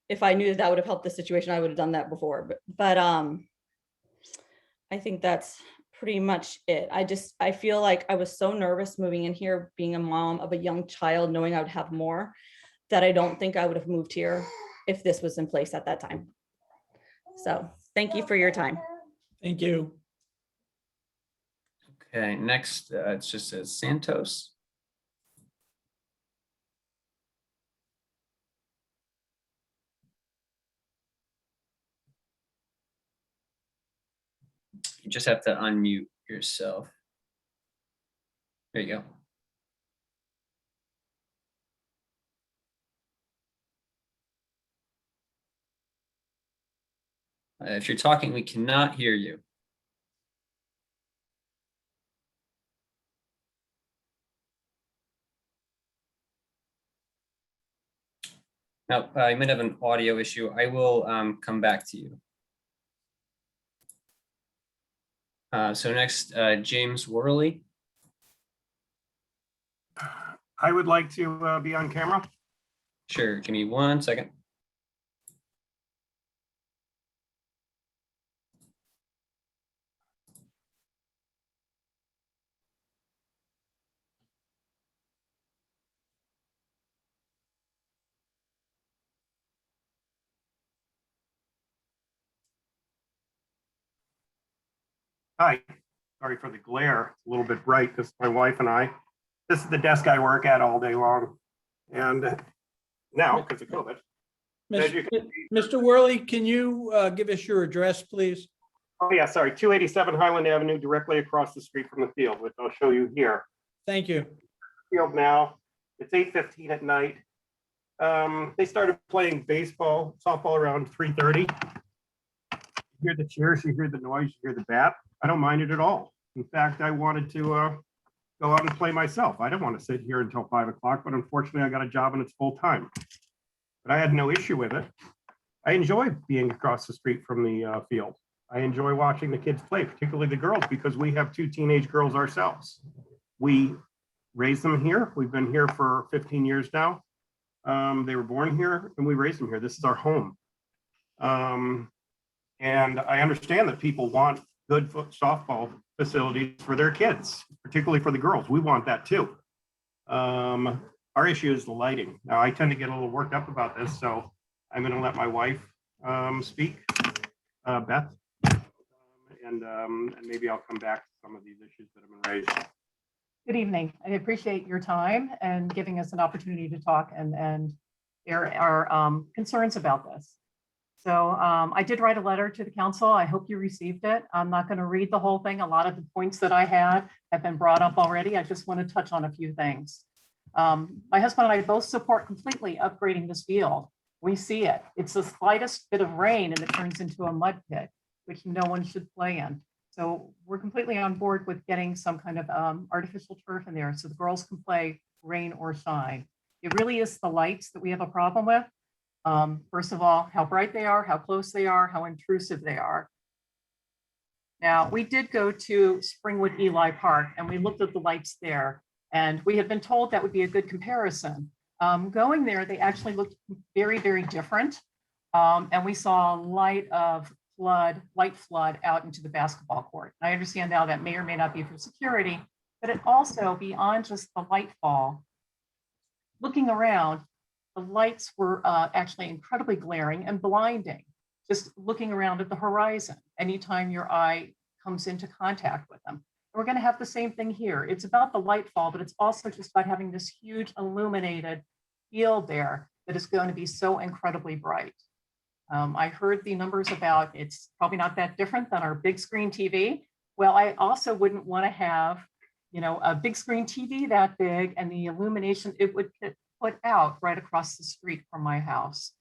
[SPEAKER 5] if I knew that would have helped the situation, I would have done that before. But I think that's pretty much it. I feel like I was so nervous moving in here, being a mom of a young child, knowing I would have more, that I don't think I would have moved here if this was in place at that time. So thank you for your time.
[SPEAKER 1] Thank you.
[SPEAKER 14] Okay, next, it just says Santos. You just have to unmute yourself. There you go. If you're talking, we cannot hear you. Now, you might have an audio issue. I will come back to you. So next, James Worley.
[SPEAKER 6] I would like to be on camera.
[SPEAKER 14] Sure, give me 1 second.
[SPEAKER 6] Hi, sorry for the glare. It's a little bit bright because my wife and I, this is the desk I work at all day long. And now, because of COVID.
[SPEAKER 1] Mr. Worley, can you give us your address, please?
[SPEAKER 6] Oh yeah, sorry, 287 Highland Avenue, directly across the street from the field, which I'll show you here.
[SPEAKER 1] Thank you.
[SPEAKER 6] Field now, it's 8:15 at night. They started playing baseball, softball around 3:30. You hear the cheers, you hear the noise, you hear the bat. I don't mind it at all. In fact, I wanted to go out and play myself. I didn't want to sit here until 5 o'clock, but unfortunately I got a job and it's full time. But I had no issue with it. I enjoy being across the street from the field. I enjoy watching the kids play, particularly the girls, because we have 2 teenage girls ourselves. We raised them here. We've been here for 15 years now. They were born here and we raised them here. This is our home. And I understand that people want good softball facilities for their kids, particularly for the girls. We want that too. Our issue is the lighting. Now, I tend to get a little worked up about this, so I'm going to let my wife speak, Beth, and maybe I'll come back to some of these issues that have been raised.
[SPEAKER 8] Good evening. I appreciate your time and giving us an opportunity to talk and air our concerns about this. So I did write a letter to the council. I hope you received it. I'm not going to read the whole thing. A lot of the points that I had have been brought up already. I just want to touch on a few things. My husband and I both support completely upgrading this field. We see it. It's the slightest bit of rain and it turns into a mud pit, which no one should play in. So we're completely on board with getting some kind of artificial turf in there so the girls can play rain or shine. It really is the lights that we have a problem with. First of all, how bright they are, how close they are, how intrusive they are. Now, we did go to Springwood Eli Park and we looked at the lights there and we had been told that would be a good comparison. Going there, they actually looked very, very different. And we saw a light of light flood out into the basketball court. I understand now that may or may not be for security, but it also beyond just the light fall. Looking around, the lights were actually incredibly glaring and blinding. Just looking around at the horizon, anytime your eye comes into contact with them. We're going to have the same thing here. It's about the light fall, but it's also just about having this huge illuminated field there that is going to be so incredibly bright. I heard the numbers about it's probably not that different than our big screen TV. Well, I also wouldn't want to have, you know, a big screen TV that big and the illumination it would put out right across the street from my house.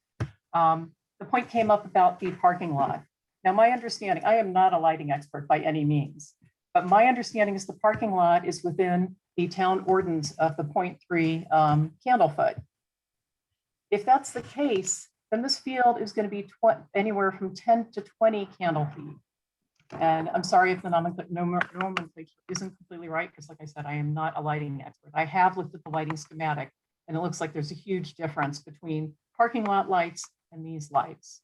[SPEAKER 8] The point came up about the parking lot. Now, my understanding, I am not a lighting expert by any means, but my understanding is the parking lot is within the town ordinance of the 0.3 candle foot. If that's the case, then this field is going to be anywhere from 10 to 20 candle feet. And I'm sorry if the nomenclature isn't completely right, because like I said, I am not a lighting expert. I have looked at the lighting schematic, and it looks like there's a huge difference between parking lot lights and these lights.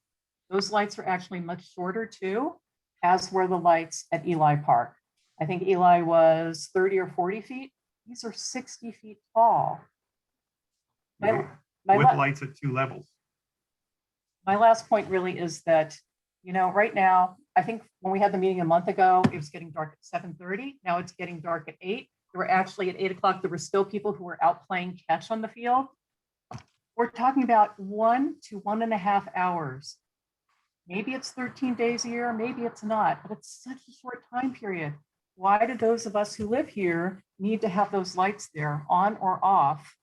[SPEAKER 8] Those lights are actually much shorter too, as were the lights at Eli Park. I think Eli was 30 or 40 feet. These are 60 feet tall.
[SPEAKER 6] With lights at 2 levels.
[SPEAKER 8] My last point really is that, you know, right now, I think when we had the meeting a month ago, it was getting dark at 7:30. Now it's getting dark at 8. There were actually at 8 o'clock, there were still people who were out playing catch on the field. We're talking about 1 to 1.5 hours. Maybe it's 13 days a year, maybe it's not, but it's such a short time period. Why do those of us who live here need to have those lights there on or off?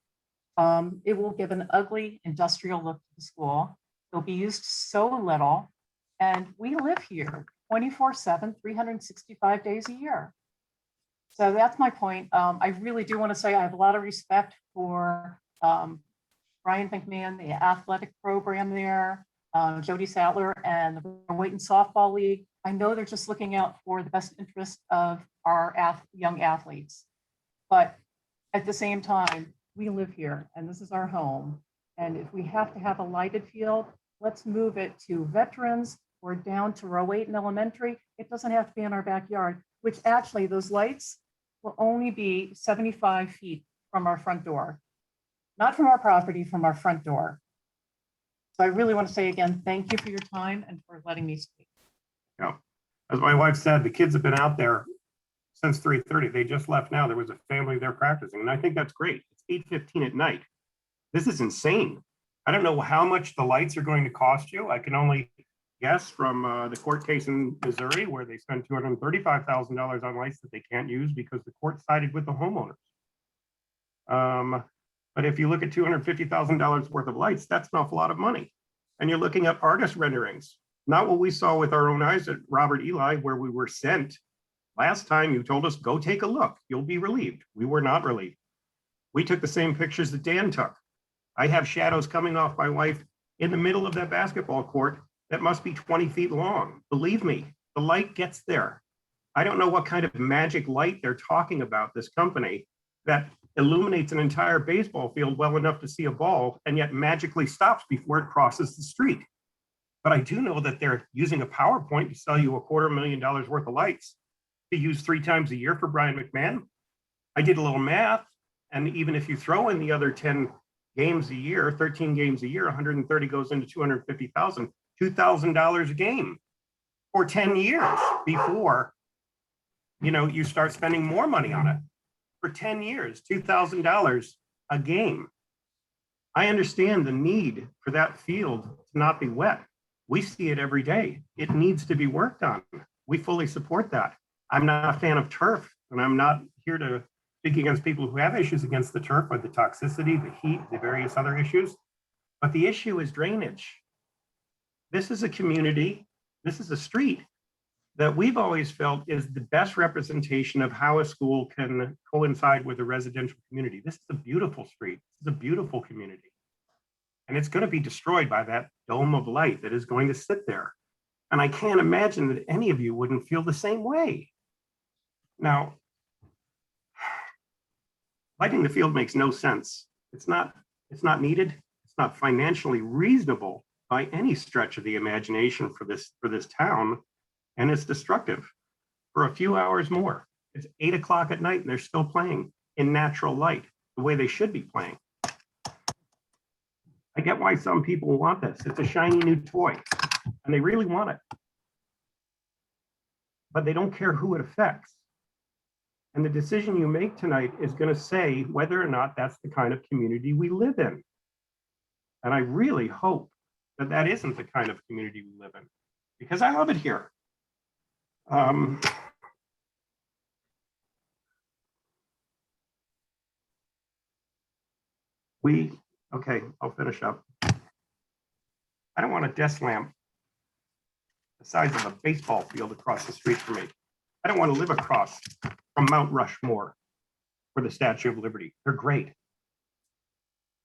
[SPEAKER 8] It will give an ugly industrial look to the school. They'll be used so little. And we live here 24/7, 365 days a year. So that's my point. I really do want to say I have a lot of respect for Brian McMahon, the athletic program there, Jody Sattler, and the Wayton Softball League. I know they're just looking out for the best interest of our young athletes. But at the same time, we live here and this is our home. And if we have to have a lighted field, let's move it to veterans or down to Rowayton Elementary. It doesn't have to be in our backyard, which actually those lights will only be 75 feet from our front door. Not from our property, from our front door. So I really want to say again, thank you for your time and for letting me speak.
[SPEAKER 6] Yeah. As my wife said, the kids have been out there since 3:30. They just left now. There was a family there practicing, and I think that's great. It's 8:15 at night. This is insane. I don't know how much the lights are going to cost you. I can only guess from the court case in Missouri where they spent $235,000 on lights that they can't use because the court sided with the homeowners. But if you look at $250,000 worth of lights, that's an awful lot of money. And you're looking at artist renderings, not what we saw with our own eyes at Robert Eli, where we were sent. Last time you told us, go take a look, you'll be relieved. We were not relieved. We took the same pictures that Dan took. I have shadows coming off my wife in the middle of that basketball court that must be 20 feet long. Believe me, the light gets there. I don't know what kind of magic light they're talking about, this company, that illuminates an entire baseball field well enough to see a ball and yet magically stops before it crosses the street. But I do know that they're using a PowerPoint to sell you $250,000 worth of lights to use 3 times a year for Brian McMahon. I did a little math, and even if you throw in the other 10 games a year, 13 games a year, 130 goes into 250,000, $2,000 a game for 10 years before, you know, you start spending more money on it. For 10 years, $2,000 a game. I understand the need for that field to not be wet. We see it every day. It needs to be worked on. We fully support that. I'm not a fan of turf, and I'm not here to speak against people who have issues against the turf or the toxicity, the heat, the various other issues. But the issue is drainage. This is a community, this is a street that we've always felt is the best representation of how a school can coincide with a residential community. This is a beautiful street. This is a beautiful community. And it's going to be destroyed by that dome of light that is going to sit there. And I can't imagine that any of you wouldn't feel the same way. Now, lighting the field makes no sense. It's not needed. It's not financially reasonable by any stretch of the imagination for this town, and it's destructive for a few hours more. It's 8 o'clock at night and they're still playing in natural light, the way they should be playing. I get why some people want this. It's a shiny new toy and they really want it. But they don't care who it affects. And the decision you make tonight is going to say whether or not that's the kind of community we live in. And I really hope that that isn't the kind of community we live in, because I love it here. Okay, I'll finish up. I don't want a desk lamp the size of a baseball field across the street from me. I don't want to live across from Mount Rushmore or the Statue of Liberty. They're great.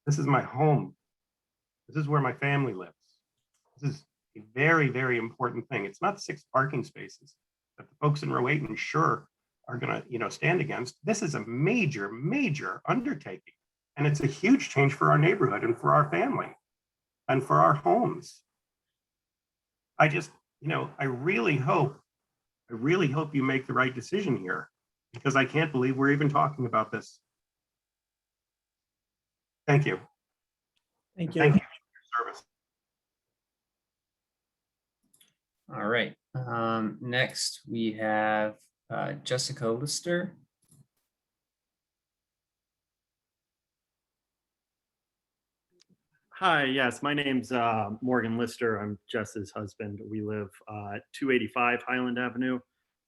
[SPEAKER 6] This is my home. This is where my family lives. This is a very, very important thing. It's not 6 parking spaces that the folks in Rowayton sure are going to, stand against. This is a major, major undertaking. And it's a huge change for our neighborhood and for our family and for our homes. I just, I really hope you make the right decision here, because I can't believe we're even talking about this. Thank you.
[SPEAKER 1] Thank you.
[SPEAKER 6] Thank you for your service.
[SPEAKER 14] All right. Next, we have Jessica Lister.
[SPEAKER 4] Hi, yes, my name's Morgan Lister. I'm Jess's husband. We live at 285 Highland Avenue.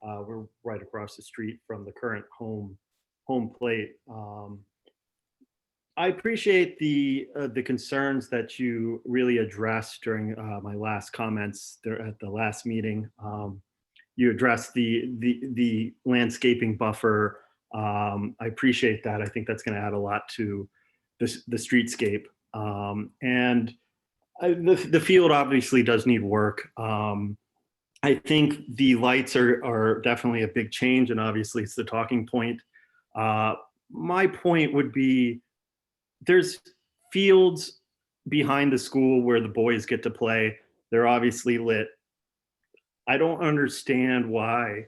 [SPEAKER 4] We're right across the street from the current home plate. I appreciate the concerns that you really addressed during my last comments there at the last meeting. You addressed the landscaping buffer. I appreciate that. I think that's going to add a lot to the streetscape. And the field obviously does need work. I think the lights are definitely a big change, and obviously it's the talking point. My point would be, there's fields behind the school where the boys get to play. They're obviously lit. I don't understand why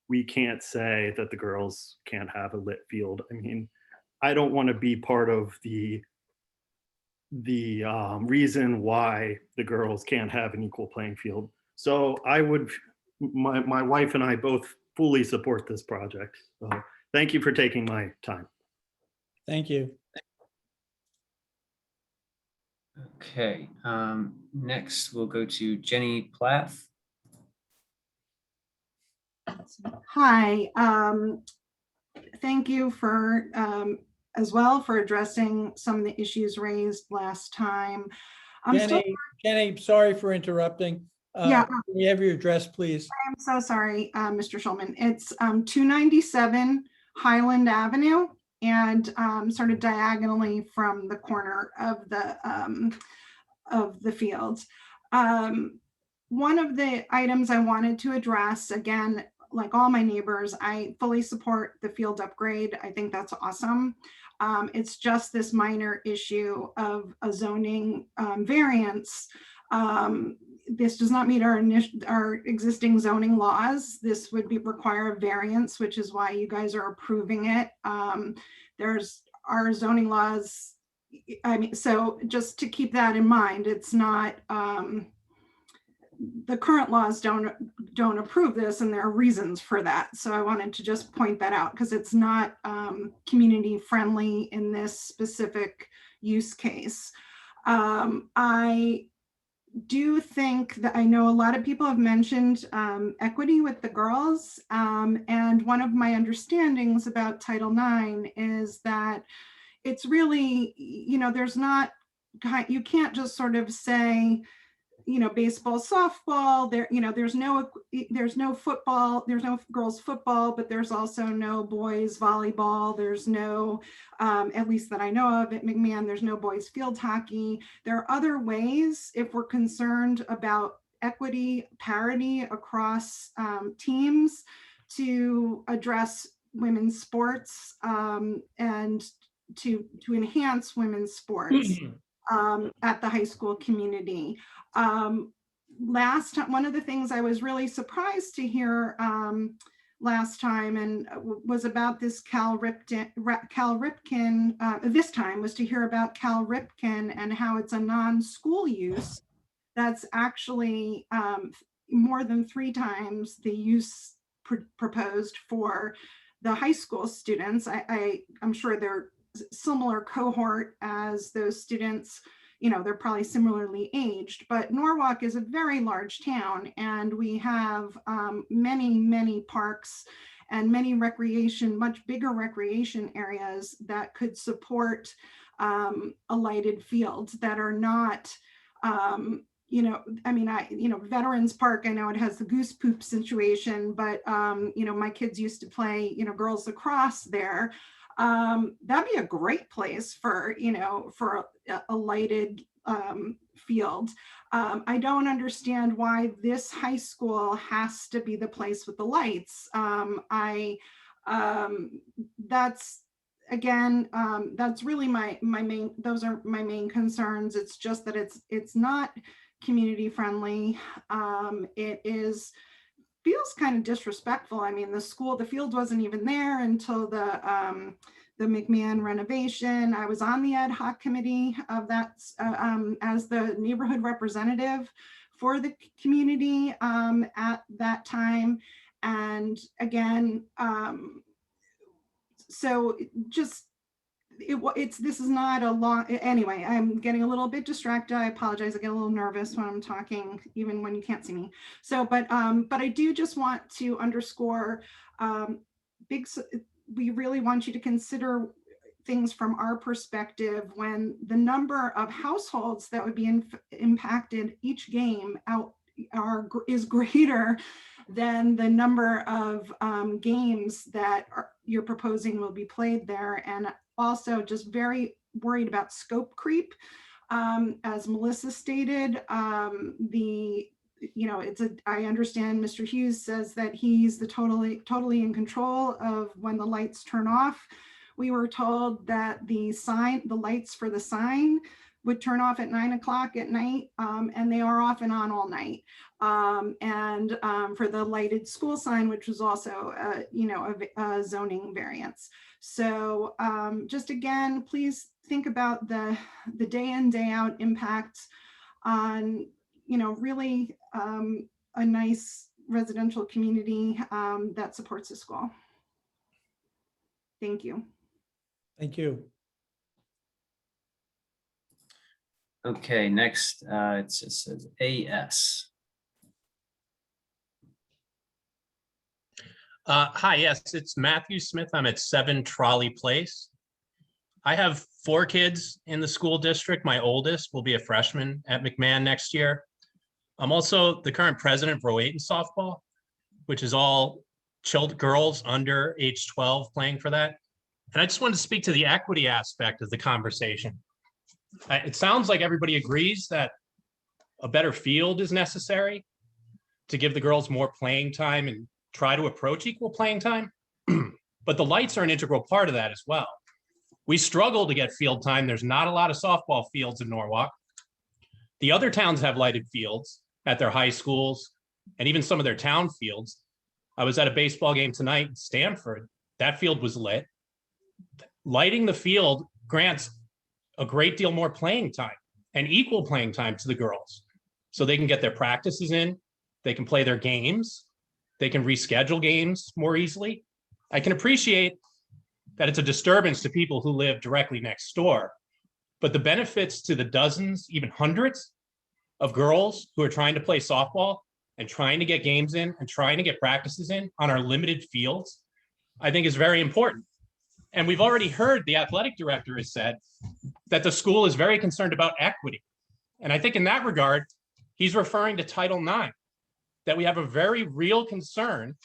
[SPEAKER 4] we can't say that the girls can't have a lit field. I mean, I don't want to be part of the reason why the girls can't have an equal playing field. So my wife and I both fully support this project. So thank you for taking my time.
[SPEAKER 1] Thank you.
[SPEAKER 14] Okay. Next, we'll go to Jenny Plath.
[SPEAKER 9] Hi. Thank you for as well for addressing some of the issues raised last time.
[SPEAKER 1] Jenny, sorry for interrupting.
[SPEAKER 9] Yeah.
[SPEAKER 1] Can we have your address, please?
[SPEAKER 9] I'm so sorry, Mr. Schulman. It's 297 Highland Avenue, and sort of diagonally from the corner of the fields. One of the items I wanted to address, again, like all my neighbors, I fully support the field upgrade. I think that's awesome. It's just this minor issue of a zoning variance. This does not meet our existing zoning laws. This would require a variance, which is why you guys are approving it. There's our zoning laws. I mean, so just to keep that in mind, it's not, the current laws don't approve this, and there are reasons for that. So I wanted to just point that out, because it's not community friendly in this specific use case. I do think that I know a lot of people have mentioned equity with the girls. And one of my understandings about Title IX is that it's really, there's not, you can't just sort of say, baseball, softball, there's no football, there's no girls football, but there's also no boys volleyball. There's no, at least that I know of at McMahon, there's no boys field hockey. There are other ways, if we're concerned about equity, parity across teams, to address women's sports and to enhance women's sports. at the high school community. Last time, one of the things I was really surprised to hear last time and was about this Cal Ripken, this time was to hear about Cal Ripken and how it's a non-school use that's actually more than 3 times the use proposed for the high school students. I'm sure they're similar cohort as those students. You know, they're probably similarly aged, but Norwalk is a very large town, and we have many parks and many much bigger recreation areas that could support a lighted field that are not, you know, I mean, Veterans Park, I know it has the goose poop situation, but, you know, my kids used to play, you know, girls lacrosse there. That'd be a great place for, you know, for a lighted field. I don't understand why this high school has to be the place with the lights. That's again, that's really those are my main concerns. It's just that it's not community friendly. It feels kind of disrespectful. I mean, the field wasn't even there until the McMahon renovation. I was on the ad hoc committee of that as the neighborhood representative for the community at that time. And again, so just this is not a long, anyway, I'm getting a little bit distracted. I apologize. I get a little nervous when I'm talking, even when you can't see me. So, but I do just want to underscore we really want you to consider things from our perspective when the number of households that would be impacted each game is greater than the number of games that you're proposing will be played there. And also just very worried about scope creep. As Melissa stated, you know, I understand Mr. Hughes says that he's totally in control of when the lights turn off. We were told that the lights for the sign would turn off at 9 o'clock at night, and they are off and on all night. And for the lighted school sign, which was also, you know, a zoning variance. So just again, please think about the day in, day out impact on, you know, really a nice residential community that supports the school. Thank you.
[SPEAKER 1] Thank you.
[SPEAKER 14] Okay, next, it just says AS.
[SPEAKER 11] Hi, yes, it's Matthew Smith. I'm at 7 Trolley Place. I have 4 kids in the school district. My oldest will be a freshman at McMahon next year. I'm also the current president of Rowayton softball, which is all girls under age 12 playing for that. And I just wanted to speak to the equity aspect of the conversation. It sounds like everybody agrees that a better field is necessary to give the girls more playing time and try to approach equal playing time. But the lights are an integral part of that as well. We struggle to get field time. There's not a lot of softball fields in Norwalk. The other towns have lighted fields at their high schools and even some of their town fields. I was at a baseball game tonight in Stamford. That field was lit. Lighting the field grants a great deal more playing time and equal playing time to the girls so they can get their practices in, they can play their games, they can reschedule games more easily. I can appreciate that it's a disturbance to people who live directly next door, but the benefits to the dozens, even hundreds of girls who are trying to play softball and trying to get games in and trying to get practices in on our limited fields, I think is very important. And we've already heard the athletic director has said that the school is very concerned about equity. And I think in that regard, he's referring to Title IX, that we have a very real concern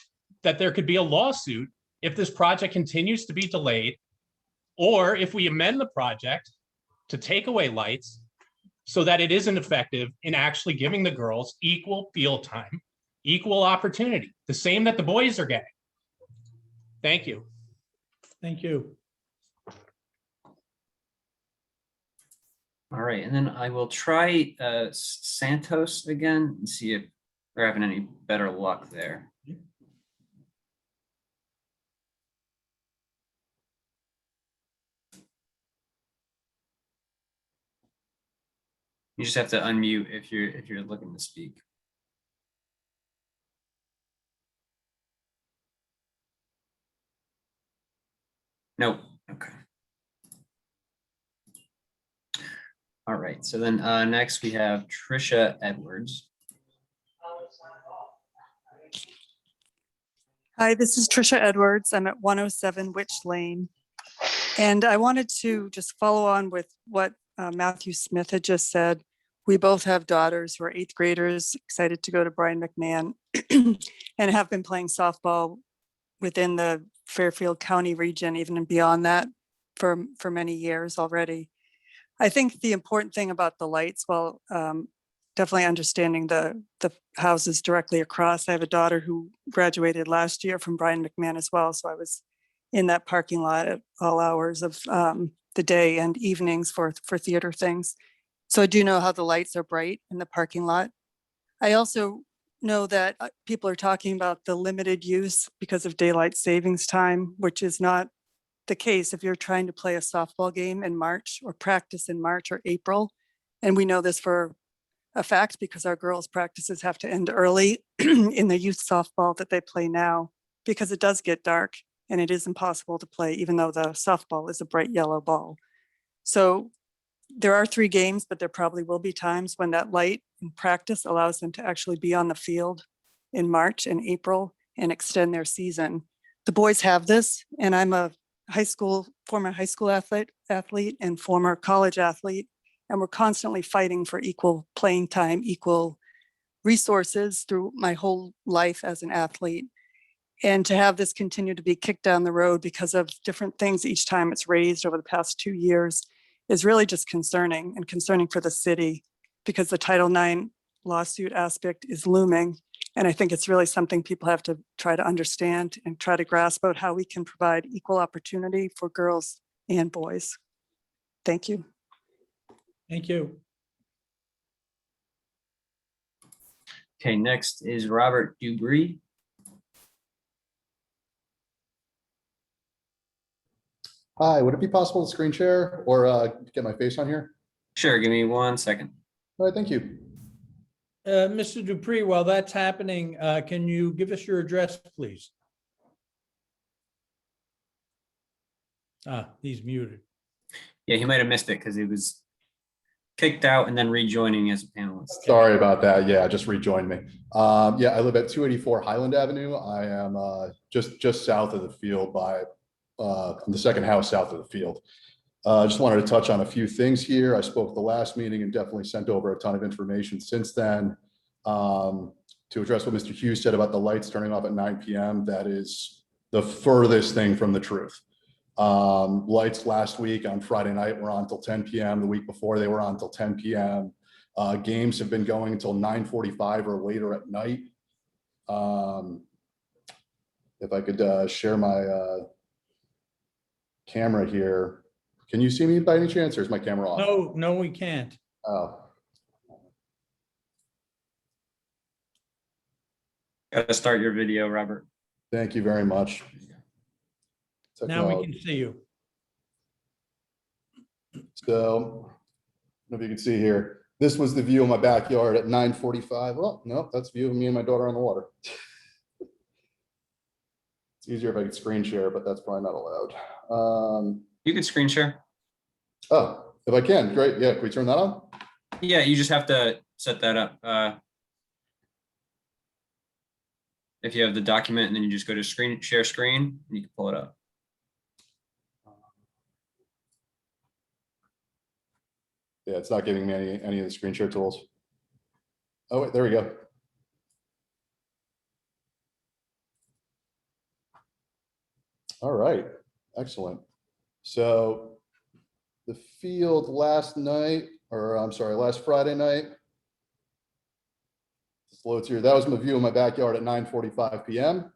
[SPEAKER 11] that there could be a lawsuit if this project continues to be delayed, or if we amend the project to take away lights so that it isn't effective in actually giving the girls equal field time, equal opportunity, the same that the boys are getting. Thank you.
[SPEAKER 1] Thank you.
[SPEAKER 14] All right, and then I will try Santos again and see if we're having any better luck there. You just have to unmute if you're looking to speak. Nope. Okay. All right. So then next we have Trisha Edwards.
[SPEAKER 12] Hi, this is Trisha Edwards. I'm at 107 Witch Lane. And I wanted to just follow on with what Matthew Smith had just said. We both have daughters who are 8th graders, excited to go to Brian McMahon and have been playing softball within the Fairfield County region, even beyond that for many years already. I think the important thing about the lights, well, definitely understanding the houses directly across. I have a daughter who graduated last year from Brian McMahon as well. So I was in that parking lot at all hours of the day and evenings for theater things. So I do know how the lights are bright in the parking lot. I also know that people are talking about the limited use because of daylight savings time, which is not the case if you're trying to play a softball game in March or practice in March or April. And we know this for a fact because our girls' practices have to end early in the youth softball that they play now, because it does get dark and it is impossible to play, even though the softball is a bright yellow ball. So there are 3 games, but there probably will be times when that light in practice allows them to actually be on the field in March and April and extend their season. The boys have this, and I'm a former high school athlete and former college athlete, and we're constantly fighting for equal playing time, equal resources through my whole life as an athlete. And to have this continue to be kicked down the road because of different things each time it's raised over the past 2 years is really just concerning, and concerning for the city, because the Title IX lawsuit aspect is looming. And I think it's really something people have to try to understand and try to grasp out how we can provide equal opportunity for girls and boys. Thank you.
[SPEAKER 1] Thank you.
[SPEAKER 14] Okay, next is Robert Dubree.
[SPEAKER 13] Hi, would it be possible to screen share or get my face on here?
[SPEAKER 14] Sure, give me 1 second.
[SPEAKER 13] All right, thank you.
[SPEAKER 1] Mr. Dupree, while that's happening, can you give us your address, please? He's muted.
[SPEAKER 14] Yeah, he might have missed it because he was kicked out and then rejoining as a panelist.
[SPEAKER 13] Sorry about that. Yeah, just rejoined me. Yeah, I live at 284 Highland Avenue. I am just south of the field by the second house south of the field. I just wanted to touch on a few things here. I spoke at the last meeting and definitely sent over a ton of information since then. To address what Mr. Hughes said about the lights turning off at 9 p.m., that is the furthest thing from the truth. Lights last week on Friday night were on till 10 p.m. The week before they were on till 10 p.m. Games have been going until 9:45 or later at night. If I could share my camera here. Can you see me by any chance, or is my camera off?
[SPEAKER 1] No, we can't.
[SPEAKER 13] Oh,
[SPEAKER 14] Got to start your video, Robert.
[SPEAKER 13] thank you very much.
[SPEAKER 1] Now we can see you.
[SPEAKER 13] So, I don't know if you can see here. This was the view of my backyard at 9:45. Well, no, that's a view of me and my daughter on the water. It's easier if I could screen share, but that's probably not allowed.
[SPEAKER 14] You can screen share.
[SPEAKER 13] Oh, if I can, great. Yeah, can we turn that on?
[SPEAKER 14] Yeah, you just have to set that up. If you have the document and then you just go to share screen, and you can pull it up.
[SPEAKER 13] Yeah, it's not giving me any of the screen share tools. Oh, wait, there we go. All right, excellent. So the field last night, or I'm sorry, last Friday night. Loads here. That was my view of my backyard at 9:45 p.m.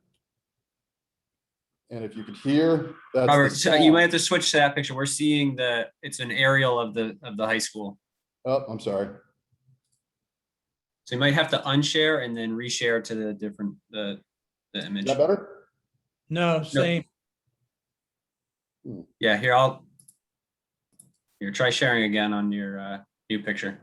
[SPEAKER 13] And if you could hear, that's
[SPEAKER 14] Robert, so you might have to switch to that picture. We're seeing it's an aerial of the high school.
[SPEAKER 13] Oh, I'm sorry.
[SPEAKER 14] So you might have to unshare and then reshare to the different, the image.
[SPEAKER 13] Is that better?
[SPEAKER 1] No, same.
[SPEAKER 14] Yeah, here, try sharing again on your new picture.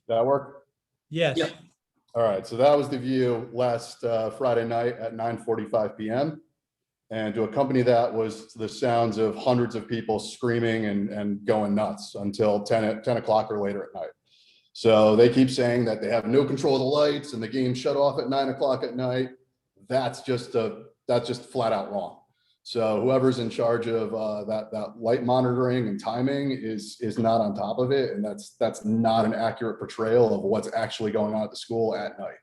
[SPEAKER 13] That work?
[SPEAKER 1] Yes.
[SPEAKER 13] All right, so that was the view last Friday night at 9:45 p.m. And to accompany that was the sounds of hundreds of people screaming and going nuts until 10 o'clock or later at night. So they keep saying that they have no control of the lights and the game shut off at 9 o'clock at night. That's just flat out wrong. So whoever's in charge of that light monitoring and timing is not on top of it, and that's not an accurate portrayal of what's actually going on at the school at night.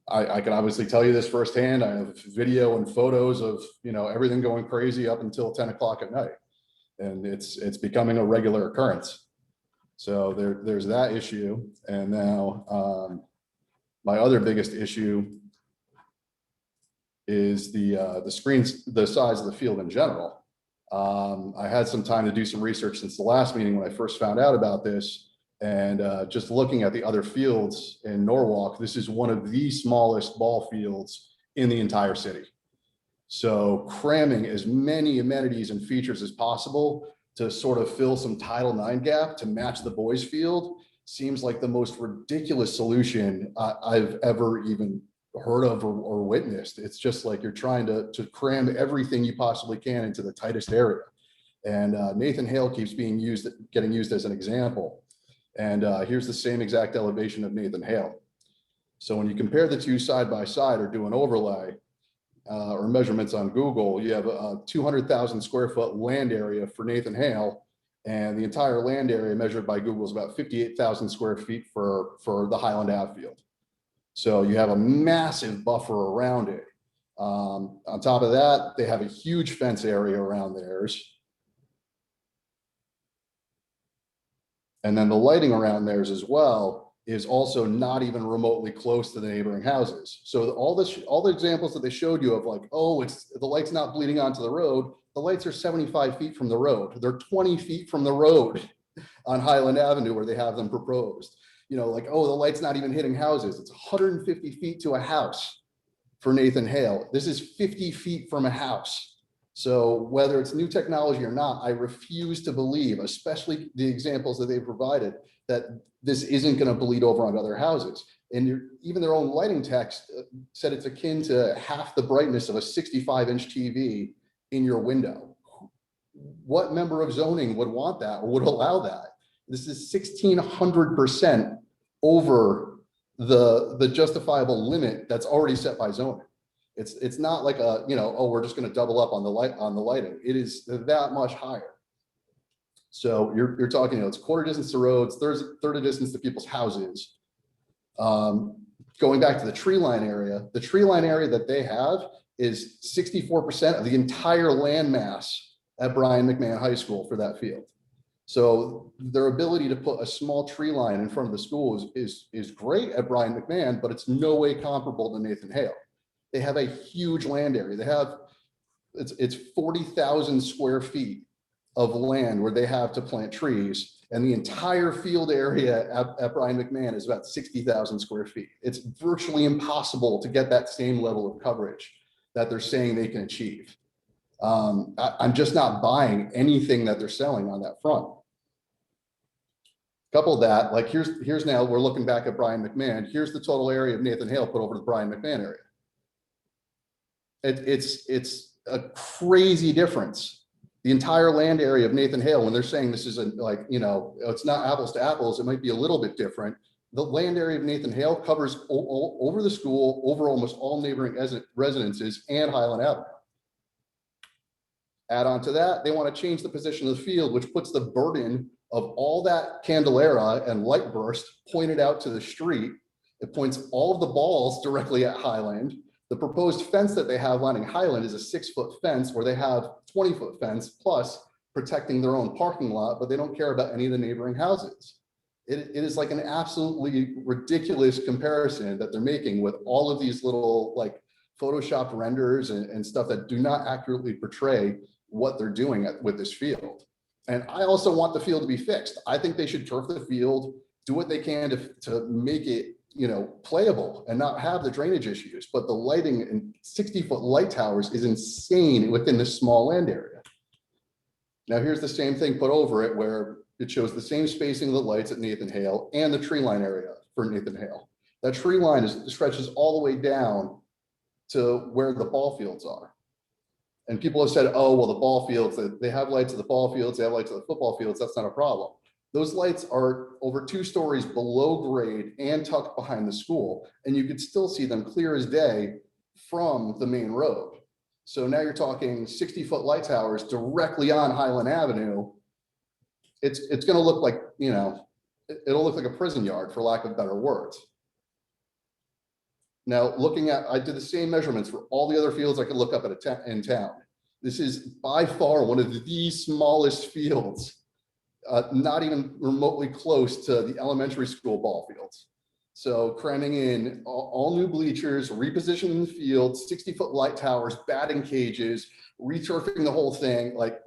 [SPEAKER 13] I can obviously tell you this firsthand. I have video and photos of everything going crazy up until 10 o'clock at night, and it's becoming a regular occurrence. So there's that issue, and now my other biggest issue is the screens, the size of the field in general. I had some time to do some research since the last meeting when I first found out about this, and just looking at the other fields in Norwalk, this is one of the smallest ball fields in the entire city. So cramming as many amenities and features as possible to sort of fill some Title IX gap to match the boys field seems like the most ridiculous solution I've ever even heard of or witnessed. It's just like you're trying to cram everything you possibly can into the tightest area. And Nathan Hale keeps getting used as an example. And here's the same exact elevation of Nathan Hale. So when you compare the two side by side or do an overlay or measurements on Google, you have a 200,000 square foot land area for Nathan Hale, and the entire land area measured by Google is about 58,000 square feet for the Highland Ave field. So you have a massive buffer around it. On top of that, they have a huge fence area around theirs. And then the lighting around theirs as well is also not even remotely close to the neighboring houses. So all the examples that they showed you of like, oh, the light's not bleeding onto the road. The lights are 75 feet from the road. They're 20 feet from the road on Highland Avenue where they have them proposed. Like, oh, the light's not even hitting houses. It's 150 feet to a house for Nathan Hale. This is 50 feet from a house. So whether it's new technology or not, I refuse to believe, especially the examples that they provided, that this isn't going to bleed over on other houses. And even their own lighting text said it's akin to half the brightness of a 65-inch TV in your window. What member of zoning would want that or would allow that? This is 1,600% over the justifiable limit that's already set by zoning. It's not like oh, we're just going to double up on the lighting. It is that much higher. So you're talking, it's quarter distance to roads, third of distance to people's houses. Going back to the tree line area that they have is 64% of the entire land mass at Brian McMahon High School for that field. So their ability to put a small tree line in front of the school is great at Brian McMahon, but it's no way comparable to Nathan Hale. They have a huge land area. They have, it's 40,000 square feet of land where they have to plant trees, and the entire field area at Brian McMahon is about 60,000 square feet. It's virtually impossible to get that same level of coverage that they're saying they can achieve. I'm just not buying anything that they're selling on that front. Couple that, like here's now we're looking back at Brian McMahon. Here's the total area of Nathan Hale put over the Brian McMahon area. It's a crazy difference. The entire land area of Nathan Hale, when they're saying this isn't like, it's not apples to apples, it might be a little bit different. The land area of Nathan Hale covers over the school, over almost all neighboring residences and Highland Avenue. Add on to that, they want to change the position of the field, which puts the burden of all that candelera and light burst pointed out to the street. It points all of the balls directly at Highland. The proposed fence that they have lining Highland is a 6-foot fence where they have 20-foot fence plus protecting their own parking lot, but they don't care about any of the neighboring houses. It is like an absolutely ridiculous comparison that they're making with all of these little like Photoshopped renders and stuff that do not accurately portray what they're doing with this field. And I also want the field to be fixed. I think they should turf the field, do what they can to make it, you know, playable and not have the drainage issues. But the lighting and 60-foot light towers is insane within this small land area. Now here's the same thing put over it where it shows the same spacing of the lights at Nathan Hale and the tree line area for Nathan Hale. That tree line stretches all the way down to where the ball fields are. And people have said, oh, well, the ball fields, they have lights at the ball fields, they have lights at the football fields, that's not a problem. Those lights are over 2 stories below grade and tucked behind the school, and you could still see them clear as day from the main road. So now you're talking 60-foot light towers directly on Highland Avenue. It's gonna look like, you know, it'll look like a prison yard for lack of better words. Now, looking at, I did the same measurements for all the other fields I could look up in town. This is by far one of the smallest fields, not even remotely close to the elementary school ball fields. So cramming in all new bleachers, repositioning the field, 60-foot light towers, batting cages, returfing the whole thing. Like,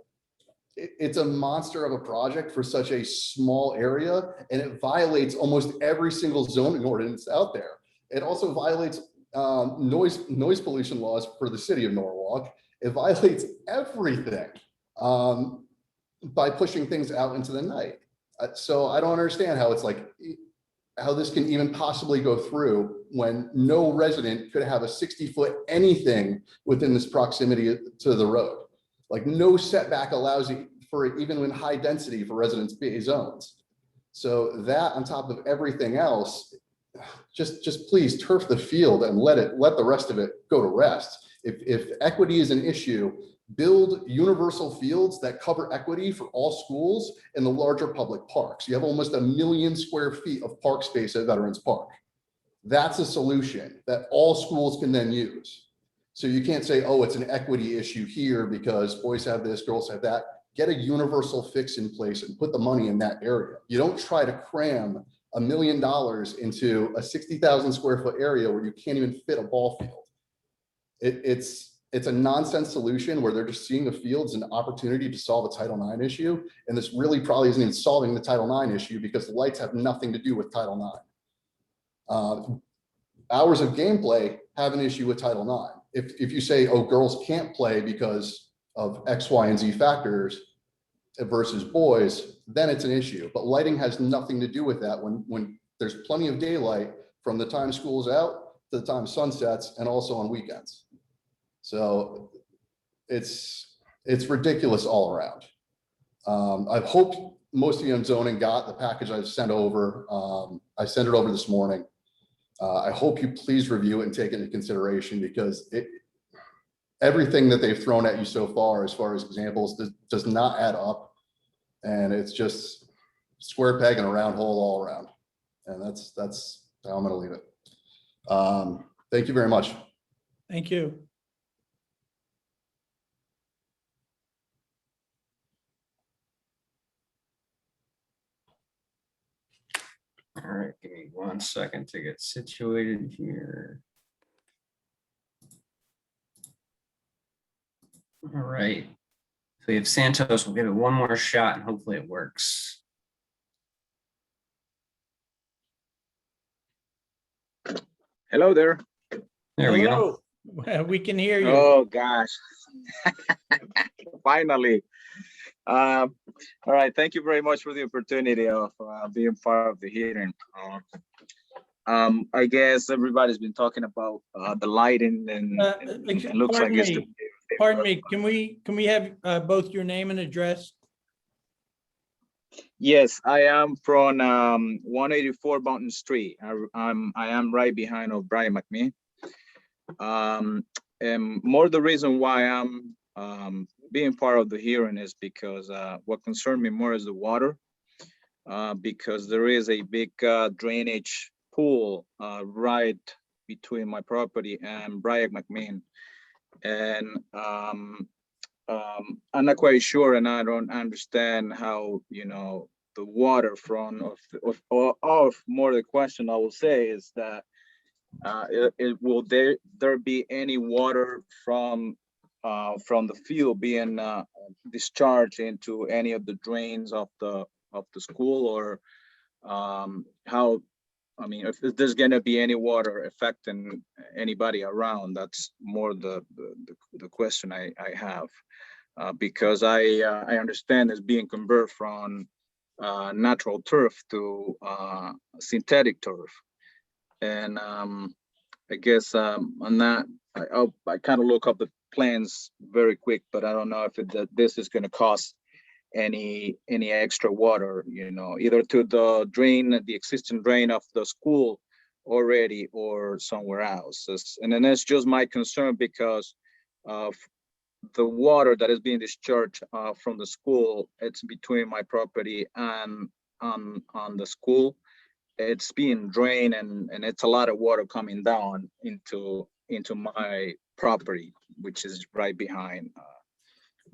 [SPEAKER 13] it's a monster of a project for such a small area, and it violates almost every single zoning ordinance out there. It also violates noise pollution laws for the city of Norwalk. It violates everything by pushing things out into the night. So I don't understand how it's like, how this can even possibly go through when no resident could have a 60-foot anything within this proximity to the road. Like, no setback allows you for it, even in high density for residence B zones. So that on top of everything else, just please turf the field and let the rest of it go to rest. If equity is an issue, build universal fields that cover equity for all schools in the larger public parks. You have almost 1 million square feet of park space at Veterans Park. That's a solution that all schools can then use. So you can't say, oh, it's an equity issue here because boys have this, girls have that. Get a universal fix in place and put the money in that area. You don't try to cram $1 million into a 60,000 square foot area where you can't even fit a ball field. It's a nonsense solution where they're just seeing the fields an opportunity to solve a Title IX issue. And this really probably isn't even solving the Title IX issue because the lights have nothing to do with Title IX. Hours of gameplay have an issue with Title IX. If you say, oh, girls can't play because of X, Y, and Z factors versus boys, then it's an issue. But lighting has nothing to do with that when there's plenty of daylight from the time school's out to the time sun sets and also on weekends. So it's ridiculous all around. I hope most of you in zoning got the package I've sent over. I sent it over this morning. I hope you please review it and take it into consideration because everything that they've thrown at you so far as examples does not add up. And it's just square peg and a round hole all around. And that's how I'm going to leave it. Thank you very much.
[SPEAKER 1] Thank you.
[SPEAKER 14] All right, give me 1 second to get situated here. All right. So we have Santos. We'll give it one more shot and hopefully it works.
[SPEAKER 15] Hello there.
[SPEAKER 14] There we go.
[SPEAKER 1] Hello. We can hear you.
[SPEAKER 15] Oh gosh. Finally. All right. Thank you very much for the opportunity of being part of the hearing. I guess everybody's been talking about the lighting and it looks like it's
[SPEAKER 1] Pardon me, can we have both your name and address?
[SPEAKER 15] Yes, I am from 184 Mountain Street. I am right behind of Brian McMahon. And more the reason why I'm being part of the hearing is because what concerned me more is the water, because there is a big drainage pool right between my property and Brian McMahon. And I'm not quite sure, and I don't understand how, you know, the waterfront of more the question I will say is that will there be any water from the field being discharged into any of the drains of the school, or how, I mean, if there's gonna be any water affecting anybody around? That's more the question I have, because I understand it's being converted from natural turf to synthetic turf, and I guess on that I kind of look up the plans very quick, but I don't know if this is going to cost any extra water, you know, either to the existing drain of the school already or somewhere else. And then that's just my concern, because of the water that is being discharged from the school. It's between my property and on the school. It's being drained, and it's a lot of water coming down into my property, which is right behind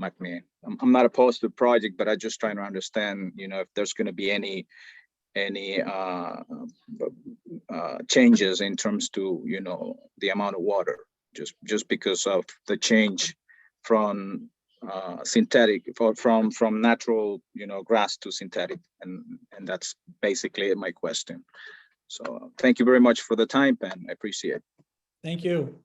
[SPEAKER 15] McMahon. I'm not opposed to the project, but I'm just trying to understand, you know, if there's going to be any changes in terms to, you know, the amount of water, just because of the change from synthetic, from natural, you know, grass to synthetic, and that's basically my question. So thank you very much for the time, Ben. I appreciate it.
[SPEAKER 1] Thank you.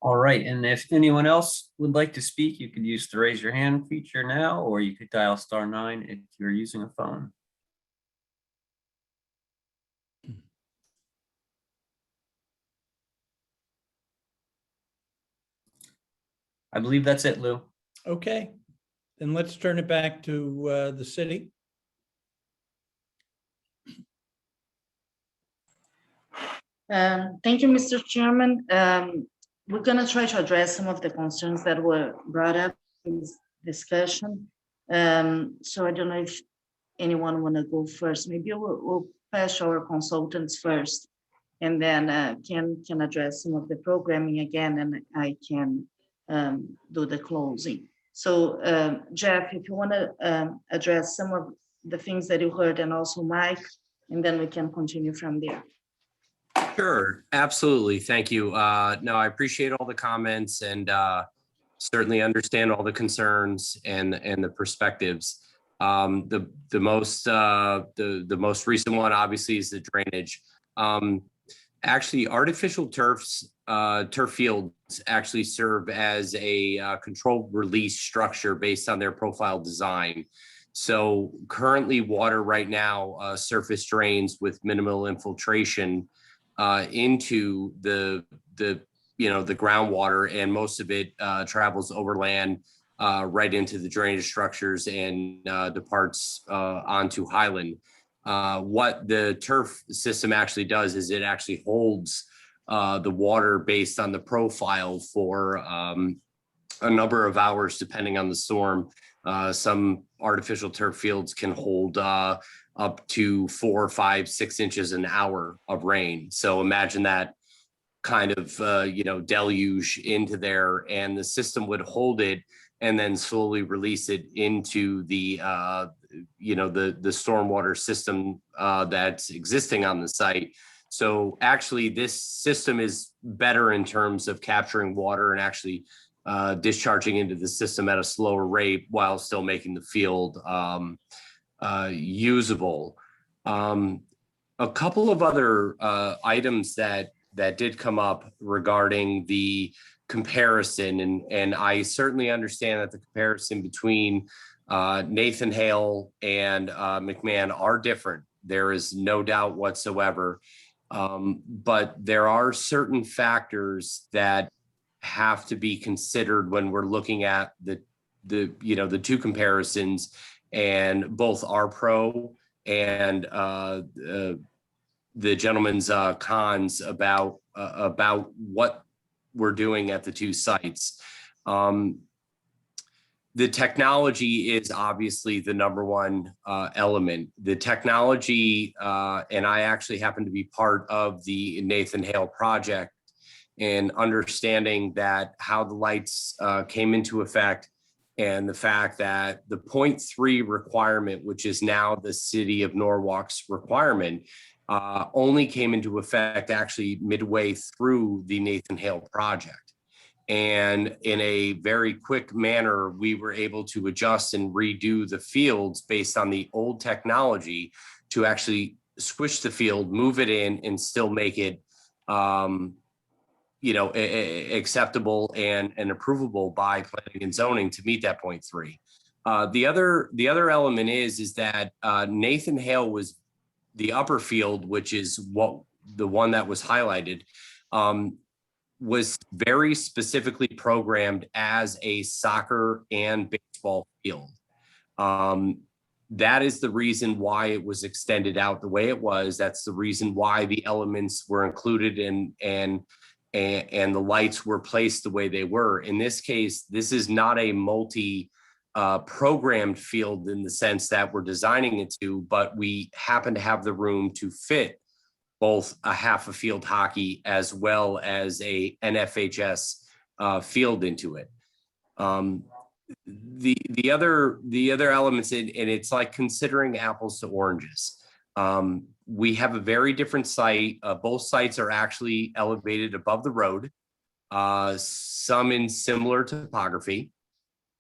[SPEAKER 14] All right, and if anyone else would like to speak, you could use the raise your hand feature now, or you could dial *9 if you're using a phone. I believe that's it, Lou.
[SPEAKER 1] Okay, then let's turn it back to the city.
[SPEAKER 17] Thank you, Mr. Chairman. We're going to try to address some of the concerns that were brought up in this discussion. So I don't know if anyone want to go first. Maybe we'll pass our consultants first, and then can address some of the programming again, and I can do the closing. So Jeff, if you want to address some of the things that you heard, and also Mike, and then we can continue from there.
[SPEAKER 19] Sure, absolutely. Thank you. No, I appreciate all the comments, and certainly understand all the concerns and the perspectives. The most recent one obviously is the drainage. Actually, artificial turf fields actually serve as a controlled release structure based on their profile design. So currently, water right now surface drains with minimal infiltration into the groundwater, and most of it travels overland right into the drainage structures and departs onto Highland. What the turf system actually does is it actually holds the water based on the profile for a number of hours, depending on the storm. Some artificial turf fields can hold up to 4, 5, 6 inches an hour of rain. So imagine that kind of deluge into there, and the system would hold it and then slowly release it into the stormwater system that's existing on the site. So actually, this system is better in terms of capturing water and actually discharging into the system at a slower rate while still making the field usable. A couple of other items that did come up regarding the comparison, and I certainly understand that the comparison between Nathan Hale and McMahon are different. There is no doubt whatsoever, but there are certain factors that have to be considered when we're looking at the two comparisons, and both our pro and the gentleman's cons about what we're doing at the two sites. The technology is obviously the number one element. The technology, and I actually happen to be part of the Nathan Hale project, and understanding that how the lights came into effect, and the fact that the 0.3 requirement, which is now the city of Norwalk's requirement, only came into effect actually midway through the Nathan Hale project. And in a very quick manner, we were able to adjust and redo the fields based on the old technology to actually squish the field, move it in, and still make it acceptable and approvable by planning and zoning to meet that 0.3. The other element is that Nathan Hale was the upper field, which is the one that was highlighted, was very specifically programmed as a soccer and baseball field. That is the reason why it was extended out the way it was. That's the reason why the elements were included and the lights were placed the way they were. In this case, this is not a programmed field in the sense that we're designing it to, but we happen to have the room to fit both a half a field hockey as well as a NFHS field into it. The other elements, and it's like considering apples to oranges. We have a very different site. Both sites are actually elevated above the road, some in similar topography.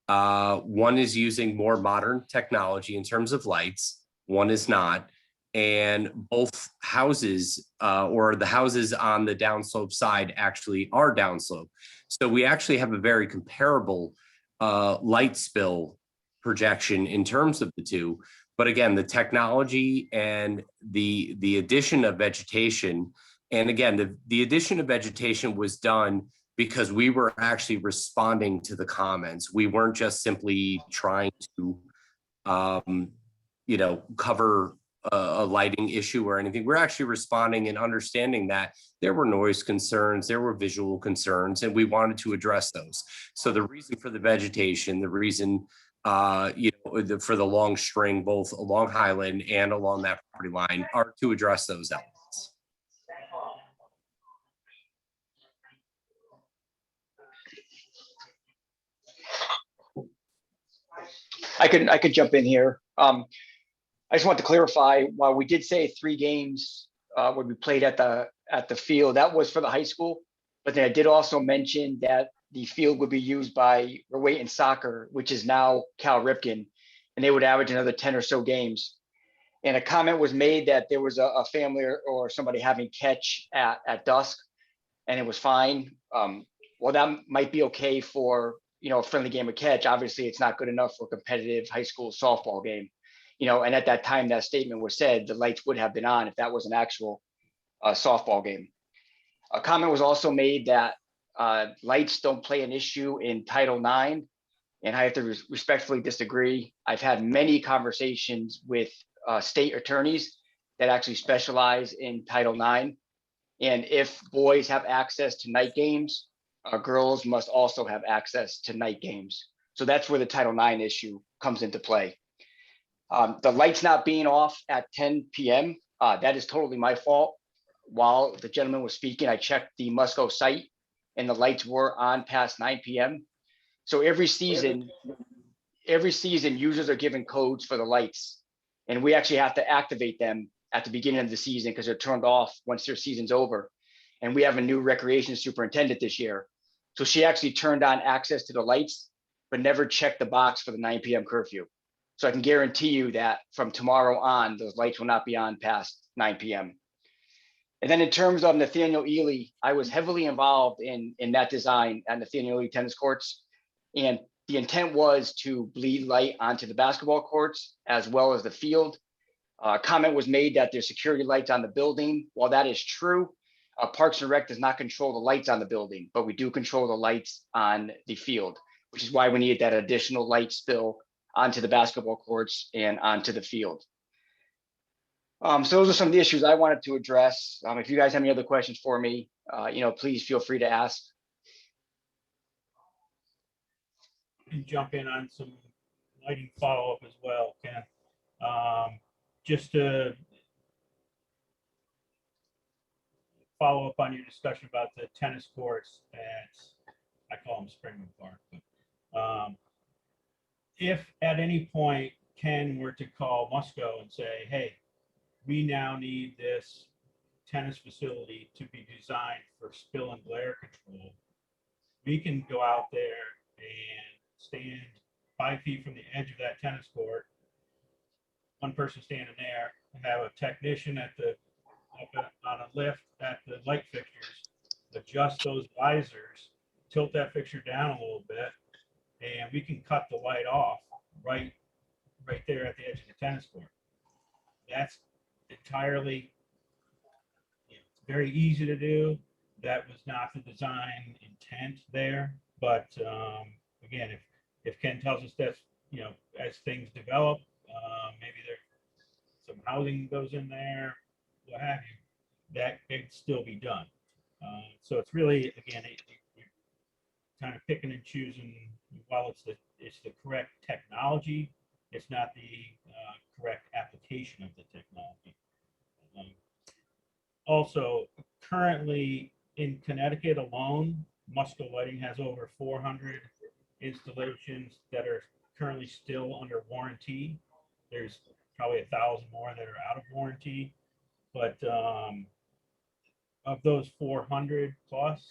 [SPEAKER 19] One is using more modern technology in terms of lights, one is not. And both houses or the houses on the downslope side actually are downslope. So we actually have a very comparable light spill projection in terms of the two. But again, the technology and the addition of vegetation, and again, the addition of vegetation was done because we were actually responding to the comments. We weren't just simply trying to, cover a lighting issue or anything. We're actually responding and understanding that there were noise concerns, there were visual concerns, and we wanted to address those. So the reason for the vegetation, the reason for the long string, both along Highland and along that property line, are to address those elements.
[SPEAKER 20] I could jump in here. I just want to clarify, while we did say 3 games would be played at the field, that was for the high school. But then I did also mention that the field would be used by Rowayton Soccer, which is now Cal Ripken, and they would average another 10 or so games. And a comment was made that there was a family or somebody having catch at dusk, and it was fine. Well, that might be okay for a friendly game of catch. Obviously, it's not good enough for a competitive high school softball game. And at that time that statement was said, the lights would have been on if that was an actual softball game. A comment was also made that lights don't play an issue in Title IX, and I have to respectfully disagree. I've had many conversations with state attorneys that actually specialize in Title IX, and if boys have access to night games, girls must also have access to night games. So that's where the Title IX issue comes into play. The lights not being off at 10 p.m., that is totally my fault. While the gentleman was speaking, I checked the Musco site and the lights were on past 9 p.m. So every season, users are given codes for the lights, and we actually have to activate them at the beginning of the season because they're turned off once their season's over. And we have a new recreation superintendent this year. So she actually turned on access to the lights, but never checked the box for the 9 p.m. curfew. So I can guarantee you that from tomorrow on, those lights will not be on past 9 p.m. And then in terms of Nathaniel Ely, I was heavily involved in that design at Nathaniel Ely tennis courts. And the intent was to bleed light onto the basketball courts as well as the field. A comment was made that there's security lights on the building. While that is true, Parks and Rec does not control the lights on the building, but we do control the lights on the field, which is why we need that additional light spill onto the basketball courts and onto the field. So those are some of the issues I wanted to address. If you guys have any other questions for me, please feel free to ask.
[SPEAKER 18] And jump in on some lighting follow-up as well, Ken. Just to follow up on your discussion about the tennis courts at, I call them Springwood Park. But, if at any point Ken were to call Musco and say, hey, we now need this tennis facility to be designed for spill and glare control, we can go out there and stand 5 feet from the edge of that tennis court, one person standing there, and have a technician at the on a lift at the light fixtures, adjust those visors, tilt that fixture down a little bit, and we can cut the light off right there at the edge of the tennis court. That's entirely, very easy to do. That was not the design intent there, but again, if Ken tells us that's, as things develop, maybe there's some housing goes in there, what have you, that could still be done. So it's really, again, you're kind of picking and choosing. While it's the correct technology, it's not the correct application of the technology. Also, currently in Connecticut alone, Musco Lighting has over 400 installations that are currently still under warranty. There's probably 1,000 more that are out of warranty, but of those 400 plus,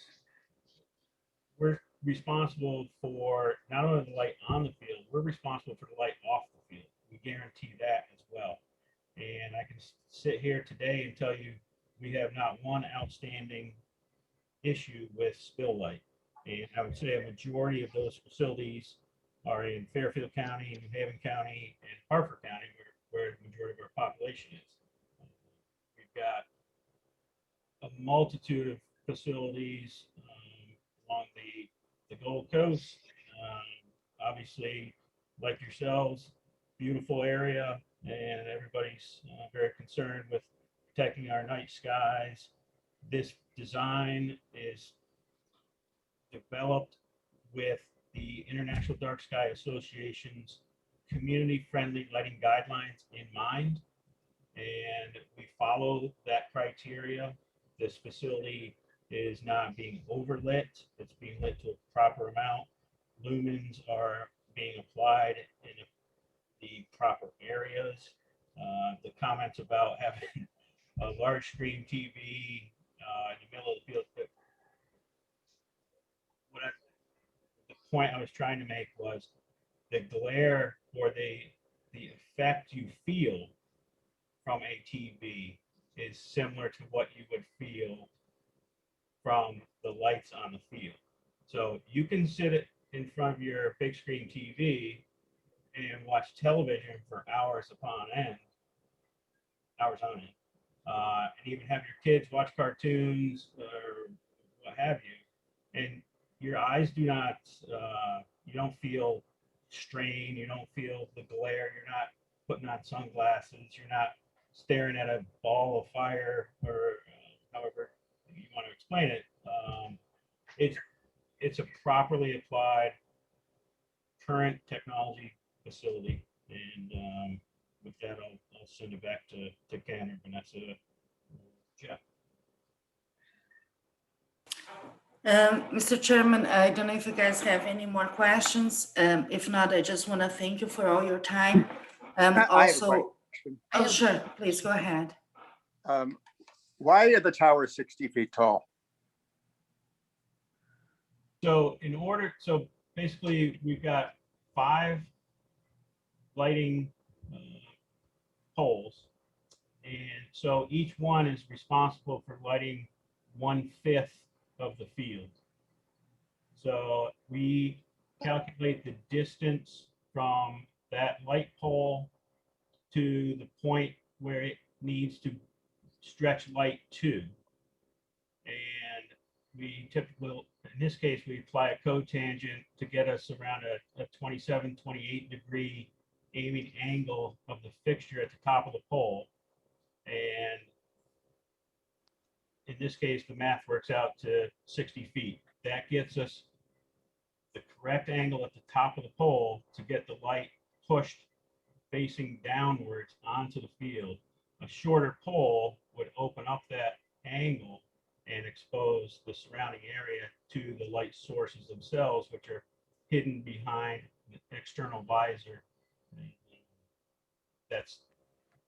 [SPEAKER 18] we're responsible for not only the light on the field, we're responsible for the light off the field. We guarantee that as well. And I can sit here today and tell you we have not one outstanding issue with spill light. And I would say a majority of those facilities are in Fairfield County, New Haven County, and Harford County, where the majority of our population is. We've got a multitude of facilities along the Gold Coast. Obviously, like yourselves, beautiful area, and everybody's very concerned with protecting our night skies. This design is developed with the International Dark Sky Association's community-friendly lighting guidelines in mind, and we follow that criteria. This facility is not being overlit. It's being lit to a proper amount. Lumens are being applied in the proper areas. The comments about having a large screen TV in the middle of the field. The point I was trying to make was the glare or the effect you feel from a TV is similar to what you would feel from the lights on the field. So you can sit in front of your big screen TV and watch television for hours upon end, hours on end, and even have your kids watch cartoons or what have you, and your eyes do not, you don't feel strain, you don't feel the glare, you're not putting on sunglasses, you're not staring at a ball of fire, or however you want to explain it. It's a properly applied current technology facility, and with that, I'll send it back to Ken or Vanessa, Jeff.
[SPEAKER 17] Mr. Chairman, I don't know if you guys have any more questions. If not, I just want to thank you for all your time. Also, oh, sure, please go ahead.
[SPEAKER 10] Why are the towers 60 feet tall?
[SPEAKER 18] So so basically we've got 5 lighting poles. And so each one is responsible for lighting 1/5 of the field. So we calculate the distance from that light pole to the point where it needs to stretch light to. And we typically, in this case, we apply a cotangent to get us around a 27, 28 degree aiming angle of the fixture at the top of the pole. And in this case, the math works out to 60 feet. That gets us the correct angle at the top of the pole to get the light pushed facing downwards onto the field. A shorter pole would open up that angle and expose the surrounding area to the light sources themselves, which are hidden behind the external visor. And that's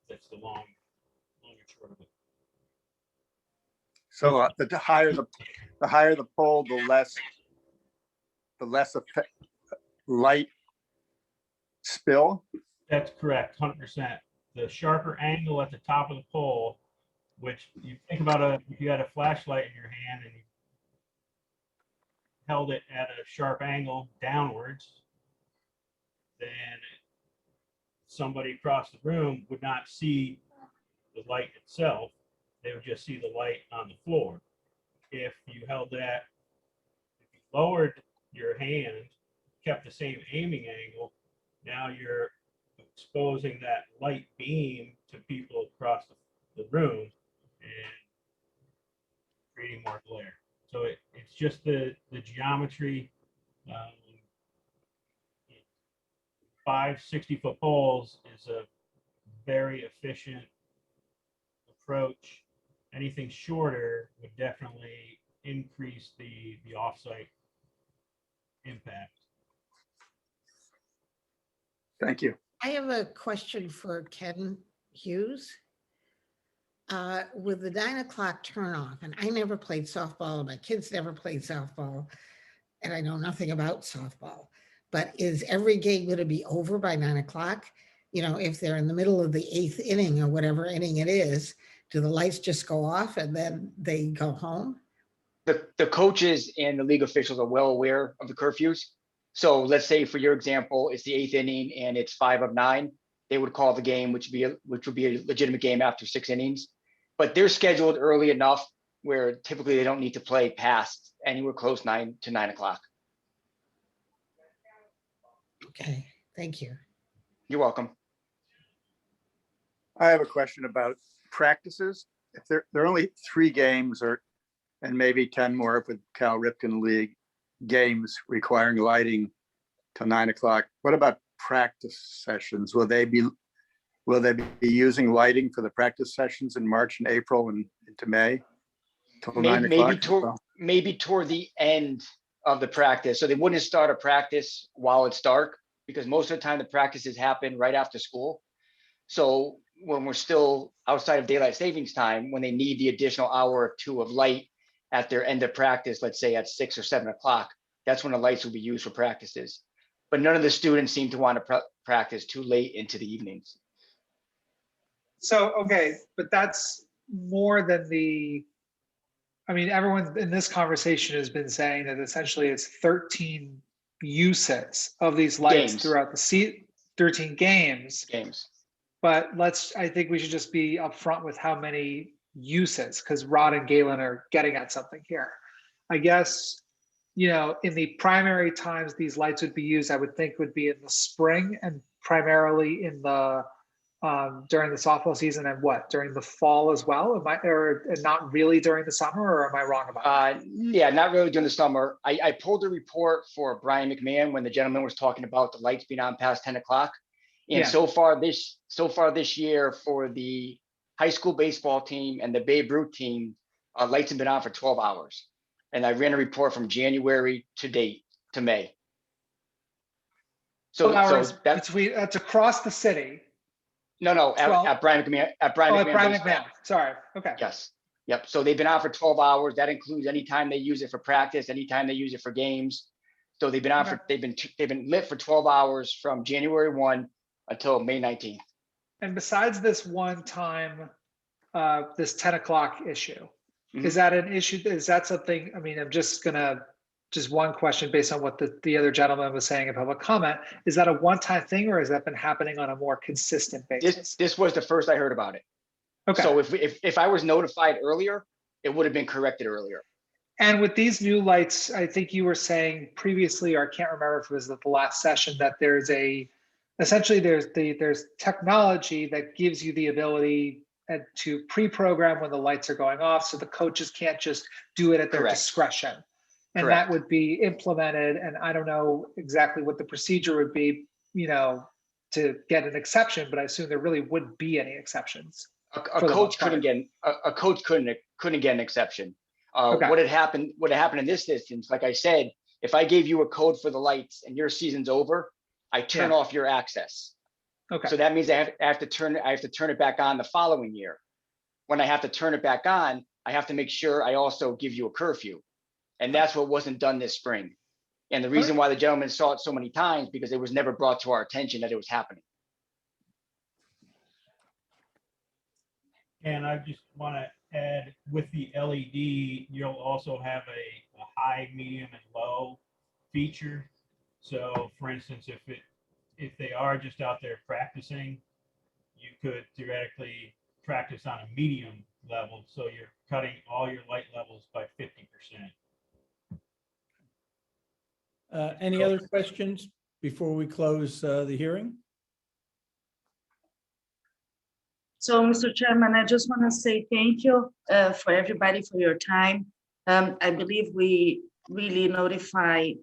[SPEAKER 18] the long and short of it.
[SPEAKER 10] So the higher the pole, the less effect, light spill.
[SPEAKER 18] That's correct, 100%. The sharper angle at the top of the pole, which you think about if you had a flashlight in your hand and you held it at a sharp angle downwards, then somebody across the room would not see the light itself. They would just see the light on the floor. If you lowered your hand, kept the same aiming angle, now you're exposing that light beam to people across the room and creating more glare. So it's just the geometry. 5 60-foot poles is a very efficient approach. Anything shorter would definitely increase the offsite impact.
[SPEAKER 10] Thank you.
[SPEAKER 7] I have a question for Ken Hughes. With the 9 o'clock turnoff, and I never played softball, my kids never played softball, and I know nothing about softball, but is every game going to be over by 9 o'clock? You know, if they're in the middle of the 8th inning or whatever inning it is, do the lights just go off and then they go home?
[SPEAKER 20] The coaches and the league officials are well aware of the curfews. So let's say, for your example, it's the 8th inning and it's 5 of 9. They would call the game, which would be a legitimate game after 6 innings. But they're scheduled early enough where typically they don't need to play past anywhere close to 9 o'clock.
[SPEAKER 7] Okay, thank you.
[SPEAKER 20] You're welcome.
[SPEAKER 10] I have a question about practices. If there are only 3 games and maybe 10 more with Cal Ripken League games requiring lighting till 9 o'clock, what about practice sessions? Will they be using lighting for the practice sessions in March and April and into May till 9 o'clock?
[SPEAKER 20] Maybe toward the end of the practice. So they wouldn't start a practice while it's dark, because most of the time the practices happen right after school. So when we're still outside of daylight savings time, when they need the additional hour or 2 of light at their end of practice, let's say at 6 or 7 o'clock, that's when the lights will be used for practices. But none of the students seem to want to practice too late into the evenings.
[SPEAKER 3] So, okay, but that's more than everyone in this conversation has been saying that essentially it's 13 uses of these lights throughout the 13 games. But I think we should just be upfront with how many uses, because Rod and Galen are getting at something here. I guess, in the primary times these lights would be used, I would think would be in the spring and primarily in the during the softball season, and during the fall as well? Or not really during the summer, or am I wrong about that?
[SPEAKER 20] Yeah, not really during the summer. I pulled a report for Brian McMahon when the gentleman was talking about the lights being on past 10 o'clock. And so far this year for the high school baseball team and the Babe Ruth team, lights have been on for 12 hours. And I ran a report from January to May. So
[SPEAKER 3] that's across the city.
[SPEAKER 20] No, at Brian McMahon. At Brian
[SPEAKER 3] McMahon. Sorry. Okay.
[SPEAKER 20] Yes. Yep. So they've been on for 12 hours. That includes anytime they use it for practice, anytime they use it for games. So they've been on they've been lit for 12 hours from January 1 until May 19th.
[SPEAKER 3] And besides this one time, this 10 o'clock issue, is that an issue? Is that something? I'm just one question based on what the other gentleman was saying in public comment. Is that a one-time thing, or has that been happening on a more consistent basis?
[SPEAKER 20] This was the first I heard about it.
[SPEAKER 3] Okay.
[SPEAKER 20] So if I was notified earlier, it would have been corrected earlier.
[SPEAKER 3] And with these new lights, I think you were saying previously, or I can't remember if it was at the last session, that there's technology that gives you the ability to pre-program when the lights are going off, so the coaches can't just do it at their discretion. And that would be implemented, and I don't know exactly what the procedure would be, to get an exception, but I assume there really wouldn't be any exceptions.
[SPEAKER 20] A coach couldn't get an exception.
[SPEAKER 3] Okay.
[SPEAKER 20] What had happened in this instance, like I said, if I gave you a code for the lights and your season's over, I turn off your access.
[SPEAKER 3] Okay.
[SPEAKER 20] So that means I have to turn it back on the following year. When I have to turn it back on, I have to make sure I also give you a curfew. And that's what wasn't done this spring. And the reason why the gentleman saw it so many times, because it was never brought to our attention that it was happening.
[SPEAKER 18] And I just want to add, with the LED, you'll also have a high, medium, and low feature. So for instance, if they are just out there practicing, you could theoretically practice on a medium level. So you're cutting all your light levels by 50%.
[SPEAKER 1] Any other questions before we close the hearing?
[SPEAKER 17] So, Mr. Chairman, I just want to say thank you for everybody for your time. I believe we really notify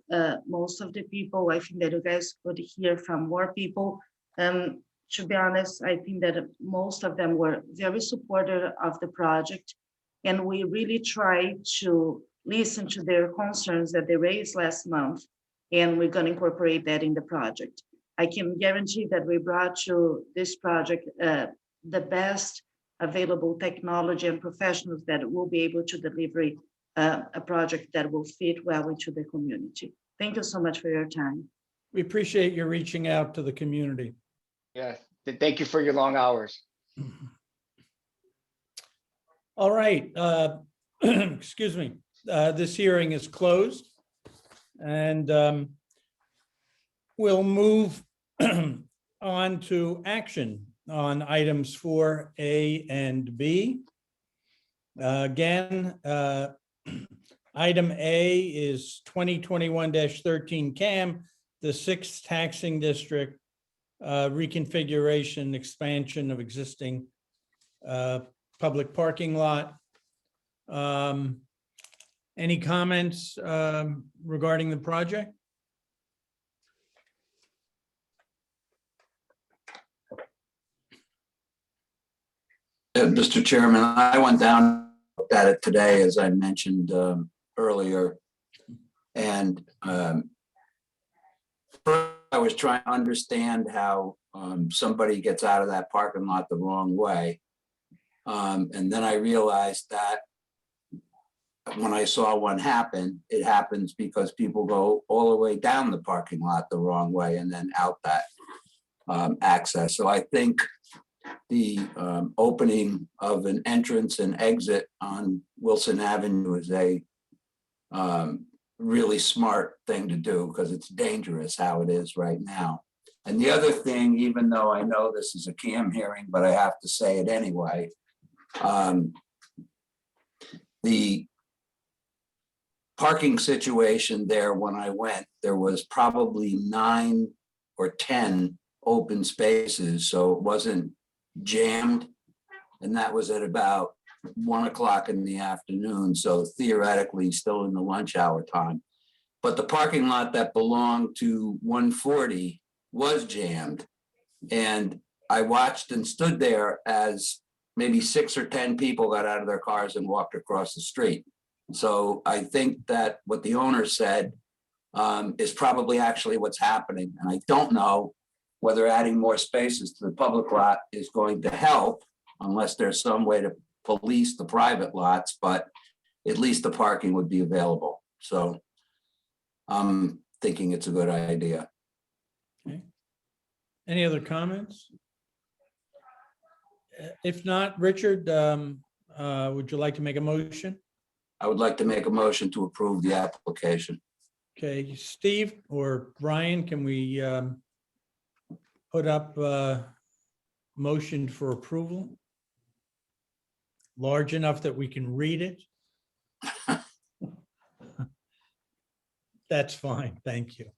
[SPEAKER 17] most of the people. I think that you guys could hear from more people. To be honest, I think that most of them were very supportive of the project. And we really try to listen to their concerns that they raised last month. And we're going to incorporate that in the project. I can guarantee that we brought to this project the best available technology and professionals that will be able to deliver a project that will fit well into the community. Thank you so much for your time.
[SPEAKER 1] We appreciate you reaching out to the community.
[SPEAKER 20] Yeah, thank you for your long hours.
[SPEAKER 1] All right, excuse me. This hearing is closed. And we'll move on to action on items 4A and B. Again, item A is 2021-13 CAM, the 6th taxing district, reconfiguration, expansion of existing public parking lot. Any comments regarding the project?
[SPEAKER 16] Mr. Chairman, I went down at it today, as I mentioned earlier, and I was trying to understand how somebody gets out of that parking lot the wrong way. And then I realized that when I saw one happen, it happens because people go all the way down the parking lot the wrong way and then out that access. So I think the opening of an entrance and exit on Wilson Avenue is a really smart thing to do, because it's dangerous how it is right now. And the other thing, even though I know this is a CAM hearing, but I have to say it anyway, the parking situation there, when I went, there was probably 9 or 10 open spaces, so it wasn't jammed. And that was at about 1 o'clock in the afternoon, so theoretically still in the lunch hour time. But the parking lot that belonged to 140 was jammed. And I watched and stood there as maybe 6 or 10 people got out of their cars and walked across the street. So I think that what the owner said is probably actually what's happening. And I don't know whether adding more spaces to the public lot is going to help, unless there's some way to police the private lots, but at least the parking would be available. So I'm thinking it's a good idea.
[SPEAKER 1] Okay. Any other comments? If not, Richard, would you like to make a motion?
[SPEAKER 16] I would like to make a motion to approve the application.
[SPEAKER 1] Okay, Steve or Brian, can we put up a motion for approval? Large enough that we can read it? That's fine, thank you.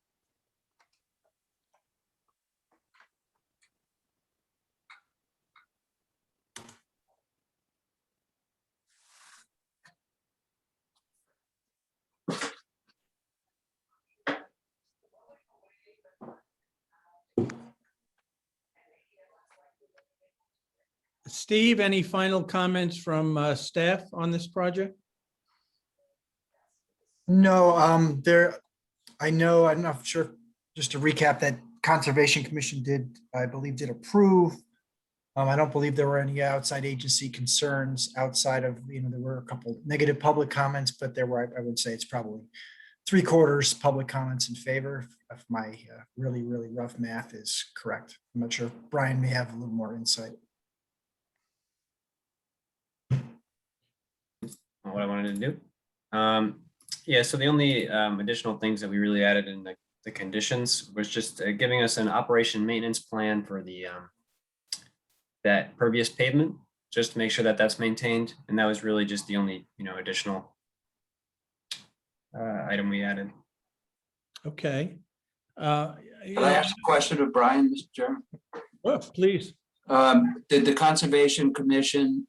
[SPEAKER 1] Steve, any final comments from staff on this project?
[SPEAKER 2] No, I'm not sure, just to recap, that Conservation Commission I believe, did approve. I don't believe there were any outside agency concerns outside of, there were a couple negative public comments, but there were, I would say it's probably 3/4 public comments in favor, if my really, really rough math is correct. I'm not sure. Brian may have a little more insight.
[SPEAKER 14] What I wanted to do. Yeah, so the only additional things that we really added in the conditions was just giving us an operation maintenance plan for the that pervious pavement, just to make sure that that's maintained. And that was really just the only, additional item we added.
[SPEAKER 1] Okay.
[SPEAKER 16] Can I ask a question of Brian, Mr. Chairman?
[SPEAKER 1] Well, please.
[SPEAKER 16] Did the Conservation Commission,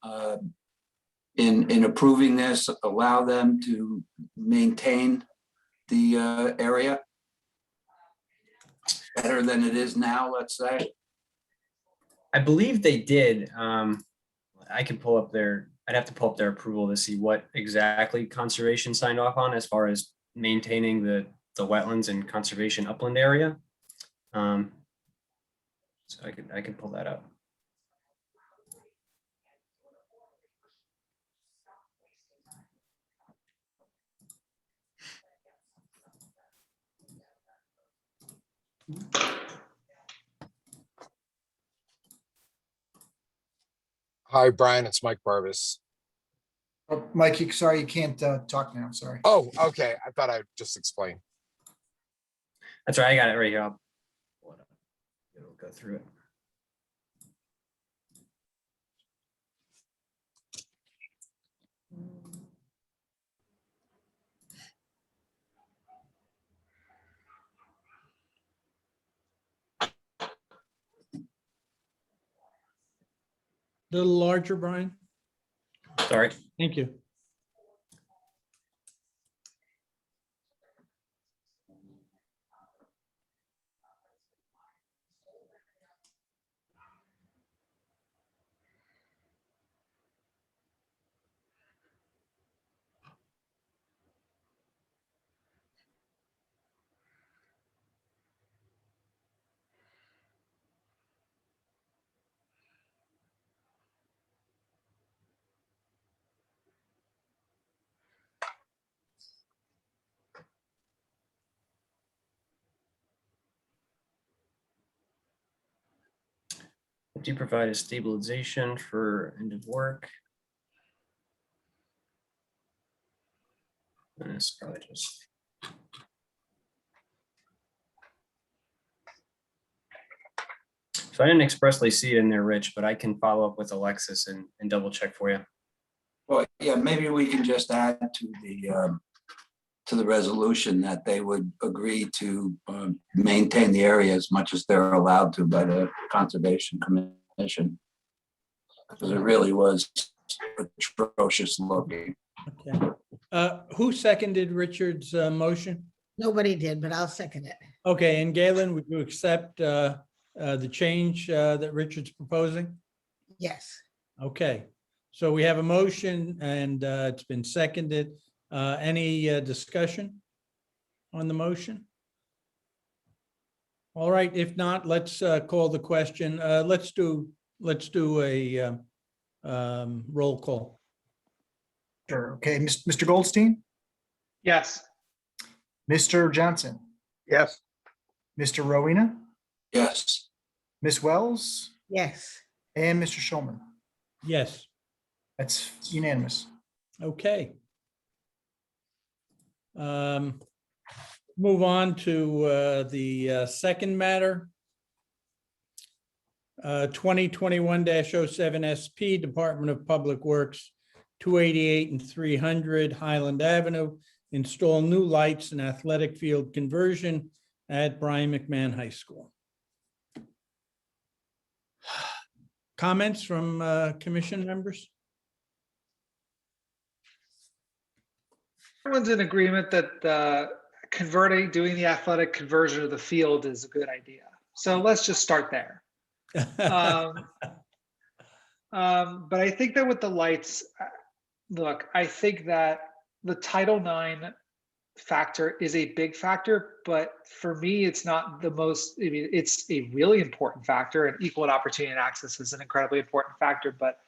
[SPEAKER 16] in approving this, allow them to maintain the area better than it is now, let's say?
[SPEAKER 14] I believe they did. I can pull up I'd have to pull up their approval to see what exactly conservation signed off on as far as maintaining the wetlands and conservation upland area. So I could pull that up.
[SPEAKER 21] Hi, Brian, it's Mike Barvis.
[SPEAKER 2] Mike, sorry, you can't talk now. Sorry.
[SPEAKER 21] Oh, okay. I thought I'd just explain.
[SPEAKER 14] That's right. I got it right here. I'll pull it up. It'll go through it.
[SPEAKER 1] A little larger, Brian.
[SPEAKER 14] Sorry.
[SPEAKER 1] Thank you.
[SPEAKER 14] Do provide a stabilization for end of work. And it's probably just. So I didn't expressly see it in there, Rich, but I can follow up with Alexis and double check for you.
[SPEAKER 16] Well, yeah, maybe we can just add to the resolution that they would agree to maintain the area as much as they're allowed to by the Conservation Commission. Because it really was atrocious looking.
[SPEAKER 1] Okay. Who seconded Richard's motion?
[SPEAKER 7] Nobody did, but I'll second it.
[SPEAKER 1] Okay, and Galen, would you accept the change that Richard's proposing?
[SPEAKER 7] Yes.
[SPEAKER 1] Okay, so we have a motion and it's been seconded. Any discussion on the motion? All right, if not, let's call the question. Let's do a roll call.
[SPEAKER 2] Sure. Okay, Mr. Goldstein,
[SPEAKER 3] Yes.
[SPEAKER 2] Mr. Johnson,
[SPEAKER 10] Yes.
[SPEAKER 2] Mr. Rowena,
[SPEAKER 16] Yes.
[SPEAKER 2] Ms. Wells,
[SPEAKER 7] Yes.
[SPEAKER 2] and Mr. Schulman.
[SPEAKER 1] Yes.
[SPEAKER 2] That's unanimous.
[SPEAKER 1] Okay. Move on to the second matter. 2021-07 SP, Department of Public Works, 288 and 300 Highland Avenue, install new lights and athletic field conversion at Brian McMahon High School. Comments from commission members?
[SPEAKER 3] Everyone's in agreement that doing the athletic conversion of the field is a good idea. So let's just start there. But I think that with the lights, look, I think that the Title IX factor is a big factor, but for me, it's not the most, I mean, it's a really important factor, and equal opportunity and access is an incredibly important factor. But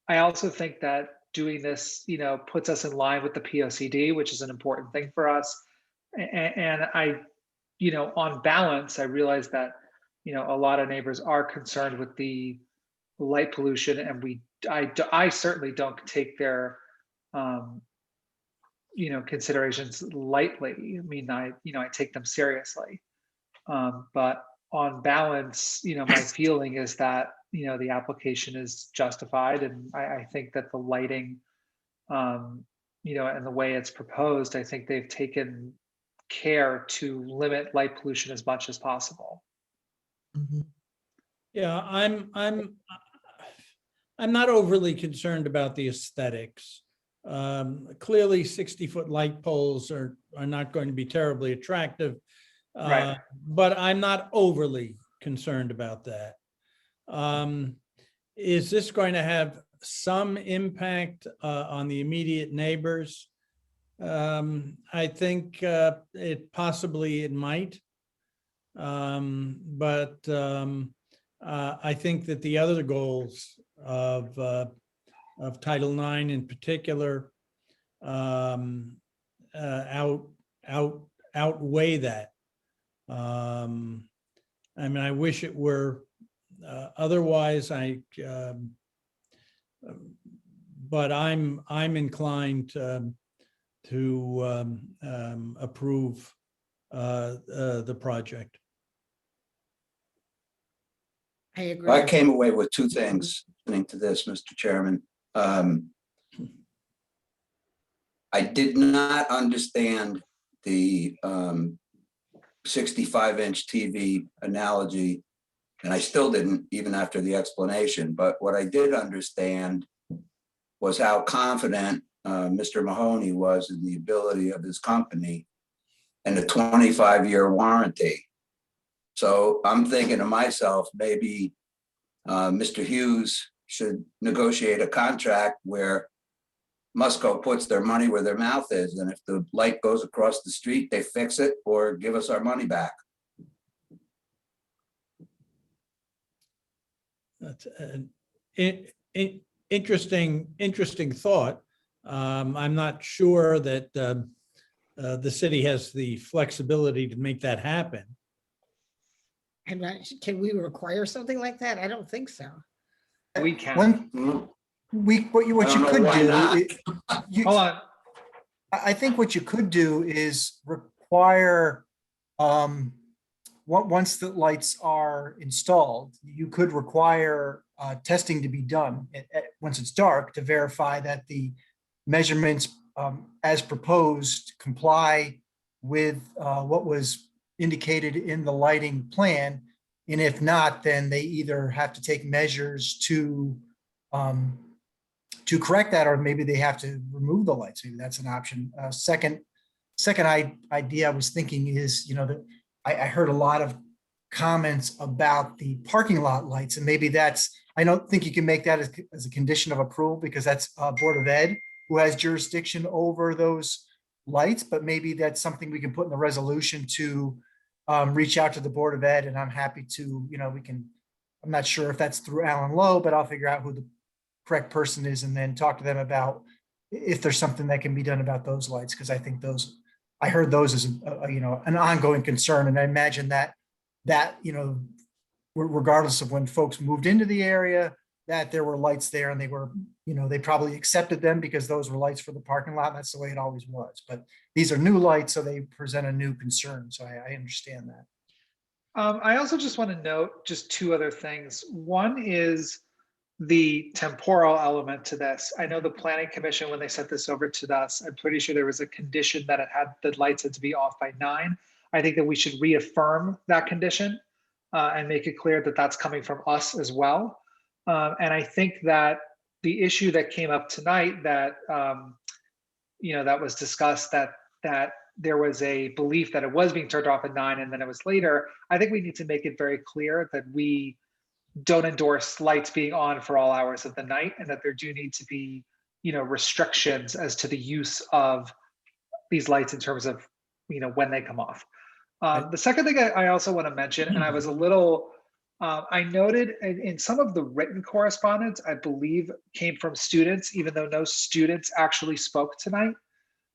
[SPEAKER 3] I also think that doing this, puts us in line with the POCD, which is an important thing for us. And I, on balance, I realize that, a lot of neighbors are concerned with the light pollution, and I certainly don't take their, considerations lightly. I mean, I take them seriously. But on balance, my feeling is that, the application is justified. And I think that the lighting, and the way it's proposed, I think they've taken care to limit light pollution as much as possible.
[SPEAKER 1] Yeah, I'm not overly concerned about the aesthetics. Clearly 60-foot light poles are not going to be terribly attractive.
[SPEAKER 3] Right.
[SPEAKER 1] But I'm not overly concerned about that. Is this going to have some impact on the immediate neighbors? I think it might. But I think that the other goals of Title IX in particular outweigh that. I mean, I wish it were otherwise. But I'm inclined to approve the project.
[SPEAKER 7] I agree.
[SPEAKER 16] I came away with two things listening to this, Mr. Chairman. I did not understand the 65-inch TV analogy, and I still didn't, even after the explanation. But what I did understand was how confident Mr. Mahoney was in the ability of his company and the 25-year warranty. So I'm thinking to myself, maybe Mr. Hughes should negotiate a contract where Musco puts their money where their mouth is. And if the light goes across the street, they fix it or give us our money back.
[SPEAKER 1] That's an interesting thought. I'm not sure that the city has the flexibility to make that happen.
[SPEAKER 7] Can we require something like that? I don't think so.
[SPEAKER 3] We can.
[SPEAKER 2] What you could do,
[SPEAKER 3] Hold on.
[SPEAKER 2] I think what you could do is require, once the lights are installed, you could require testing to be done once it's dark to verify that the measurements as proposed comply with what was indicated in the lighting plan. And if not, then they either have to take measures to correct that, or maybe they have to remove the lights. Maybe that's an option. Second idea I was thinking is, that I heard a lot of comments about the parking lot lights, and maybe I don't think you can make that as a condition of approval, because that's Board of Ed who has jurisdiction over those lights, but maybe that's something we can put in the resolution to reach out to the Board of Ed. And I'm happy to, I'm not sure if that's through Alan Lowe, but I'll figure out who the correct person is and then talk to them about if there's something that can be done about those lights. Because I think I heard those as an ongoing concern. And I imagine that regardless of when folks moved into the area, that there were lights there, and they were, they probably accepted them because those were lights for the parking lot. And that's the way it always was. But these are new lights, so they present a new concern. So I understand that.
[SPEAKER 3] I also just want to note just two other things. One is the temporal element to this. I know the Planning Commission, when they sent this over to us, I'm pretty sure there was a condition that the lights had to be off by 9. I think that we should reaffirm that condition and make it clear that that's coming from us as well. And I think that the issue that came up tonight that, that was discussed, that there was a belief that it was being turned off at 9 and then it was later. I think we need to make it very clear that we don't endorse lights being on for all hours of the night, and that there do need to be, restrictions as to the use of these lights in terms of when they come off. The second thing I also want to mention, and I was a little, I noted in some of the written correspondence, I believe came from students, even though no students actually spoke tonight.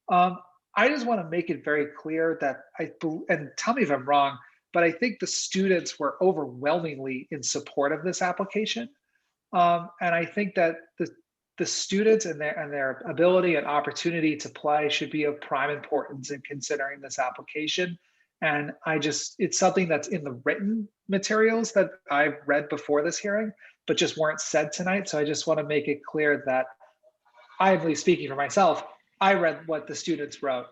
[SPEAKER 3] I just want to make it very clear that and tell me if I'm wrong, but I think the students were overwhelmingly in support of this application. And I think that the students and their ability and opportunity to play should be of prime importance in considering this application. And it's something that's in the written materials that I've read before this hearing, but just weren't said tonight. So I just want to make it clear that I, at least speaking for myself, I read what the students wrote.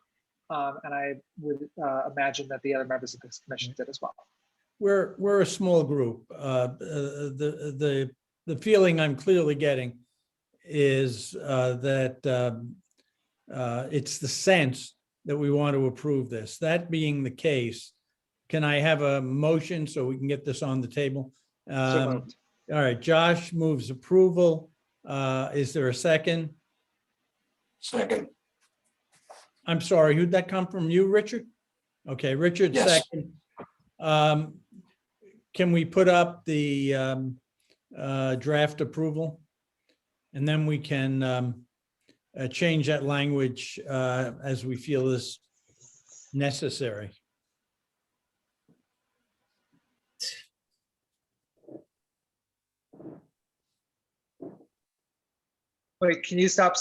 [SPEAKER 3] And I would imagine that the other members of this commission did as well.
[SPEAKER 1] We're a small group. The feeling I'm clearly getting is that it's the sense that we want to approve this. That being the case, can I have a motion so we can get this on the table? All right, Josh moves approval. Is there a second?
[SPEAKER 16] Second.
[SPEAKER 1] I'm sorry, who'd that come from? You, Richard? Okay, Richard,
[SPEAKER 16] Yes.
[SPEAKER 1] second. Can we put up the draft approval? And then we can change that language as we feel is necessary.
[SPEAKER 3] Wait, can you stop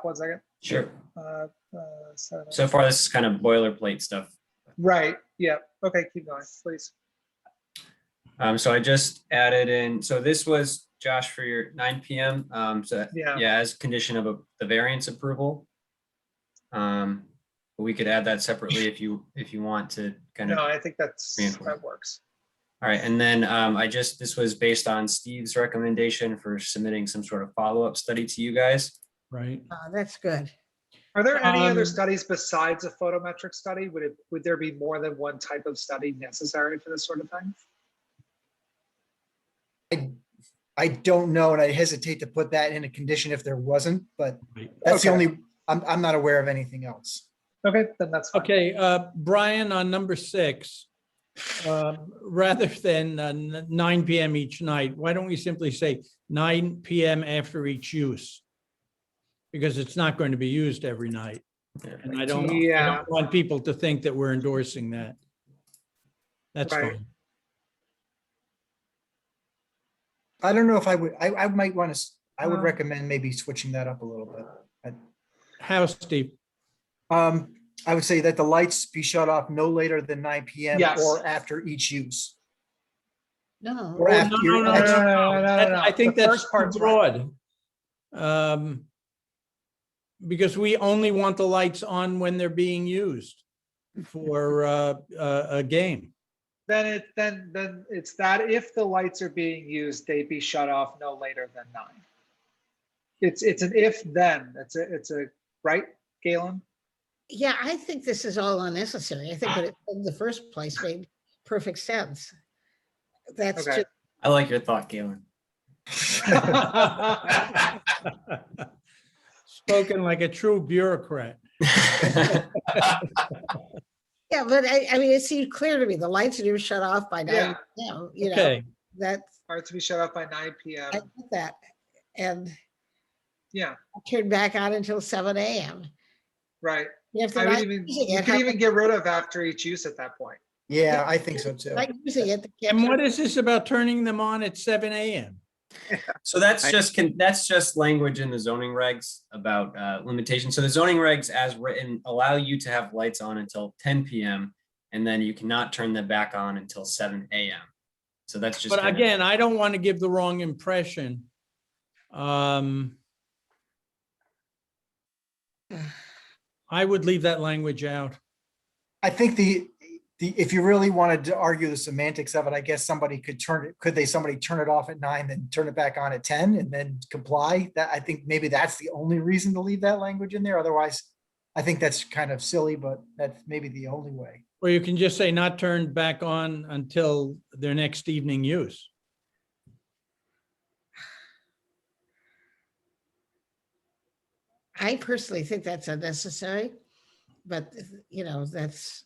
[SPEAKER 3] 1 second?
[SPEAKER 14] Sure.
[SPEAKER 3] So
[SPEAKER 14] So far, this is kind of boilerplate stuff.
[SPEAKER 3] right, yeah, okay, keep going, please.
[SPEAKER 14] So I just added in, so this was, Josh, for your 9 PM. So
[SPEAKER 3] Yeah.
[SPEAKER 14] yeah, as condition of the variance approval. But we could add that separately if you want to kind of.
[SPEAKER 3] No, I think that
[SPEAKER 14] reinforce.
[SPEAKER 3] works.
[SPEAKER 14] All right, and then this was based on Steve's recommendation for submitting some sort of follow-up study to you guys.
[SPEAKER 1] Right.
[SPEAKER 7] That's good.
[SPEAKER 3] Are there any other
[SPEAKER 1] Um,
[SPEAKER 3] studies besides a photometric study? Would there be more than one type of study necessary for this sort of thing?
[SPEAKER 2] I don't know, and I hesitate to put that in a condition if there wasn't, but that's the
[SPEAKER 3] Okay.
[SPEAKER 2] only, I'm not aware of anything else.
[SPEAKER 3] Okay, then that's fine.
[SPEAKER 1] Okay, Brian, on number 6, rather than 9 PM each night, why don't we simply say 9 PM after each use? Because it's not going to be used every night. And I don't want people to think that we're endorsing that. That's
[SPEAKER 3] Right.
[SPEAKER 1] fine.
[SPEAKER 2] I don't know if I would, I might want to, I would
[SPEAKER 3] Um,
[SPEAKER 2] recommend maybe switching that up a little bit.
[SPEAKER 1] How, Steve?
[SPEAKER 2] I would say that the lights be shut off no later than 9 PM
[SPEAKER 3] Yes.
[SPEAKER 2] or after each use.
[SPEAKER 7] No.
[SPEAKER 2] Or after your-
[SPEAKER 3] no,
[SPEAKER 1] I think
[SPEAKER 3] The
[SPEAKER 1] that's
[SPEAKER 3] first part's
[SPEAKER 1] too broad. Because we only want the lights on when they're being used for a game.
[SPEAKER 3] Then it's that if the lights are being used, they be shut off no later than 9. It's an if then. It's a right, Galen?
[SPEAKER 7] Yeah, I think this is all unnecessary. I think what it in the first place made perfect sense. That's
[SPEAKER 3] Okay.
[SPEAKER 7] just,
[SPEAKER 14] I like your thought, Galen.
[SPEAKER 1] Spoken like a true bureaucrat.
[SPEAKER 7] yeah, but I mean, it seemed clear to me, the lights are shut off by 9,
[SPEAKER 3] Yeah.
[SPEAKER 7] you know,
[SPEAKER 1] Okay.
[SPEAKER 7] that's,
[SPEAKER 3] Are to be shut off by 9
[SPEAKER 7] I
[SPEAKER 3] PM.
[SPEAKER 7] get that. And
[SPEAKER 3] Yeah,
[SPEAKER 7] turned back on until 7 AM.
[SPEAKER 3] right.
[SPEAKER 7] If
[SPEAKER 3] I
[SPEAKER 7] they're
[SPEAKER 3] would
[SPEAKER 7] not
[SPEAKER 3] even,
[SPEAKER 7] using
[SPEAKER 3] you
[SPEAKER 7] it,
[SPEAKER 3] could
[SPEAKER 7] how
[SPEAKER 3] even
[SPEAKER 7] come
[SPEAKER 3] get rid of after each use at that point.
[SPEAKER 2] Yeah, I think so too.
[SPEAKER 7] they're not using it, they can't
[SPEAKER 1] And what
[SPEAKER 7] turn-
[SPEAKER 1] is this about turning them on at 7 AM?
[SPEAKER 14] So that's just language in the zoning regs about limitations. So the zoning regs as written allow you to have lights on until 10 PM. And then you cannot turn them back on until 7 AM. So that's just.
[SPEAKER 1] But
[SPEAKER 14] kind of-
[SPEAKER 1] again, I don't want to give the wrong impression. I would leave that language out.
[SPEAKER 2] I think if you really wanted to argue the semantics of it, I guess somebody could somebody turn it off at 9, then turn it back on at 10 and then comply? That, I think maybe that's the only reason to leave that language in there. Otherwise, I think that's kind of silly, but that's maybe the only way.
[SPEAKER 1] Or you can just say not turned back on until their next evening use.
[SPEAKER 7] I personally think that's unnecessary. but you know, that's,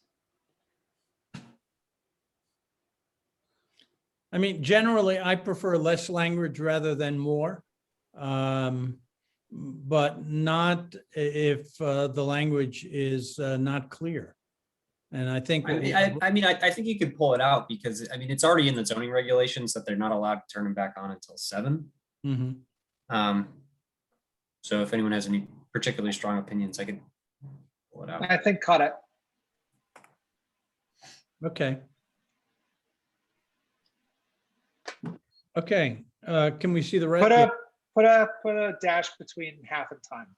[SPEAKER 1] I mean, generally, I prefer less language rather than more. But not if the language is not clear. And I think.
[SPEAKER 14] I think you could pull it out because, I mean, it's already in the zoning regulations that they're not allowed to turn them back on until 7.
[SPEAKER 1] Mhm.
[SPEAKER 14] So if anyone has any particularly strong opinions, I could pull it out.
[SPEAKER 3] I think cut it.
[SPEAKER 1] Okay. Okay, can we see the rest?
[SPEAKER 3] Put a dash between half and time.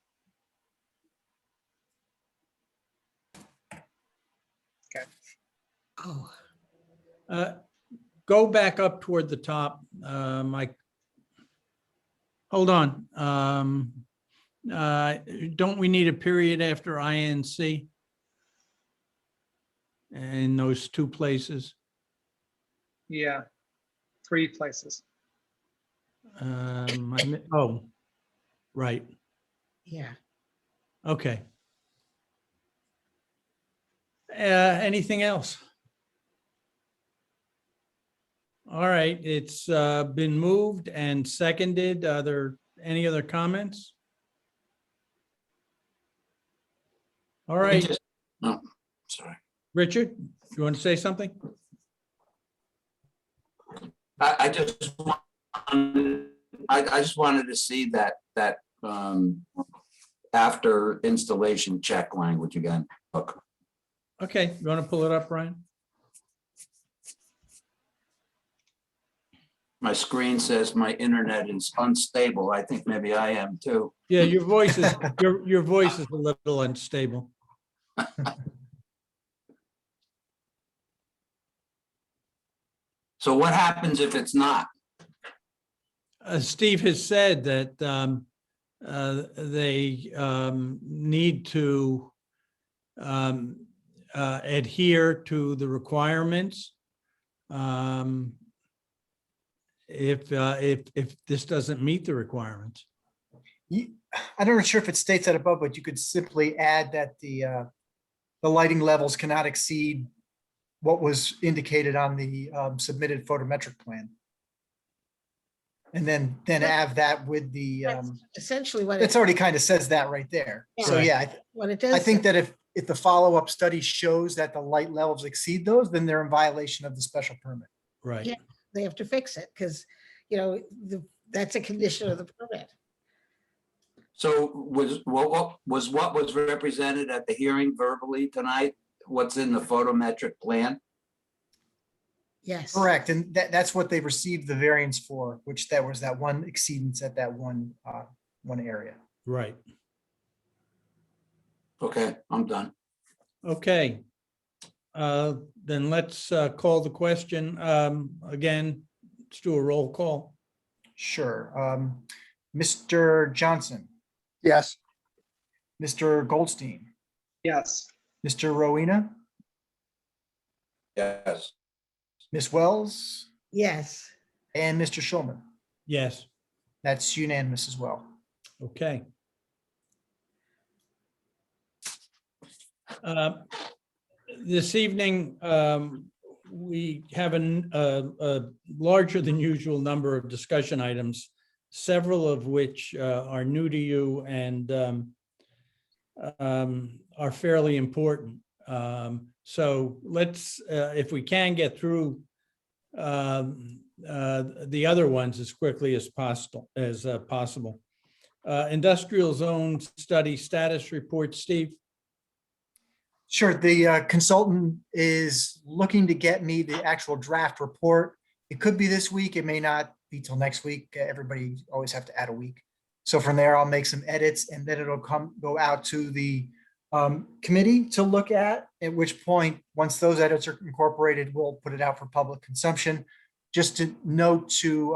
[SPEAKER 3] Okay.
[SPEAKER 7] oh,
[SPEAKER 1] Go back up toward the top, Mike. Hold on. Don't we need a period after INC? In those 2 places?
[SPEAKER 3] Yeah, 3 places.
[SPEAKER 1] Oh, right.
[SPEAKER 7] yeah.
[SPEAKER 1] Okay. Anything else? All right, it's been moved and seconded. Are there any other comments? All right,
[SPEAKER 16] No, sorry.
[SPEAKER 1] Richard, you want to say something?
[SPEAKER 16] I just wanted to see that after installation check language again. Okay.
[SPEAKER 1] Okay, you want to pull it up, Brian?
[SPEAKER 16] My screen says my internet is unstable. I think maybe I am too.
[SPEAKER 1] Yeah, your voice is your voice is a little unstable.
[SPEAKER 16] So what happens if it's not?
[SPEAKER 1] Steve has said that they need to adhere to the requirements. If this doesn't meet the requirements.
[SPEAKER 2] I'm not sure if it states that above, but you could simply add that the lighting levels cannot exceed what was indicated on the submitted photometric plan. And then have that with the,
[SPEAKER 7] Essentially what
[SPEAKER 2] it's already kind of says that right there. So yeah,
[SPEAKER 7] what it does.
[SPEAKER 2] I think that if the follow-up study shows that the light levels exceed those, then they're in violation of the special permit.
[SPEAKER 1] Right.
[SPEAKER 7] Yeah, they have to fix it because, you know, that's a condition of the permit.
[SPEAKER 16] So what was represented at the hearing verbally tonight? What's in the photometric plan?
[SPEAKER 7] Yes.
[SPEAKER 2] Correct. And that's what they received the variance for, which that was that one exceedance at that one area.
[SPEAKER 1] Right.
[SPEAKER 16] Okay, I'm done.
[SPEAKER 1] Okay. Then let's call the question. Again, let's do a roll call.
[SPEAKER 2] Sure. Mr. Johnson,
[SPEAKER 21] Yes.
[SPEAKER 2] Mr. Goldstein,
[SPEAKER 3] Yes.
[SPEAKER 2] Mr. Rowena,
[SPEAKER 16] Yes.
[SPEAKER 2] Ms. Wells,
[SPEAKER 7] Yes.
[SPEAKER 2] and Mr. Schulman.
[SPEAKER 1] Yes.
[SPEAKER 2] That's unanimous as well.
[SPEAKER 1] Okay. This evening, we have a larger than usual number of discussion items, several of which are new to you and are fairly important. So let's, if we can get through the other ones as quickly as possible. Industrial zone study status report, Steve.
[SPEAKER 2] Sure. The consultant is looking to get me the actual draft report. It could be this week. It may not be till next week. Everybody always have to add a week. So from there, I'll make some edits and then it'll go out to the committee to look at which point, once those edits are incorporated, we'll put it out for public consumption. Just to note to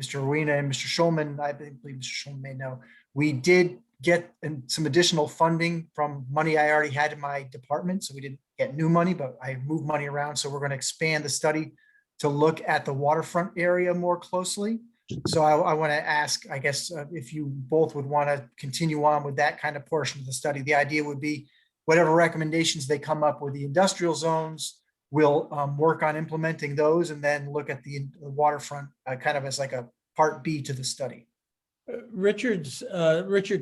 [SPEAKER 2] Mr. Rowena and Mr. Schulman, I believe Mr. Schulman may know, we did get some additional funding from money I already had in my department. So we didn't get new money, but I moved money around. So we're going to expand the study to look at the waterfront area more closely. So I want to ask, I guess, if you both would want to continue on with that kind of portion of the study. The idea would be whatever recommendations they come up with the industrial zones, we'll work on implementing those and then look at the waterfront kind of as like a part B to the study.
[SPEAKER 1] Richard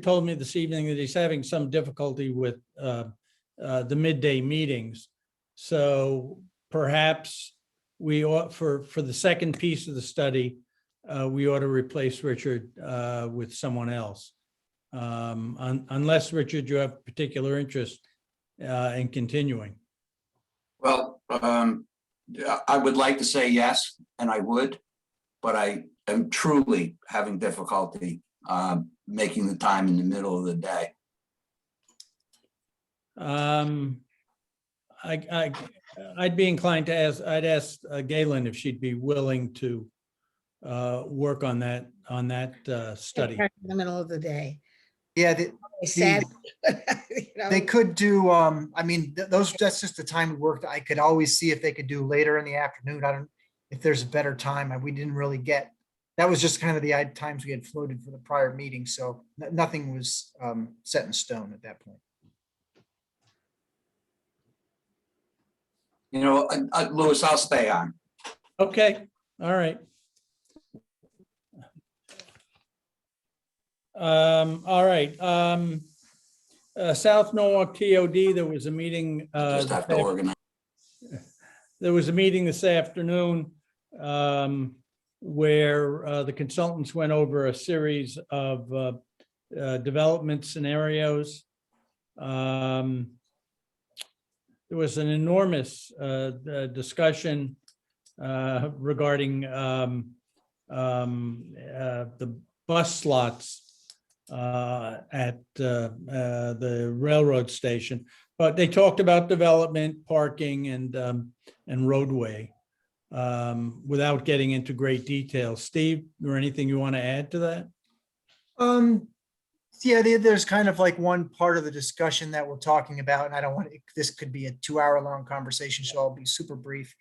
[SPEAKER 1] told me this evening that he's having some difficulty with the midday meetings. So perhaps we ought, for the second piece of the study, we ought to replace Richard with someone else. Unless, Richard, you have particular interest in continuing.
[SPEAKER 16] Well, I would like to say yes, and I would, but I am truly having difficulty making the time in the middle of the day.
[SPEAKER 1] I'd be inclined to ask, I'd ask Galen if she'd be willing to work on that study.
[SPEAKER 7] In the middle of the day.
[SPEAKER 2] Yeah,
[SPEAKER 7] Sad.
[SPEAKER 2] they could do, I mean, that's just the time we worked. I could always see if they could do later in the afternoon. I don't, if there's a better time, we didn't really get, that was just kind of the times we had floated for the prior meeting. So nothing was set in stone at that point.
[SPEAKER 16] You know, Louis, I'll stay on.
[SPEAKER 1] Okay, all right. All right. South Norwalk TOD, there was a meeting.
[SPEAKER 16] Just have to organize.
[SPEAKER 1] There was a meeting this afternoon where the consultants went over a series of development scenarios. There was an enormous discussion regarding the bus slots at the railroad station, but they talked about development, parking, and roadway without getting into great detail. Steve, or anything you want to add to that?
[SPEAKER 2] Yeah, there's kind of like one part of the discussion that we're talking about, and I don't want to, this could be a 2-hour-long conversation, so I'll be super brief.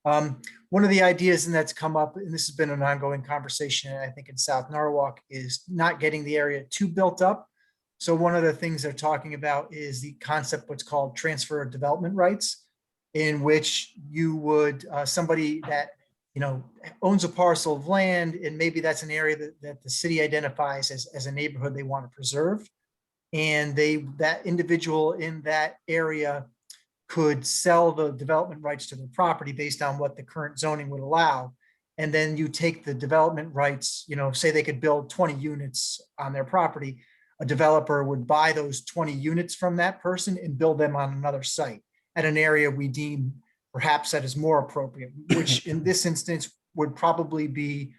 [SPEAKER 2] One of the ideas and that's come up, and this has been an ongoing conversation, I think in South Norwalk, is not getting the area too built up. So one of the things they're talking about is the concept, what's called transfer of development rights, in which you would, somebody that, you know, owns a parcel of land, and maybe that's an area that the city identifies as a neighborhood they want to preserve. And that individual in that area could sell the development rights to the property based on what the current zoning would allow. And then you take the development rights, you know, say they could build 20 units on their property. A developer would buy those 20 units from that person and build them on another site at an area we deem perhaps that is more appropriate, which in this instance would probably be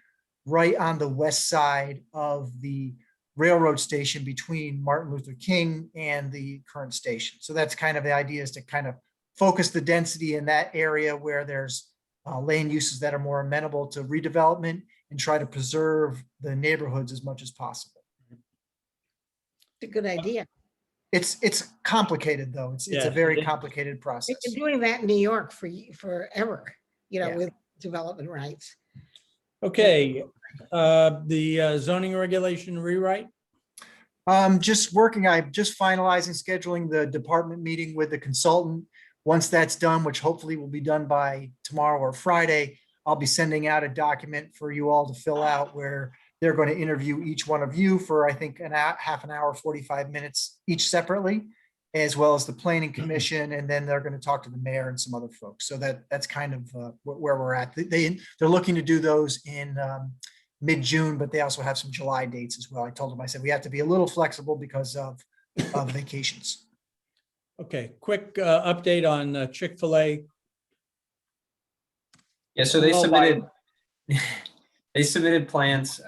[SPEAKER 2] right on the west side of the railroad station between Martin Luther King and the current station. So that's kind of the idea, is to kind of focus the density in that area where there's land uses that are more amenable to redevelopment, and try to preserve the neighborhoods as much as possible.
[SPEAKER 7] It's a good idea.
[SPEAKER 2] It's complicated though. It's a very complicated process.
[SPEAKER 7] They've been doing that in New York forever, you know,
[SPEAKER 2] Yeah.
[SPEAKER 7] with development rights.
[SPEAKER 1] Okay, the zoning regulation rewrite.
[SPEAKER 2] Just working, I'm just finalizing scheduling the department meeting with the consultant. Once that's done, which hopefully will be done by tomorrow or Friday, I'll be sending out a document for you all to fill out where they're going to interview each one of you for, I think, half an hour, 45 minutes each separately, as well as the planning commission. And then they're going to talk to the mayor and some other folks. So that's kind of where we're at. They're looking to do those in mid-June, but they also have some July dates as well. I told them, I said, we have to be a little flexible because of vacations.
[SPEAKER 1] Okay, quick update on Chick-fil-A.
[SPEAKER 14] Yeah, so they
[SPEAKER 1] Well,
[SPEAKER 14] submitted, they submitted plans.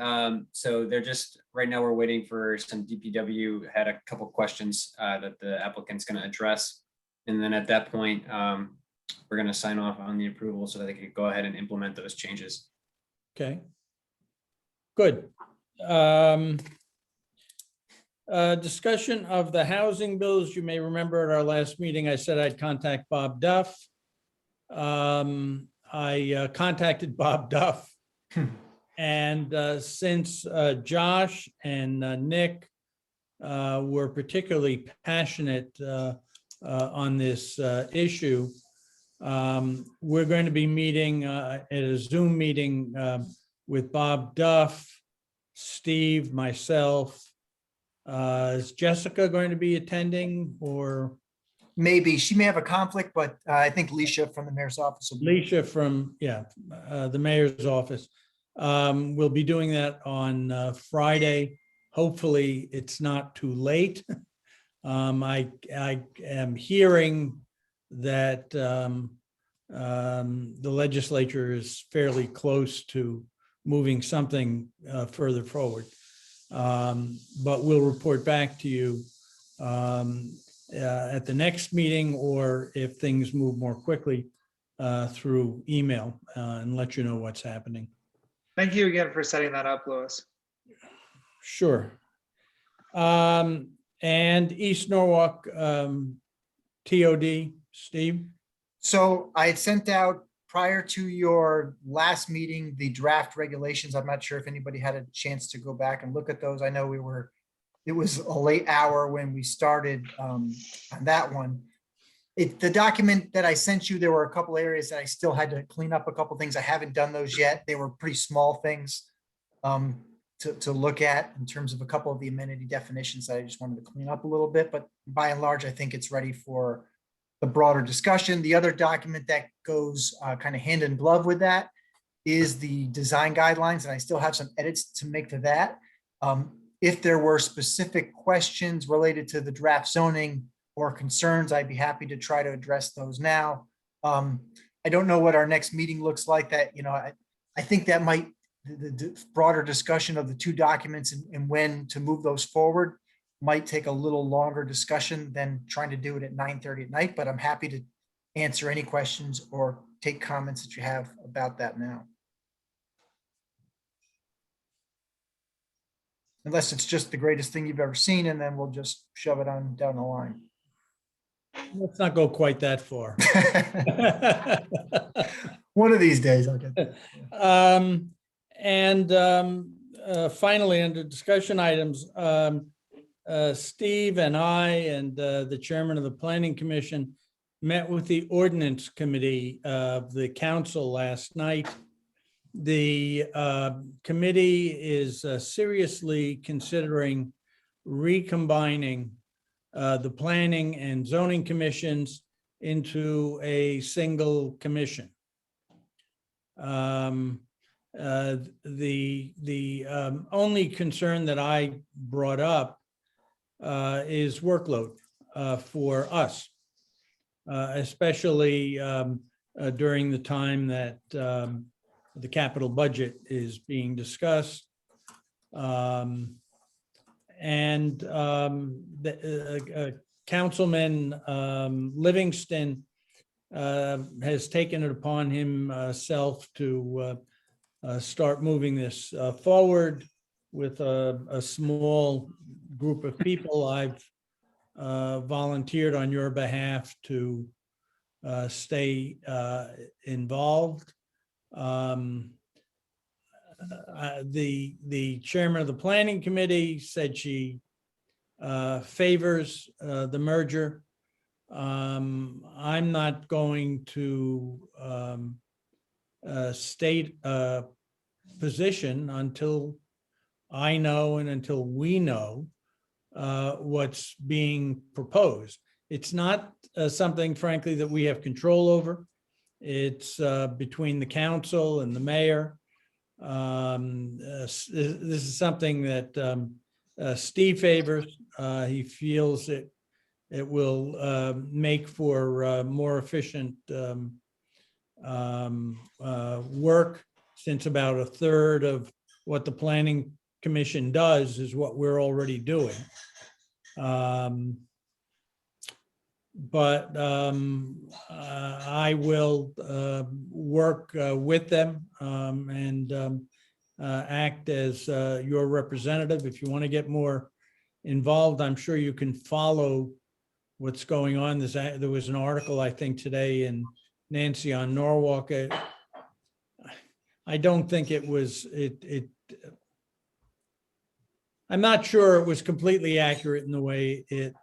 [SPEAKER 14] So they're just, right now we're waiting for some DPW, had a couple questions that the applicant's gonna address. And then at that point, we're gonna sign off on the approval so that they can go ahead and implement those changes.
[SPEAKER 1] Okay. Good. Discussion of the housing bills. You may remember at our last meeting, I said I'd contact Bob Duff. I contacted Bob Duff. And since Josh and Nick were particularly passionate on this issue. We're going to be meeting at a Zoom meeting with Bob Duff, Steve, myself. Is Jessica going to be attending, or
[SPEAKER 2] Maybe she may have a conflict, but I think Leisha from the mayor's office will be.
[SPEAKER 1] Leisha from, the mayor's office? We'll be doing that on Friday. Hopefully, it's not too late. I am hearing that the legislature is fairly close to moving something further forward. But we'll report back to you at the next meeting, or if things move more quickly through email, and let you know what's happening.
[SPEAKER 3] Thank you again for setting that up, Louis.
[SPEAKER 1] Sure. And East Norwalk TOD, Steve?
[SPEAKER 2] So I had sent out prior to your last meeting, the draft regulations. I'm not sure if anybody had a chance to go back and look at those. I know it was a late hour when we started on that one. The document that I sent you, there were a couple areas that I still had to clean up a couple things. I haven't done those yet. They were pretty small things to look at in terms of a couple of the amenity definitions that I just wanted to clean up a little bit. But by and large, I think it's ready for the broader discussion. The other document that goes kind of hand in glove with that is the design guidelines, and I still have some edits to make to that. If there were specific questions related to the draft zoning or concerns, I'd be happy to try to address those now. I don't know what our next meeting looks like. That, I think that might, the broader discussion of the two documents and when to move those forward might take a little longer discussion than trying to do it at 9:30 at night, but I'm happy to answer any questions or take comments that you have about that now. Unless it's just the greatest thing you've ever seen, and then we'll just shove it on down the line.
[SPEAKER 1] Let's not go quite that far.
[SPEAKER 2] One of these days I'll get there.
[SPEAKER 1] Finally, under discussion items, Steve and I and the chairman of the Planning Commission met with the Ordinance Committee of the council last night. The committee is seriously considering recombining the planning and zoning commissions into a single commission. The only concern that I brought up is workload for us, especially during the time that the capital budget is being discussed. Councilman Livingston has taken it upon himself to start moving this forward with a small group of people. I've volunteered on your behalf to stay involved. The chairman of the planning committee said she favors the merger. I'm not going to state a position until I know and until we know what's being proposed. It's not something, frankly, that we have control over. It's between the council and the mayor. This is something that Steve favors. He feels it will make for more efficient work, since about a third of what the planning commission does is what we're already doing. But I will work with them and act as your representative. If you want to get more involved, I'm sure you can follow what's going on. There was an article, I think, today in Nancy on Norwalk. I don't think it was, I'm not sure it was completely accurate in the way it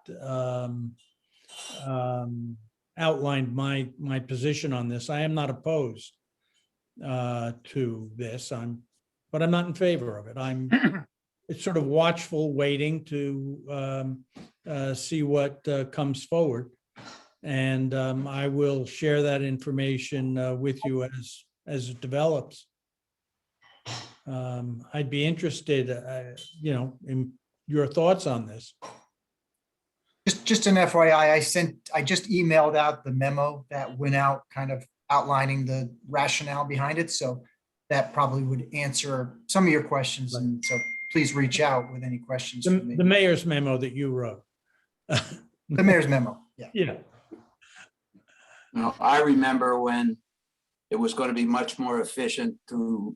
[SPEAKER 1] outlined my position on this. I am not opposed to this. But I'm not in favor of it. It's sort of watchful waiting to see what comes forward. And I will share that information with you as it develops. I'd be interested, in your thoughts on this.
[SPEAKER 2] Just an FYI, I just emailed out the memo that went out kind of outlining the rationale behind it. So that probably would answer some of your questions. And so please reach out with any questions. for me.
[SPEAKER 1] The mayor's memo that you wrote.
[SPEAKER 2] The mayor's memo, yeah.
[SPEAKER 1] Yeah.
[SPEAKER 16] No, I remember when it was going to be much more efficient to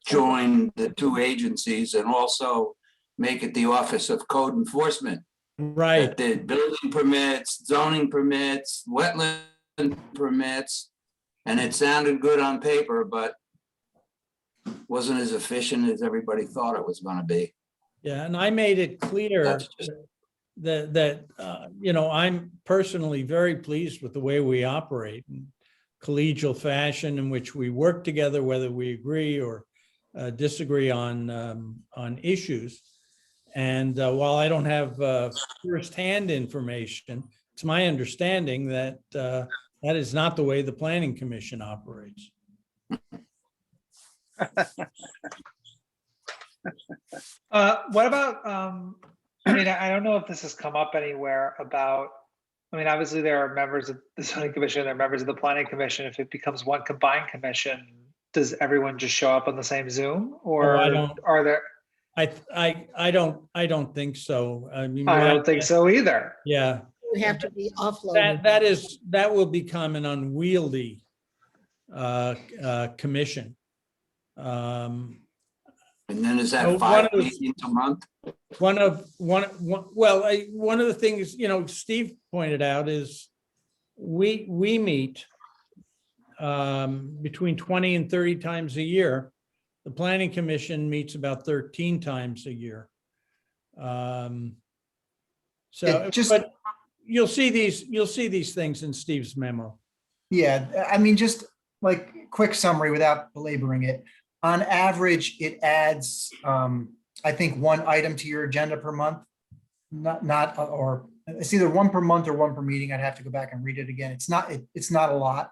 [SPEAKER 16] join the two agencies and also make it the Office of Code Enforcement.
[SPEAKER 1] Right.
[SPEAKER 16] That did building permits, zoning permits, wetland permits, and it sounded good on paper, but wasn't as efficient as everybody thought it was going to be.
[SPEAKER 1] Yeah, and I made it clear
[SPEAKER 16] That's just-
[SPEAKER 1] that I'm personally very pleased with the way we operate in collegial fashion in which we work together, whether we agree or disagree on issues. And while I don't have firsthand information, it's my understanding that that is not the way the Planning Commission operates.
[SPEAKER 3] What about, I don't know if this has come up anywhere about, obviously there are members of the zoning commission, there are members of the planning commission. If it becomes one combined commission, does everyone just show up on the same Zoom, or
[SPEAKER 1] I don't-
[SPEAKER 3] are there?
[SPEAKER 1] I don't think so. I mean,
[SPEAKER 3] I don't think so either.
[SPEAKER 1] Yeah.
[SPEAKER 7] You have to be offloaded.
[SPEAKER 1] That will become an unwieldy commission.
[SPEAKER 16] And then is
[SPEAKER 1] Oh,
[SPEAKER 16] that
[SPEAKER 1] one
[SPEAKER 16] 5
[SPEAKER 1] of the-
[SPEAKER 16] meetings a month?
[SPEAKER 1] One of the things, Steve pointed out is we meet between 20 and 30 times a year. The Planning Commission meets about 13 times a year. But you'll see these things in Steve's memo.
[SPEAKER 2] Yeah, just like quick summary without belaboring it. On average, it adds, I think, one item to your agenda per month. Or it's either one per month or one per meeting. I'd have to go back and read it again. It's not a lot.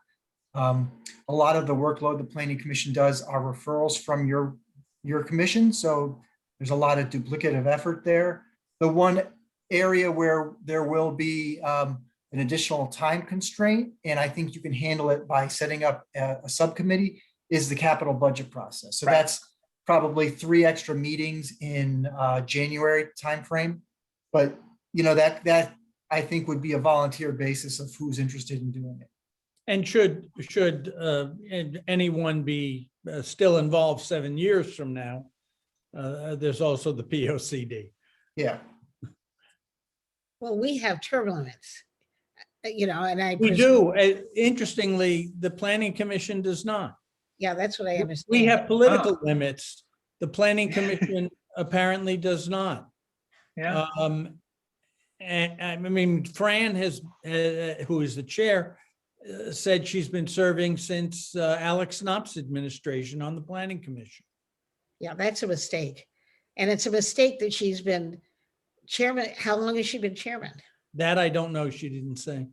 [SPEAKER 2] A lot of the workload the Planning Commission does are referrals from your commission. So there's a lot of duplicative effort there. The one area where there will be an additional time constraint, and I think you can handle it by setting up a subcommittee, is the capital budget process. So that's probably 3 extra meetings in January timeframe. But that I think would be a volunteer basis of who's interested in doing it.
[SPEAKER 1] And should anyone be still involved 7 years from now, there's also the POCD.
[SPEAKER 2] Yeah.
[SPEAKER 7] Well, we have term limits, and I.
[SPEAKER 1] We do. Interestingly, the Planning Commission does not.
[SPEAKER 7] Yeah, that's what I understand.
[SPEAKER 1] We have political limits. The Planning Commission apparently does not.
[SPEAKER 3] Yeah.
[SPEAKER 1] And Fran has, who is the chair, said she's been serving since Alex Knopp's administration on the Planning Commission.
[SPEAKER 7] Yeah, that's a mistake. And it's a mistake that she's been chairman. How long has she been chairman?
[SPEAKER 1] That I don't know. She didn't say.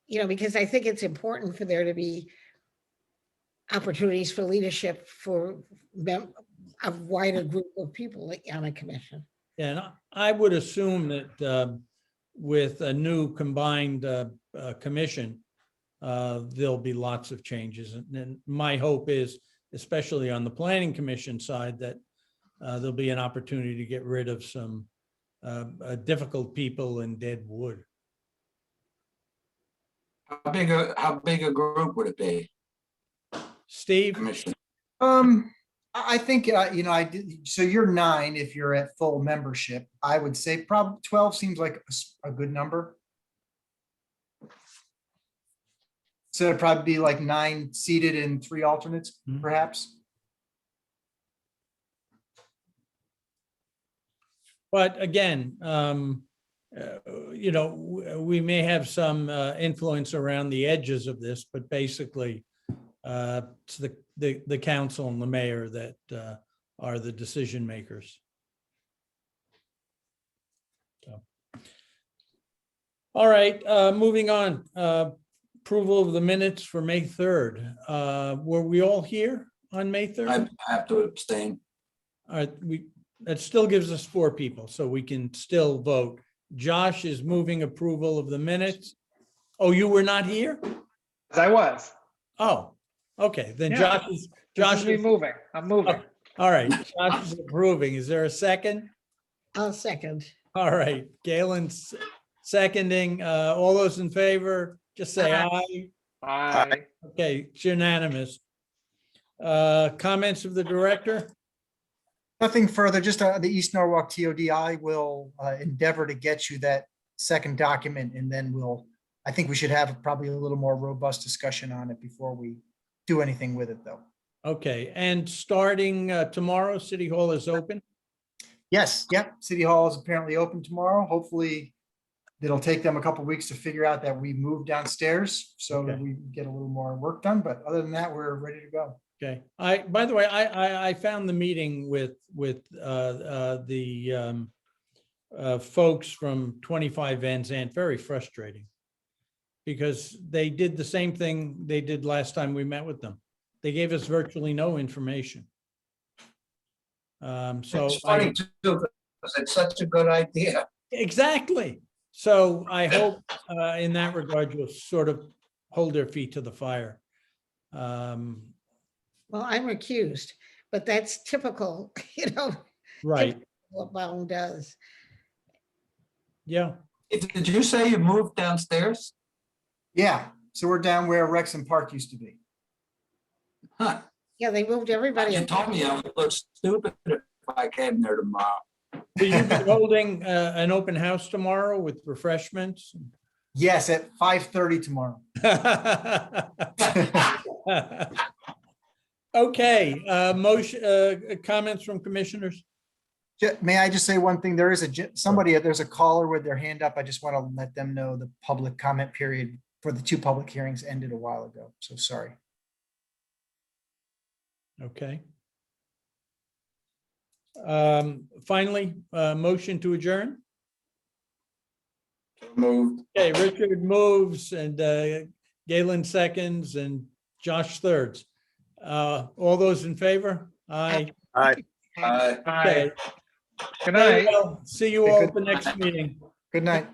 [SPEAKER 7] Because I think it's important for there to be opportunities for leadership for a wider group of people on a commission.
[SPEAKER 1] Yeah, and I would assume that with a new combined commission, there'll be lots of changes. And my hope is, especially on the Planning Commission side, that there'll be an opportunity to get rid of some difficult people and dead wood.
[SPEAKER 16] How big a group would it be?
[SPEAKER 1] Steve?
[SPEAKER 16] Commission.
[SPEAKER 2] I think, I did, so you're 9 if you're at full membership. I would say probably 12 seems like a good number. So it'd probably be like 9 seated and 3 alternates, perhaps.
[SPEAKER 1] But again, you know, we may have some influence around the edges of this, but basically it's the council and the mayor that are the decision makers. So. All right, moving on. Approval of the minutes for May 3rd. Were we all here on May 3rd?
[SPEAKER 16] I have to abstain.
[SPEAKER 1] All right, that still gives us 4 people, so we can still vote. Josh is moving approval of the minutes. Oh, you were not here?
[SPEAKER 3] I was.
[SPEAKER 1] Oh, okay, then
[SPEAKER 3] Yeah.
[SPEAKER 1] Josh is,
[SPEAKER 3] This is me moving. I'm moving.
[SPEAKER 1] all right, Josh is approving. Is there a second?
[SPEAKER 7] I'll second.
[SPEAKER 1] All right, Galen's seconding. All those in favor, just say aye.
[SPEAKER 3] Aye.
[SPEAKER 1] Okay, it's unanimous. Comments of the director?
[SPEAKER 2] Nothing further, just the East Norwalk TODI will endeavor to get you that second document, and then I think we should have probably a little more robust discussion on it before we do anything with it, though.
[SPEAKER 1] Okay, and starting tomorrow, City Hall is open?
[SPEAKER 2] Yes, yep, City Hall is apparently open tomorrow. Hopefully, it'll take them a couple weeks to figure out that we moved downstairs, so that
[SPEAKER 1] Okay.
[SPEAKER 2] we get a little more work done, but other than that, we're ready to go.
[SPEAKER 1] Okay, by the way, I found the meeting with the folks from 25 Van Zandt very frustrating. Because they did the same thing they did last time we met with them. They gave us virtually no information. So
[SPEAKER 16] It's funny too, because it's such a good idea.
[SPEAKER 1] exactly. So I hope in that regard, you'll sort of hold their feet to the fire.
[SPEAKER 7] Well, I'm recused, but that's typical,
[SPEAKER 1] Right,
[SPEAKER 7] what Bound does.
[SPEAKER 1] yeah.
[SPEAKER 16] Did you say you moved downstairs?
[SPEAKER 2] Yeah, so we're down where Rexham Park used to be.
[SPEAKER 16] Huh.
[SPEAKER 7] Yeah, they moved everybody.
[SPEAKER 16] You told me I would look stupid if I came there tomorrow.
[SPEAKER 1] Will you be holding an open house tomorrow with refreshments?
[SPEAKER 2] Yes, at 5:30 tomorrow.
[SPEAKER 1] Okay, motion, comments from commissioners?
[SPEAKER 2] May I just say one thing? There is there's a caller with their hand up. I just want to let them know the public comment period for the 2 public hearings ended a while ago. So sorry.
[SPEAKER 1] Okay. Finally, motion to adjourn?
[SPEAKER 16] Moved.
[SPEAKER 1] Okay, Richard moves and Galen seconds and Josh thirds. All those in favor? Aye.
[SPEAKER 10] Aye.
[SPEAKER 2] Aye.
[SPEAKER 1] Okay.
[SPEAKER 3] Good night.
[SPEAKER 1] Very well. See you all at the next meeting.
[SPEAKER 2] Good night.